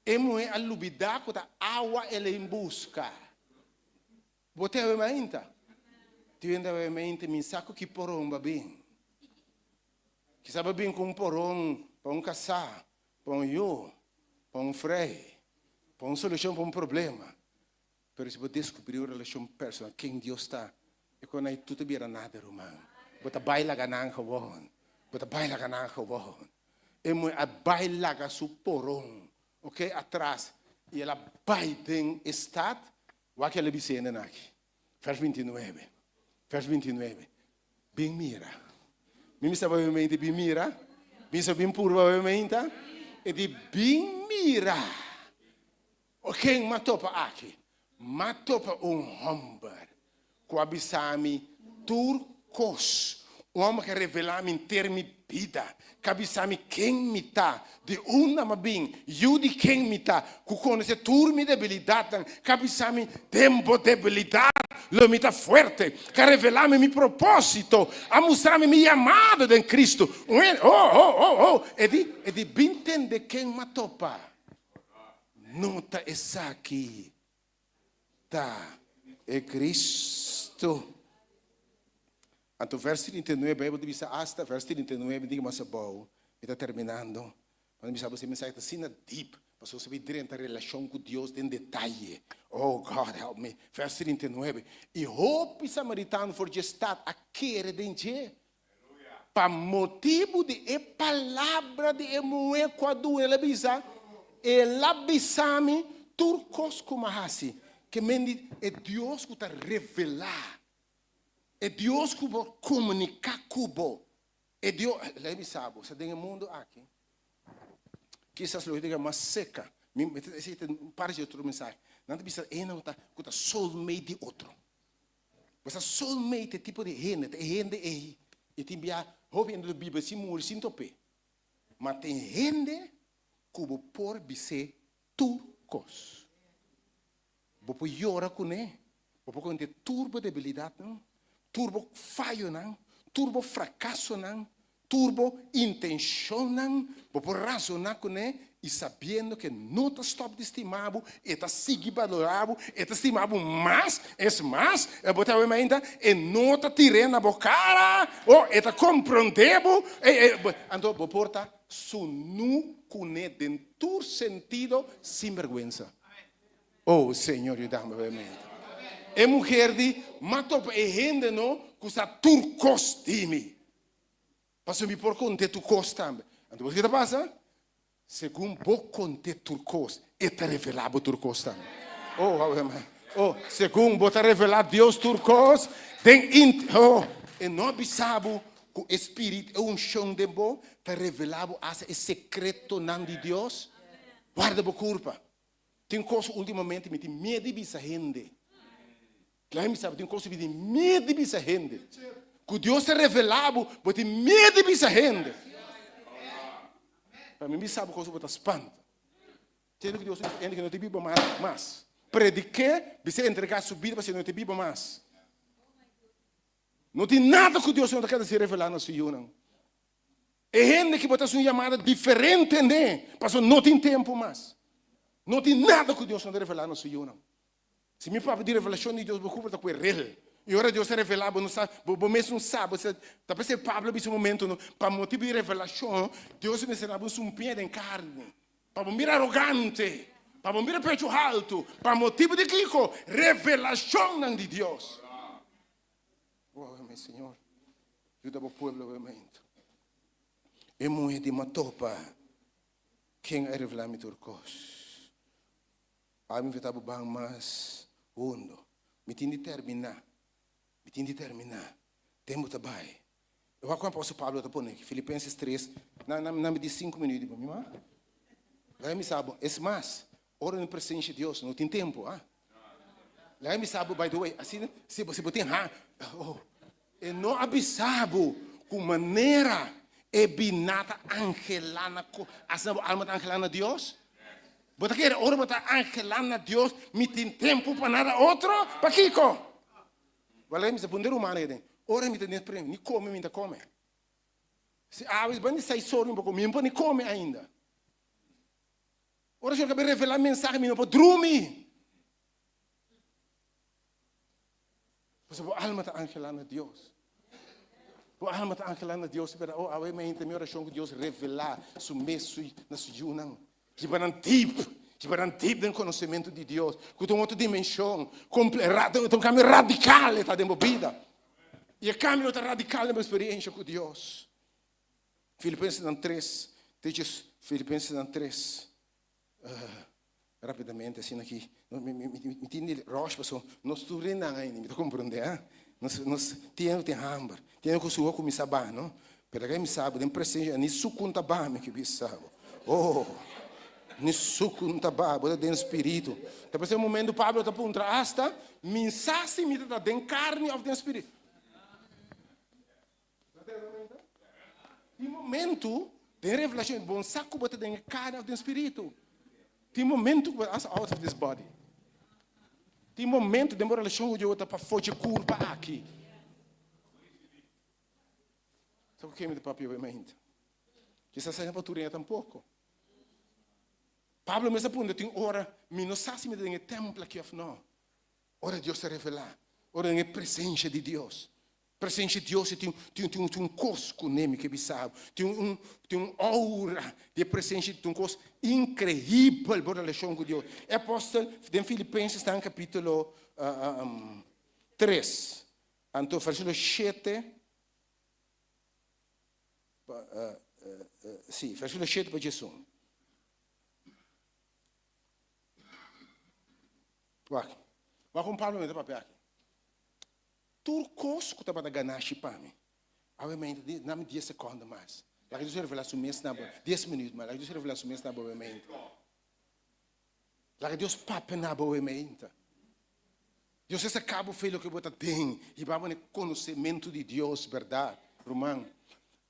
é moe alubidar com a água ele em busca. Você vai ainda, tu ainda vai ainda me saco que porão vai bem, que sabe bem com porão para caçar. Para eu, para freio, para solução para problema. Mas se você descobrir a relação pessoal, quem Deus está, e quando aí tudo vira nada, irmão. Você baila ganhar gewoon. Você baila ganhar gewoon. E a baila ganhar su porão, ok? Atrás. E ela vai em estado, o que ela diz aqui. Vers 29. Vers 29. Bem mira. Mimi sabe obviamente bem mira. Bem sabe bem provavelmente. E de bem mira. Quem matou para aqui? Matou para homem. Que abisami turcos. Homem que revelava em termos de vida. Que abisami quem me está. De uma bem. Eu de quem me está. Que conhece turma debilidade. Que abisami tempo debilidade. Lo me está forte. Que revelava meu propósito. A mostrar-me minha amada em Cristo. E de bem entender quem matou para. Não está essa aqui. Tá. É Cristo. Então, verso 39, a Bíblia diz, hasta verso 39, diga mais bom, está terminando. Quando me sabe, você mensagem está assim deep, para você saber dentro da relação com Deus, em detalhe. Oh, God, help me. Verso 39. E roupa samaritano for gestado a querer dentro. Para motivo de palavra de emoe quando ela bisa, ela bisame turcos como assim. Que mendi é Deus que está revelar. É Deus que vai comunicar com você. É Deus, lembra sabe, você tem um mundo aqui. Quizás lo diga mais seca. Esse para de outro mensagem. Não precisa não está com soulmate de outro. Você soulmate é tipo de gente e tem bia, ouvindo a Bíblia se morre sem tope. Mas tem gente que por ser turcos. Bopo llora com ele. Bopo com turbo debilidade, não? Turbo falho, não? Turbo fracasso, não? Turbo intenção, não? Bopo razonar com ele e sabendo que não está stop de estimado, está seguindo valorado, está estimado mais, mais, botar ainda, e não está tirando a boca, ou está compreendendo, então, bopo porta, su nu com ele, dentro sentido, sem vergüenza. Oh, Senhor, ajuda-me, obviamente. É mulher de mato e gente não custa turcos time. Passa me por conta turcos também. Então o que está passando? Segundo pouco conte turcos, está revelado turcos também. Oh, segundo bota revelado Deus turcos, e não sabe que o Espírito é chão de bom, está revelado esse secreto não de Deus. Guarda a culpa. Tem coisa ultimamente me tem medo de essa gente. Claro, me sabe, tem coisa que me tem medo de essa gente. Que Deus é revelado, mas tem medo de essa gente. Para mim, me sabe coisa que está espanta. Tem que Deus ainda que não te biba mais. Predique, você entregar sua vida, você não te biba mais. Não tem nada que Deus não quer se revelar na sua vida. É gente que bota sua chamada diferente, né? Passou não tem tempo mais. Não tem nada que Deus não revelar na sua vida. Se me fala de revelação de Deus, você vai real. E agora Deus se revelar, você não sabe, você mesmo não sabe. Talvez você Pablo nesse momento, para motivo de revelação, Deus me ensinava um pé de carne. Para me arrogante, para me pecho alto, para motivo de Kiko, revelação de Deus. Oh, meu Senhor, ajuda o povo, obviamente. E mulher de matopa, quem é revelar-me turcos? A mim estava bem mais fundo. Me tinha de terminar. Tempo está bem. Eu vou com o apóstolo Pablo, está pondo aqui. Filipenses 3. Não me diz 5 minutos para mim, lá me sabe, é mais. Ora na presença de Deus, não tem tempo, Lá me sabe, by the way, assim, se você botar, e não avisado com maneira binata angelana, assim, alma angelana Deus. Bota que ora bota angelana Deus, me tem tempo para nada outro, para Kiko. Valeu, me sabe, humano aí, ora me tem prêmio, nem come, me come. Se aves bem sai soro um pouco, me não come ainda. Ora eu acabei de revelar a mensagem, me não pode dormir. Você a alma está angelando a Deus. A alma está angelando a Deus. Oh, a minha oração que Deus revelar su meso na sua junang. Que para um tipo de conhecimento de Deus. Que tem outra dimensão. Um caminho radical está dentro da vida. E o caminho está radical na minha experiência com Deus. Filipenses 3. Filipenses 3. Rapidamente, assim aqui. Me tiene rocha, não estou ainda, me está compreendendo? Nós temos hambre, temos que suar com o sabá, não? Pero quem me sabe, tem presença, nem sucunta bame que me sabe. Oh, nem sucunta bame, bota dentro espírito. Depois o momento Pablo está por hasta mensagem me está dentro carne ou dentro espírito. Tem momento de revelação, bom saco bota dentro carne ou dentro espírito. Tem momento que você out of this body. Tem momento de uma relação de outra para fugir curva aqui. Sabe o que é de papi, obviamente? Que essa saia para turinha tampouco. Pablo me aponta, tem hora, me não sabe se me tem templo aqui ou não. Ora Deus se revelar. Ora é presença de Deus. Presença de Deus tem coisa com ele que sabe. Tem aura de presença, tem coisa incrível por relação com Deus. É apóstolo, em Filipenses está no capítulo 3. Então, versículo 7. Sim, versículo 7 para Jesus. Vai com Pablo, me papel aqui. Turcos que estava a ganhar chipame. Obviamente, não me 10 segundos mais. Lá que Deus revela o mês na boa. 10 minutos mais. Lá que Deus revela o mês na boa, obviamente. Lá que Deus pape na boa, obviamente. Deus esse cabo feio que você tem. E vamos no conhecimento de Deus, verdade, Romano.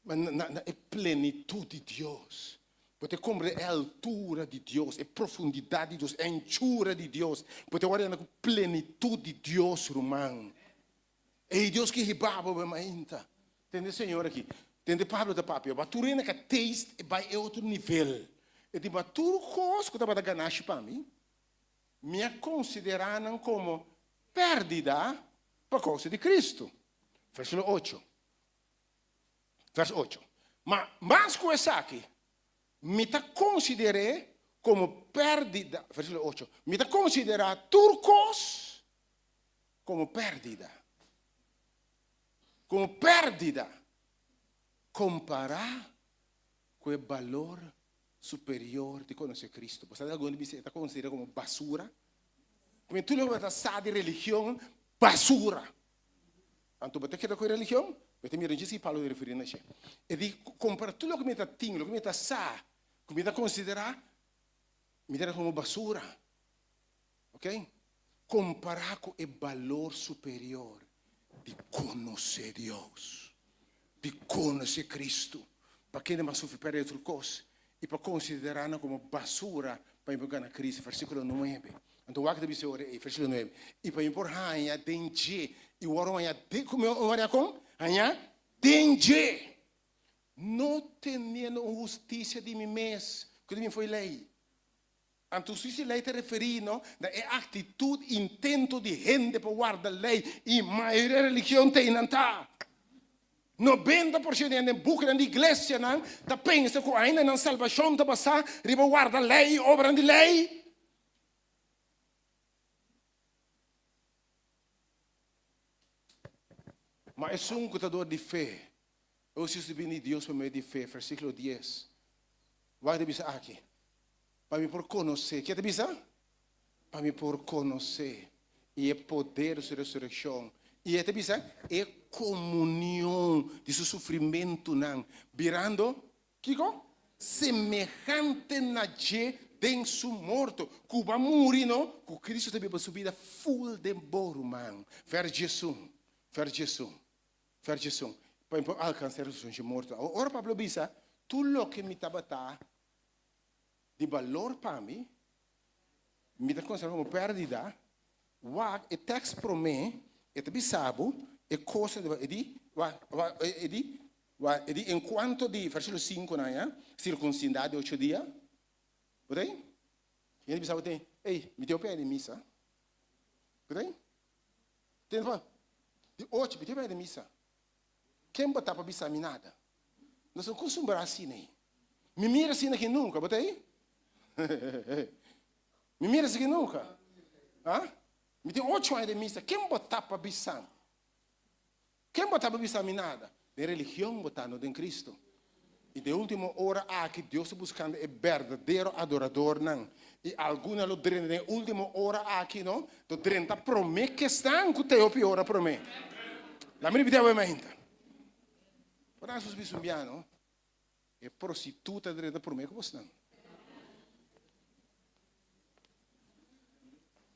Mas na plenitude de Deus. Você compreende a altura de Deus, a profundidade de Deus, a anchura de Deus. Você olha na plenitude de Deus, irmão. E Deus que ribaba, ainda. Entende, Senhor, aqui? Entende, Pablo da papel. Mas tu que taste vai a outro nível. E diz, mas tudo coisa que estava da ganache para mim, me consideraram como perdida por causa de Cristo. Versículo 8. Verso 8. Mas mais coisa aqui. Me ta considerei como perdida. Versículo 8. Me ta considerar turcos como perdida. Como perdida. Comparar com o valor superior de conhecer Cristo. Você está considerando como basura? Como tu não está de religião, basura. Então, você quer com religião? Você me diz que Paulo referir a isso. E de comparar tudo o que me está tinho, o que me está sa, o que me está considerar, me dá como basura. Ok? Comparar com o valor superior de conhecer Deus, de conhecer Cristo, para quem não sofre para outra coisa, e para considerar como basura para empurrar na crise. Versículo 9. Então, o que deve ser versículo 9. E para empurrar a dente, e o oro a como olha com? Anha dente. Não tendo justiça de mim mesmo, que de mim foi lei. Então, se lei te referir, não, é atitude, intento de gente para guardar a lei, e a maioria da religião tem, não está. 90% da boca da igreja não tá pensa que ainda não salvação tá passar, riba guarda lei, obra de lei. Mas é um contador de fé. Eu se de Deus para meio de fé, versículo 10. Vai te dizer aqui. Para me por conhecer, que te dizer? Para me por conhecer e o poder da sua ressurreição. E te dizer, é comunhão de seu sofrimento, não. Virando, Kiko? Semejante na de su morto. Cuba morrer, não? Que Cristo teve para subida full de boro, man. Ver Jesus. Para alcançar o seu morto. Ora, Pablo diz, tudo o que me estava de valor para mim, me está considerando como perdida. O texto para mim, é bisabo, é coisa de enquanto de versículo 5 né, circuncidade 8 dias. Bem? E ele bisabo tem, ei, me deu pé de missa. Bem? Tem de 8, me deu pé de missa. Quem botar para bisar nada? Nós somos acostumados assim, né? Me mira assim aqui nunca, botei? Me mira assim nunca? Hã? Me tem 8 anos de missa. Quem botar para bisar? Quem botar para bisar nada? De religião botando em Cristo. E de última hora aqui Deus está buscando é verdadeiro adorador não. E alguns lo drena de última hora aqui não. Do drena promete que estão com teu pior promete. La minha vida vai ainda. Por isso os bisumbianos é prostituta drena promete que você não.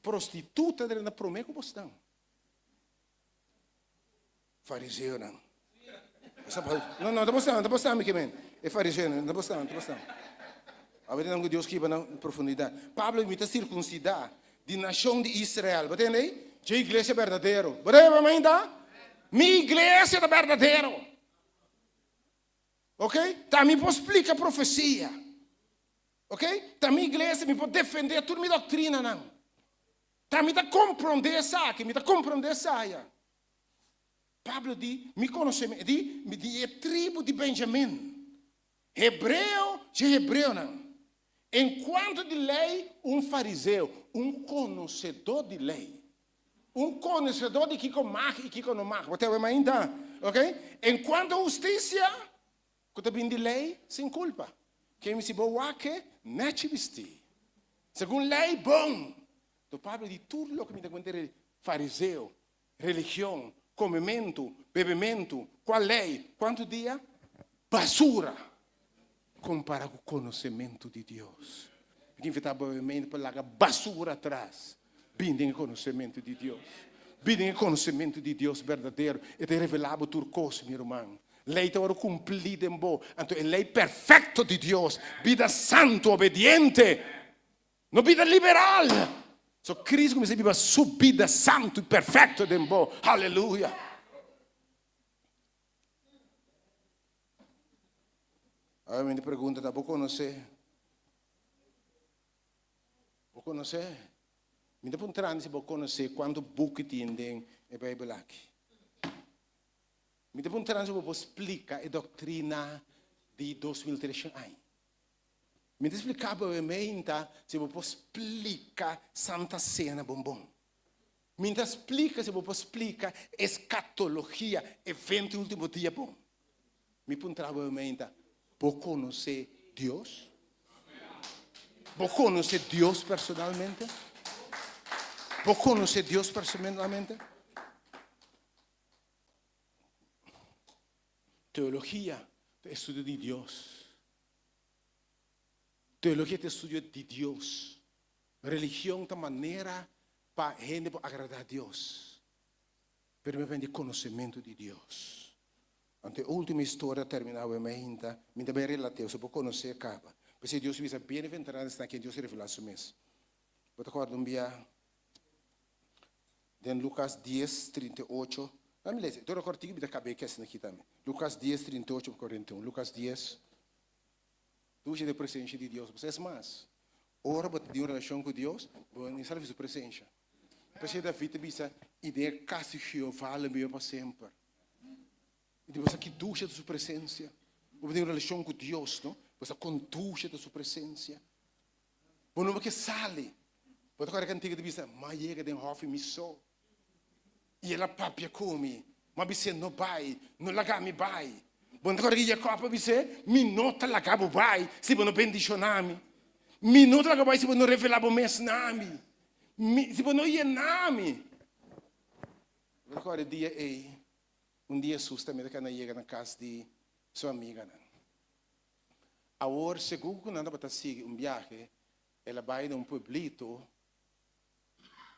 Prostituta drena promete que você não. Fariseu não. Não, está postando, aqui, man. É fariseu, não está postando. A verdade é que Deus quebra na profundidade. Pablo imita circuncidar de nação de Israel. Entende aí? Que igreja é verdadeiro. Entende ainda? Minha igreja é verdadeiro. Ok? Também pode explicar a profecia. Ok? Também igreja me pode defender toda a minha doutrina, não. Também está compreender essa aqui, me está compreender essa aí. Pablo diz, me conhece, diz, é tribo de Benjamim. Hebreu, de hebreu não. Enquanto de lei, um fariseu, um conhecedor de lei. Um conhecedor de Kiko Mach e Kiko no Mach. Você vai ainda, ok? Enquanto justiça, que também de lei, sem culpa. Quem me se boa que, não te vestir. Segundo lei, bom. Então Pablo diz, tudo o que me dá conta é fariseu, religião, comimento, bebimento, qual lei? Quanto dia? Basura. Compara com o conhecimento de Deus. Quem está bebendo para largar basura atrás. Bindem o conhecimento de Deus. Bindem o conhecimento de Deus verdadeiro. E te revelava turcos, meu irmão. Lei te ora cumplida em bo. Então, a lei perfeita de Deus. Vida santo, obediente. Não vida liberal. So Cristo come se viva sua vida santo e perfeito em bo. Aleluia. Aí me pergunta, tá bom conhecer? Vou conhecer? Me dá perguntando se vou conhecer quando book tem a Bíblia aqui. Me dá perguntando se vou explicar a doutrina de 2013 anos. Me dá explicar brevemente se vou explicar Santa Cena bombom. Me dá explicar se vou explicar escatologia, evento último dia bom. Me perguntar brevemente, vou conhecer Deus? Vou conhecer Deus personalmente? Vou conhecer Deus personalmente? Teologia é estudo de Deus. Teologia é estudo de Deus. Religião é maneira para a gente agradar a Deus. Pero me vem de conhecimento de Deus. Ante a última história terminava me também relativo, se pode conhecer acaba. Porque Deus visa bem-aventurado está aqui, Deus revela isso mesmo. Vou te acordar dia em Lucas 10, 38. Vamos ler, estou recordando que acabei que aqui também. Lucas 10, 38 e 41. Lucas 10. Tu já de presença de Deus. Você é mais. Ora, você tem uma relação com Deus, você sabe sua presença. Porque David disse, ideia casa Jeová, lembra para sempre. E depois aqui ducha da sua presença. Você tem uma relação com Deus, não? Você conduz da sua presença. Você não é que sale. Você agora cantiga diz, mas chega de hof me só. E ela papia come, mas você não vai, não larga me vai. Você agora que Jacob diz, me nota larga me vai, se você não bendicionar-me. Me nota larga vai se você não revelar o meu nome. Se você não ia nome. Agora dia aí, dia Jesus também que chega na casa de sua amiga. Agora, segundo que nós vamos seguir viagem, ela vai num pueblito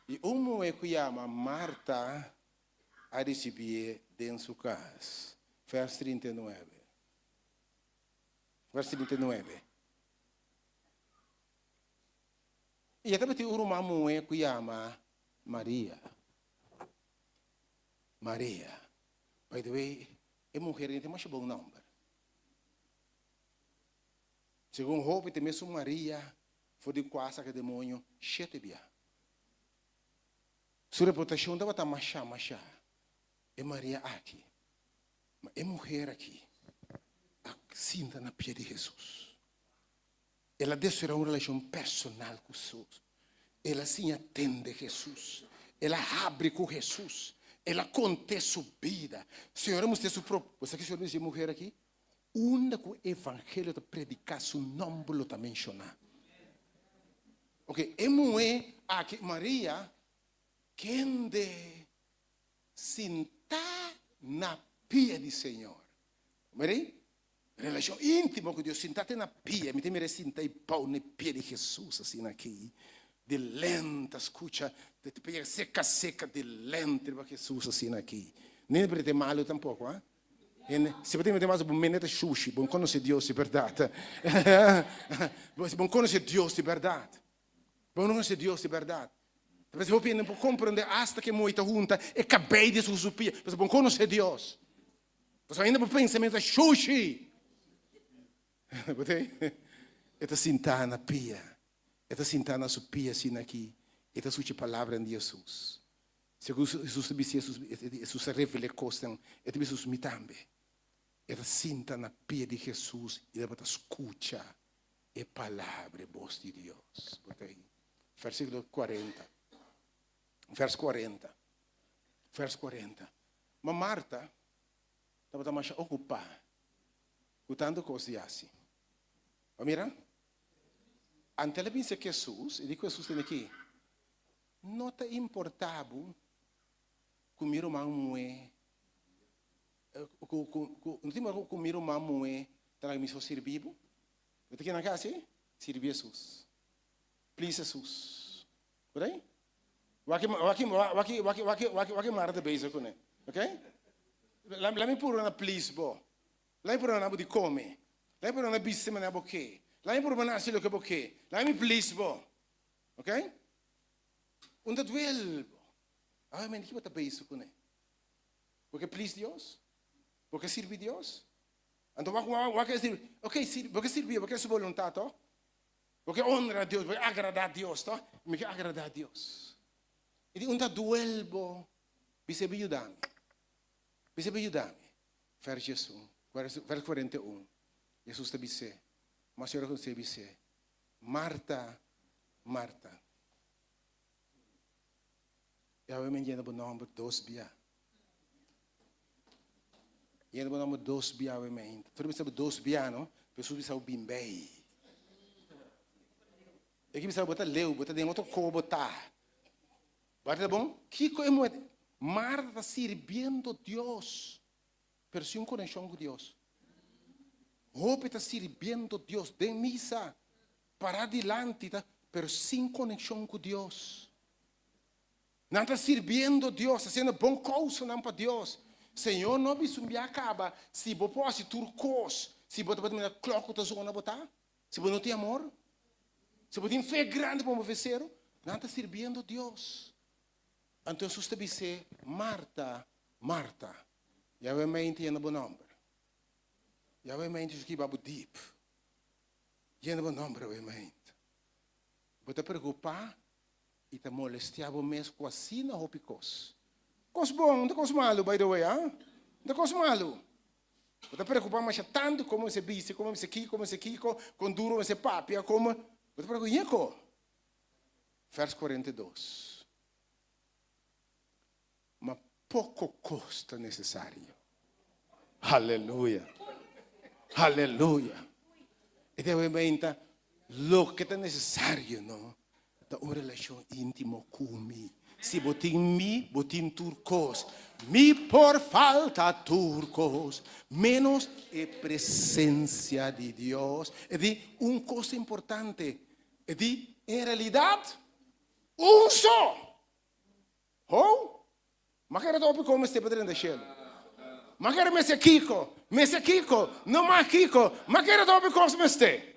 e mulher que chama Marta a receber dentro de sua casa. Verso 39. Verso 39. E até tem uma mulher que chama Maria. Maria. By the way, a mulher não tem mais bom nome. Segundo Hope, tem mesmo Maria, foi de quase que demônio, chetebia. Sua reputação estava a machar. É Maria aqui. Mas é mulher aqui. Sinta na pia de Jesus. Ela desce uma relação personal com Jesus. Ela se atende a Jesus. Ela abre com Jesus. Ela conta sua vida. Senhor, você que o Senhor diz mulher aqui? Onde o evangelho de predicar seu nome está mencionado. Ok, é mulher aqui, Maria, quem de sentar na pia do Senhor. Maria? Relação íntima com Deus, sentar na pia, me tem sentar e pau na pia de Jesus, assim aqui. De lenta, escuta, de pia seca, de lenta, para Jesus, assim aqui. Nem para ter malo tampouco, hein? Se potete mettere un menete sushi, buon conosce Dio di verdade. Buon conosce Dio di verdade. Buon conosce Dio di verdade. Perché se non può comprendere hasta che muoita junta e cabei di su pia, perché buon conosce Dio. Perché ainda per pensamento sushi. Potete? E ta sinta na pia. E ta sinta na su pia sin aqui. E ta suci palavra di Jesus. Se Jesus disse Jesus revela coisas, e te Jesus me também. Ela sinta na pia de Jesus e ela escuta a palavra voz de Deus. Versículo 40. Verso 40. Verso 40. Mas Marta estava mais ocupada com tanto coisas assim. Mira? Ante ela pensa que Jesus, e diz que Jesus tem aqui, não está importado comer uma mulher. Não tem mais comer uma mulher para me servir. Eu tenho na casa, servir Jesus. Please Jesus. Por aí? Waki Marta beijo com ele. Ok? Let me put on a please bo. Lá por onde de come. Lá por onde biste me na boque. Lá por onde nasce lo que boque. Lá me please bo. Ok? Onde duelbo. Ah, mas que bota bem isso com ele? Porque please Deus? Porque serve Deus? Então, vai servir. Ok, porque servir, porque é sua vontade, ó. Porque honra a Deus, porque agradar a Deus, tá? Me quer agradar a Deus. E de onde duelbo, você me ajudar-me. Você me ajudar-me. Vers Jesus, vers 41. Jesus te disse, mas eu não sei disse, Marta, Marta. Eu me engano o nome 2 bia. E ele nome 2 bia o me. Tudo bem 2 bia, não? Pessoas pensam bimbei. E que pensam botar leu, botar dentro outro cobo botar. Bate bom? Que coisa é Marta servindo Deus. Pero sem conexão com Deus. Hope está servindo Deus de missa para adelante, tá? Pero sem conexão com Deus. Não está servindo Deus, fazendo bom coisa não para Deus. Senhor, não me sumbi acaba. Se você pode turcos, se você pode me colocar outra zona botar, se você não tem amor, se você tem fé grande para oferecer, não está servindo Deus. Então, se você diz, Marta, Marta, já vai me entender bom nome. Já vai me entender que babu deep. Já não bom nome, já vai me entender. Você preocupar e te molestiava mesmo com a sina ou picos. Cos bom, não cos malo, by the way, ah? Não cos malo. Você preocupar mais tanto como esse bicho, como esse kiko, com duro esse papia, como... Você preocupar, Ieko. Vers 42. Mas pouco custa necessário. Aleluia. Aleluia. E deve mentar, lo que é necessário, não? Da uma relação íntima comigo. Se botin mi, botin turcos. Mi por falta turcos. Menos a presença de Deus. E de uma coisa importante. E de, em realidade, só. Oh? Mas quero tope como este padrão de cielo. Mas quero me Kiko. Não mais Kiko. Mas quero tope como este.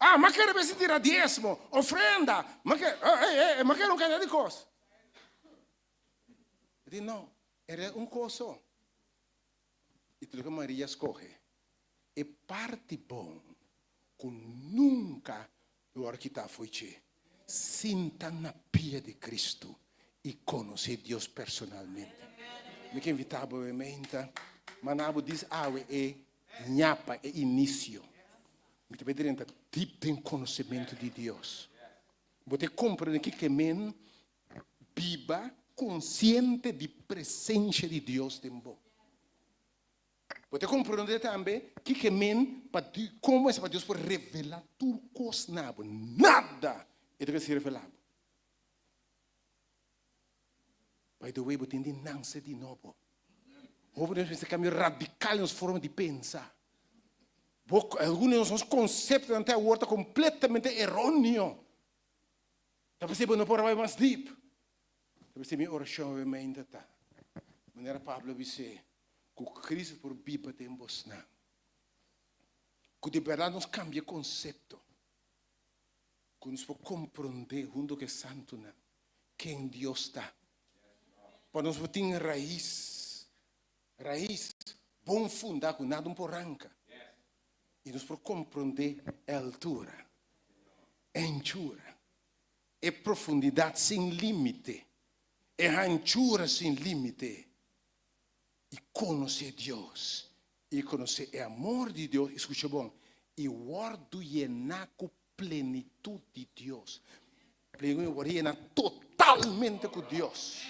Ah, mas quero me sentir a diezmo, ofrenda. Mas quero um canal de coisa. Eu disse, não, era coisa. E tudo que Maria escolhe. É parte bom, que nunca o arquiteto foi sinta na pia de Cristo e conhecer Deus personalmente. Me que invitava a menta, manabo diz, é nhapa, é início. Me te pedirem tipo de conhecimento de Deus. Você compreende que men viva consciente de presença de Deus em você. Você compreende também que men como é para Deus por revelar tudo coisa nada é de que se revelar. By the way, você tem de nascer de novo. Houve esse caminho radical nas formas de pensar. Alguns dos conceitos até agora completamente errôneos. Talvez você não pode mais deep. Talvez minha oração é mais ainda tá. Maneira Pablo disse que Cristo por Bíblia tem vos não. Que de verdade nos cambia conceito. Que nos pode compreender junto com o Santo não. Quem Deus está. Para nós ter raiz bom fundar com nada por arranca. E nos por compreender a altura, a anchura, a profundidade sem limite, a anchura sem limite. E conhecer Deus, e conhecer o amor de Deus, escuta bom, e guardo llenar com plenitude de Deus. Plenitude llenar totalmente com Deus.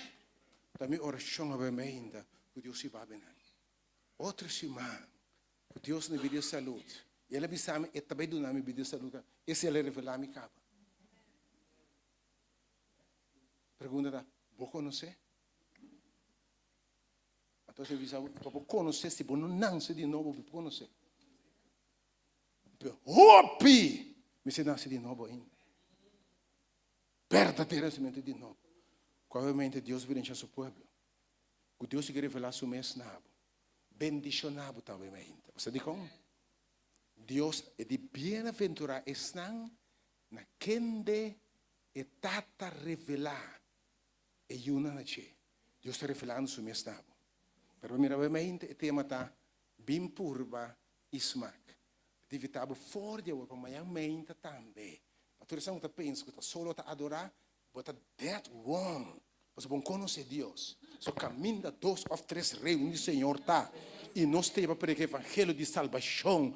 Também oração ainda, que Deus se vai bem. Outra semana, que Deus nos dê saúde. E ele me sabe, e também do nome de saúde. Esse ele revelar me capa. Pergunta, vou conhecer? Então você diz, vou conhecer, se você não nasce de novo, vou conhecer. Hopi! Me se nasce de novo ainda. Verdadeiramente de novo. Provavelmente Deus vai encher seu povo. Que Deus quer revelar seu mesmo nabo. bendicionado talvez. Você diz como? Deus é de bem-aventurar estão na quende e tata revelar e uma na che. Deus está revelando su mesnabo. Pero mira obviamente o tema tá bem purba ismak. Divitabo for de para manhã mente também. A toda essa outra pensa que tá solo tá adorar, bota that wrong. Você bom conhecer Deus. So caminha 2 ou 3 reuniões Senhor tá. E nós temos para pregar o evangelho de salvação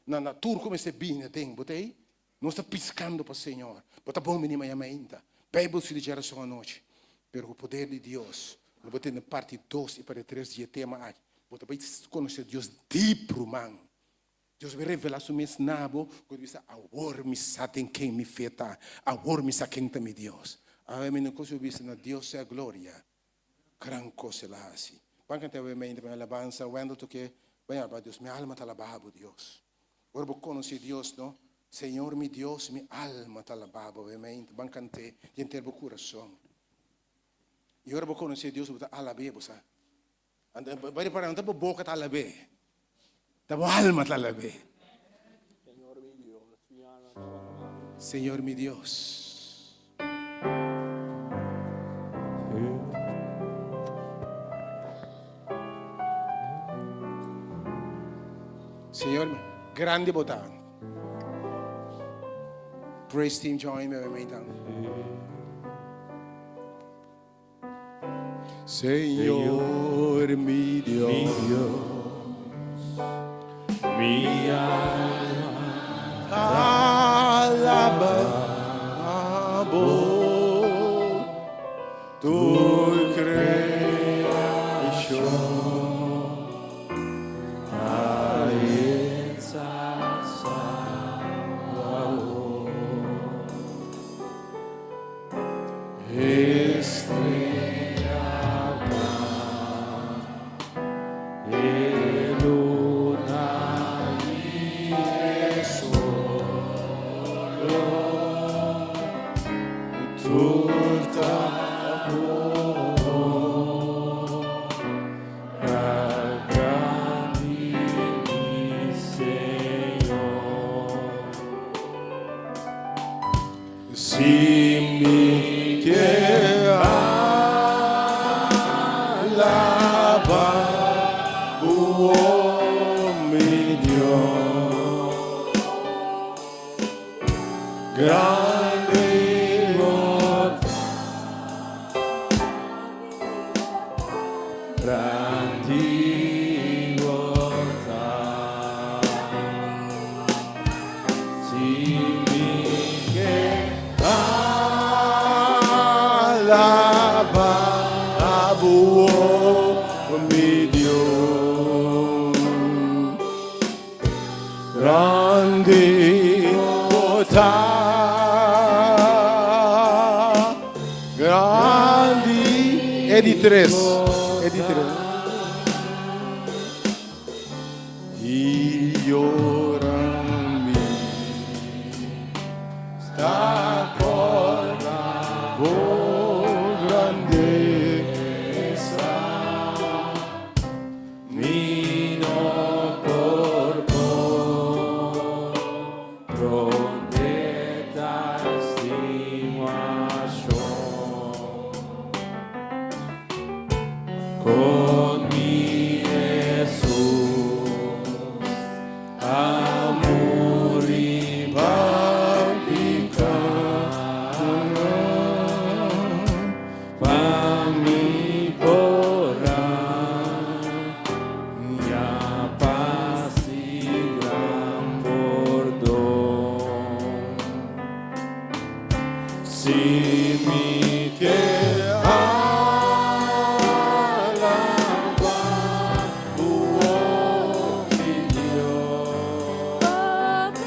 na natura como esse bem tem, botei? Nós está piscando para o Senhor. Bota bom menino ainda. Bíblia se diz geração à noite. Pero o poder de Deus, nós botei na parte 2 e para 3 de tema aí. Bota bem conhecer Deus deep man. Deus vai revelar o meu nabo, quando diz agora me sabe quem me feta, agora me sabe quem também Deus. A mim não consigo ver na Deus é a glória. Gran coisa lá assim. Pancante obviamente para alabanza, quando tu que vai a Deus, minha alma está alabado Deus. Ora vou conhecer Deus, não? Senhor, meu Deus, minha alma está alabado obviamente. Pancante, de inteiro coração. E ora vou conhecer Deus, vou alabar você. Vai para não boca está alabar. Tá alma está alabar. Senhor, meu Deus. Senhor, grande botão. Praise team, join me, então. Senhor, mi Deus, minha alaba, tu creación. Si mi que alaba, oh mi Dios, grande mi Dios, grande grande e di tres, io rammi sta con la grandezza mino corpo pronta estimación con mi Jesús amor y para mi porra mia paz y gran perdón si mi que alaba mi Dios grande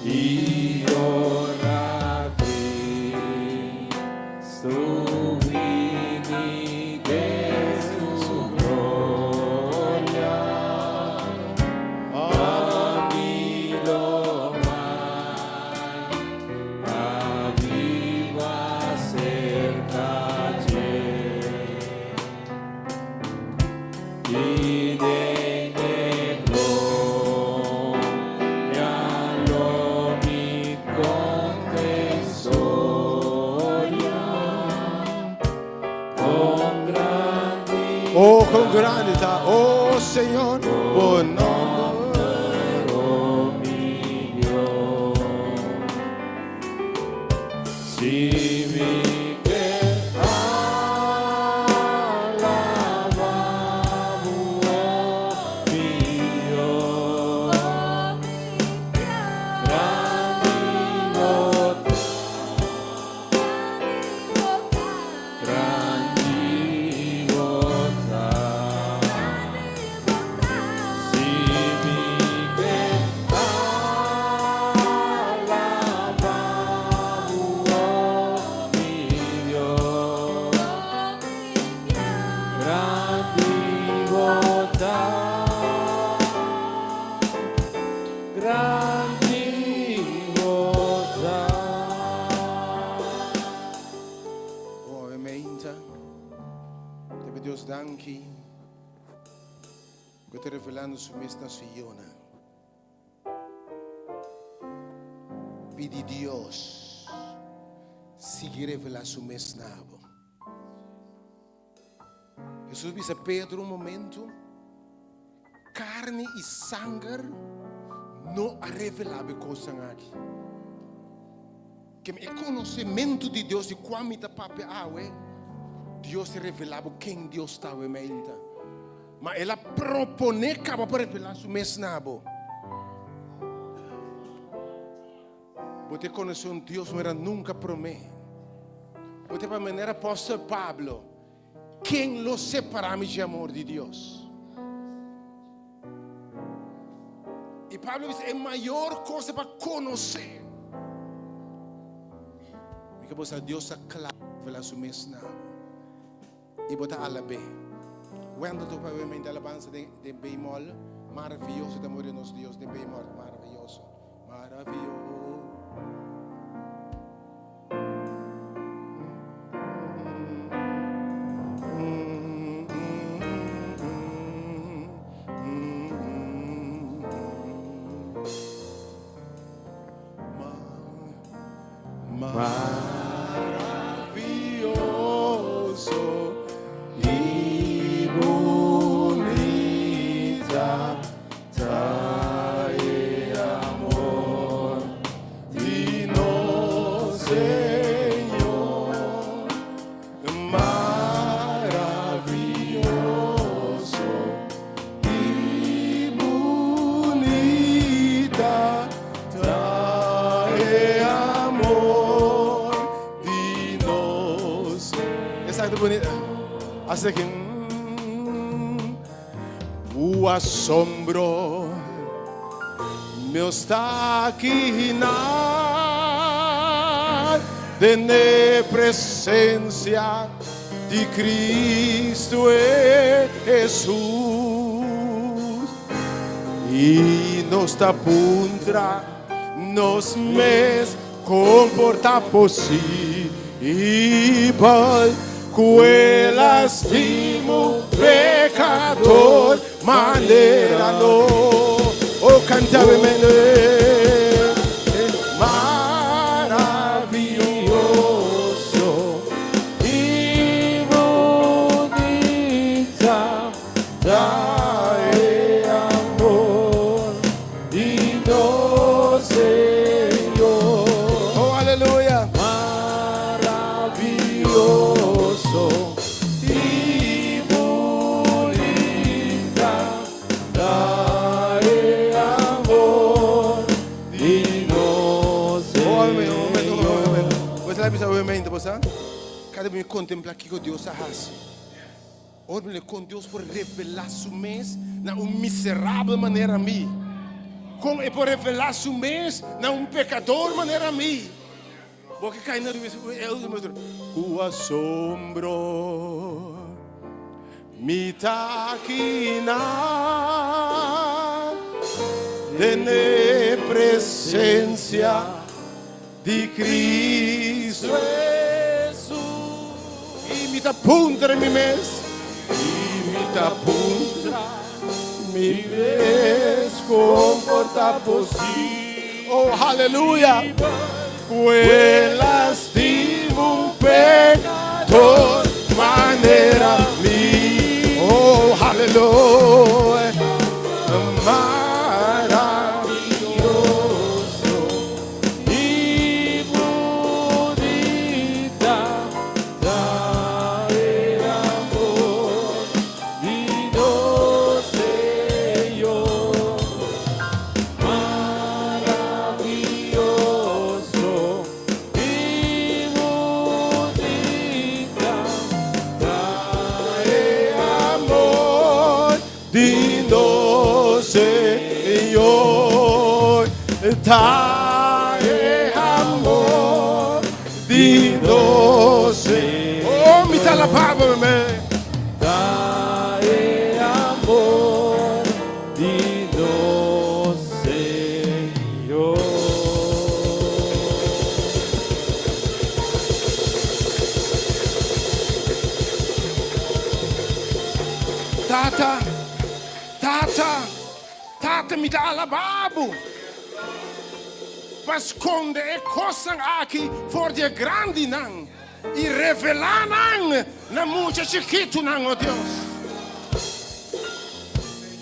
e ora Cristo vini Gesù gloria amilo mai aviva cerca te Oh, con granità, oh Signor, oh nome. Si mi che alabamo mio Oh, ementa. Te Deus danki. Que te revelando su mesma Siona. Pedi Deus. Sigue revelar su mesnabo. Jesus disse a Pedro momento. Carne e sangue não a revelar coisa aqui. Que o conhecimento de Deus de como está papai awe, Deus se revelava quem Deus estava em mente. Mas ela propõe para revelar su mesnabo. Você conhece Deus, mas nunca promete. Você para maneira apóstolo Pablo, quem lo separamos de amor de Deus? E Pablo diz, é a maior coisa para conhecer. Porque você Deus está claro pela sua mesnabo. E botar a bem. Quando tu vai ver a alabança de bemol, maravilhoso de amor de nosso Deus, de bemol, maravilhoso, maravilhoso. Maravilhoso e bonita trae amor de nosso Senhor. Maravilhoso e bonita trae amor de nosso. Essa é bonita. Assim que o assombro meu está aqui na presença de Cristo e Jesus e nos da puntra nos mes comporta possível que estimo pecador maneira no o cantare maravilhoso E bonita trae amor de nosso Senhor. oh aleluia Maravilhoso e bonita trae amor de nosso Senhor. você vai pensar obviamente você cada vez contemplar que Deus faz olha com Deus por revelar su mês na miserável maneira a mim Com e por revelar su mes na pecador maneira mim. Porque cai na o assombro me taquina de presença de Cristo Jesus. E me puntra mi mes. E me puntra mi mes conforta por si. Oh, aleluia. Lastimo pecador maneira mi. Oh, aleluia. Maravilhoso e bonita é amor de nosso Senhor. Maravilhoso e bonita é amor de nosso Senhor. Tá é amor de nosso Senhor. Oh, me dá la palavra, meu. Tá é amor de nosso Senhor. Tata, me dá la babo. Para esconder coisas aqui for de grande não e revelar não na muito chiquito não, oh Deus.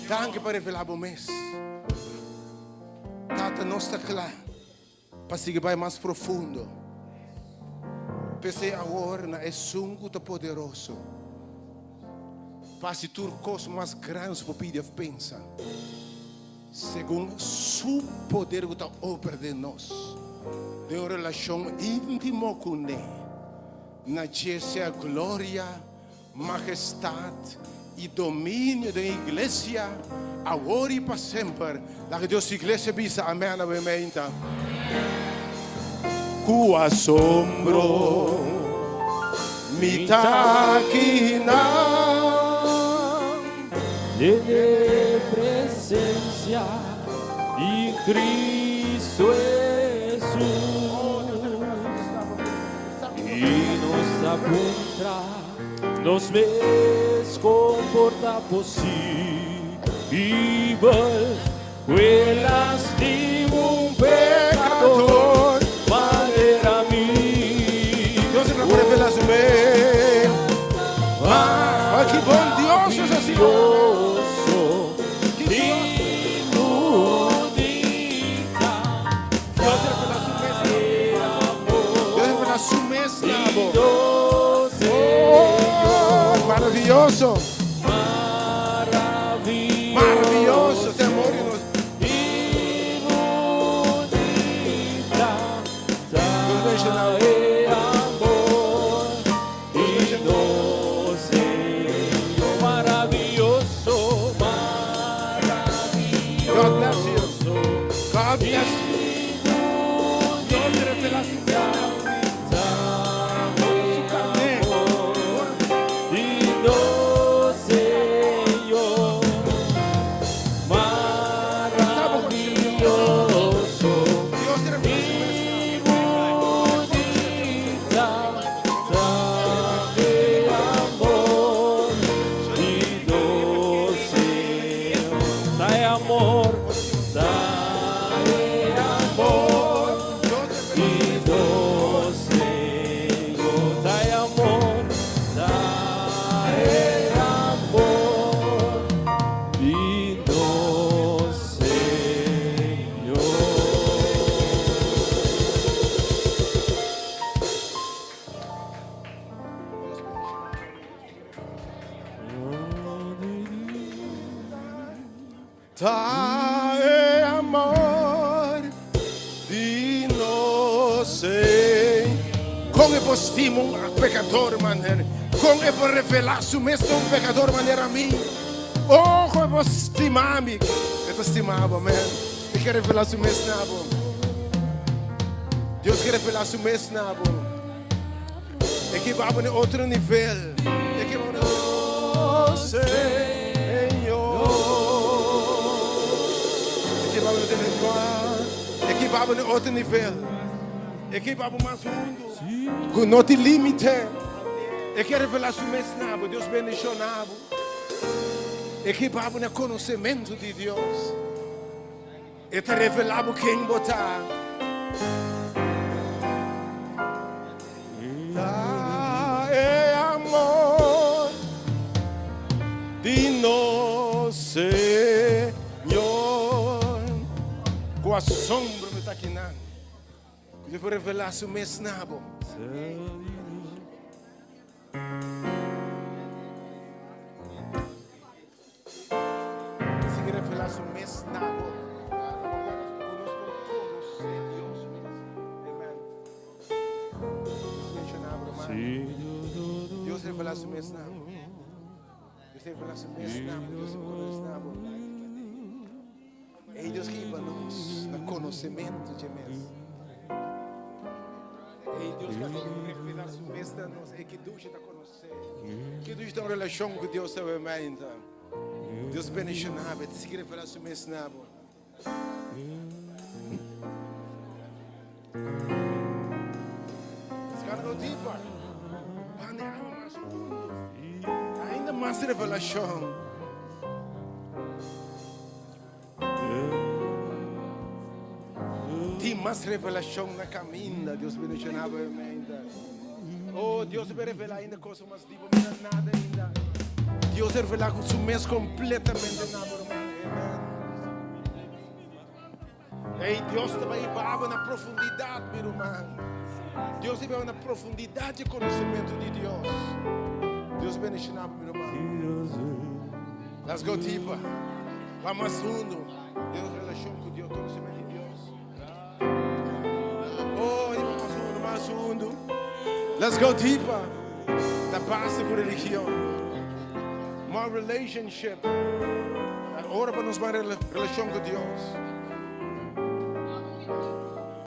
Danke por revelar o mês. Tata, não está claro para seguir vai mais profundo. Pensei agora na é sungo tão poderoso. Para se tur coisas mais grandes para pedir pensa. Segundo su poder que está obra de nós, de uma relação íntima com Ele, na a glória, majestade e domínio da igreja, agora e para sempre. La que Deus igreja bisa, amém, amém. Com assombro, me taquina. de presencia de Cristo Jesus e nos apunta nos ves comporta possível que lastimo pecador maneira mim. Deus não pode revelar su me. Ah, que bom Deus é assim. Maravilhoso, maravilhoso, tem amor em nós. God bless you. God bless you. Deus te revela su Dai amor di nós. Como postimo a pecador maneira, como é por revelar su mesmo um pecador maneira a mim. Oh, como estimar-me, eu estimava, man. quer revelar su mes nabo. Deus quer revelar su mes nabo. É que vamos em outro nível. É que vamos oh, Senhor. É que vamos em é que vamos em outro nível. É que vamos mais fundo. Com não tem limite. É que revelar su mes nabo. Deus bendicionou nabo. É que vamos no conhecimento de Deus. E te revelamos quem botar. É amor de nosso Senhor. Com a sombra me está quinando. Eu vou revelar seu mesnabo. Se quer revelar seu mesnabo. Deus revela su mes nabo. Deus revela su mes nabo. Deus revela su mes nabo. E Deus que iba-nos no conhecimento de mes. E Deus que revela su mes nabo. E que Deus está conhecer. Que Deus tem uma relação com Deus também. Deus bendicionou. Se quer revelar su mes nabo. It's gonna go deeper. Ainda mais revelação. Tem mais revelação na caminho. Deus me mencionava ainda. Oh, Deus vai revelar ainda coisas mais divo, mas nada ainda. Deus vai revelar com seu mês completamente nada. Ei, Deus também vai na profundidade, meu irmão. Deus vai na profundidade de conhecimento de Deus. Deus bendicionar, meu irmão. Let's go deeper. Vamos mais fundo. Deus relação com Deus, conhecimento de Deus. Oh, vamos mais fundo. Let's go deeper. Da base com religião. More relationship. Ora para nos mais relação com Deus.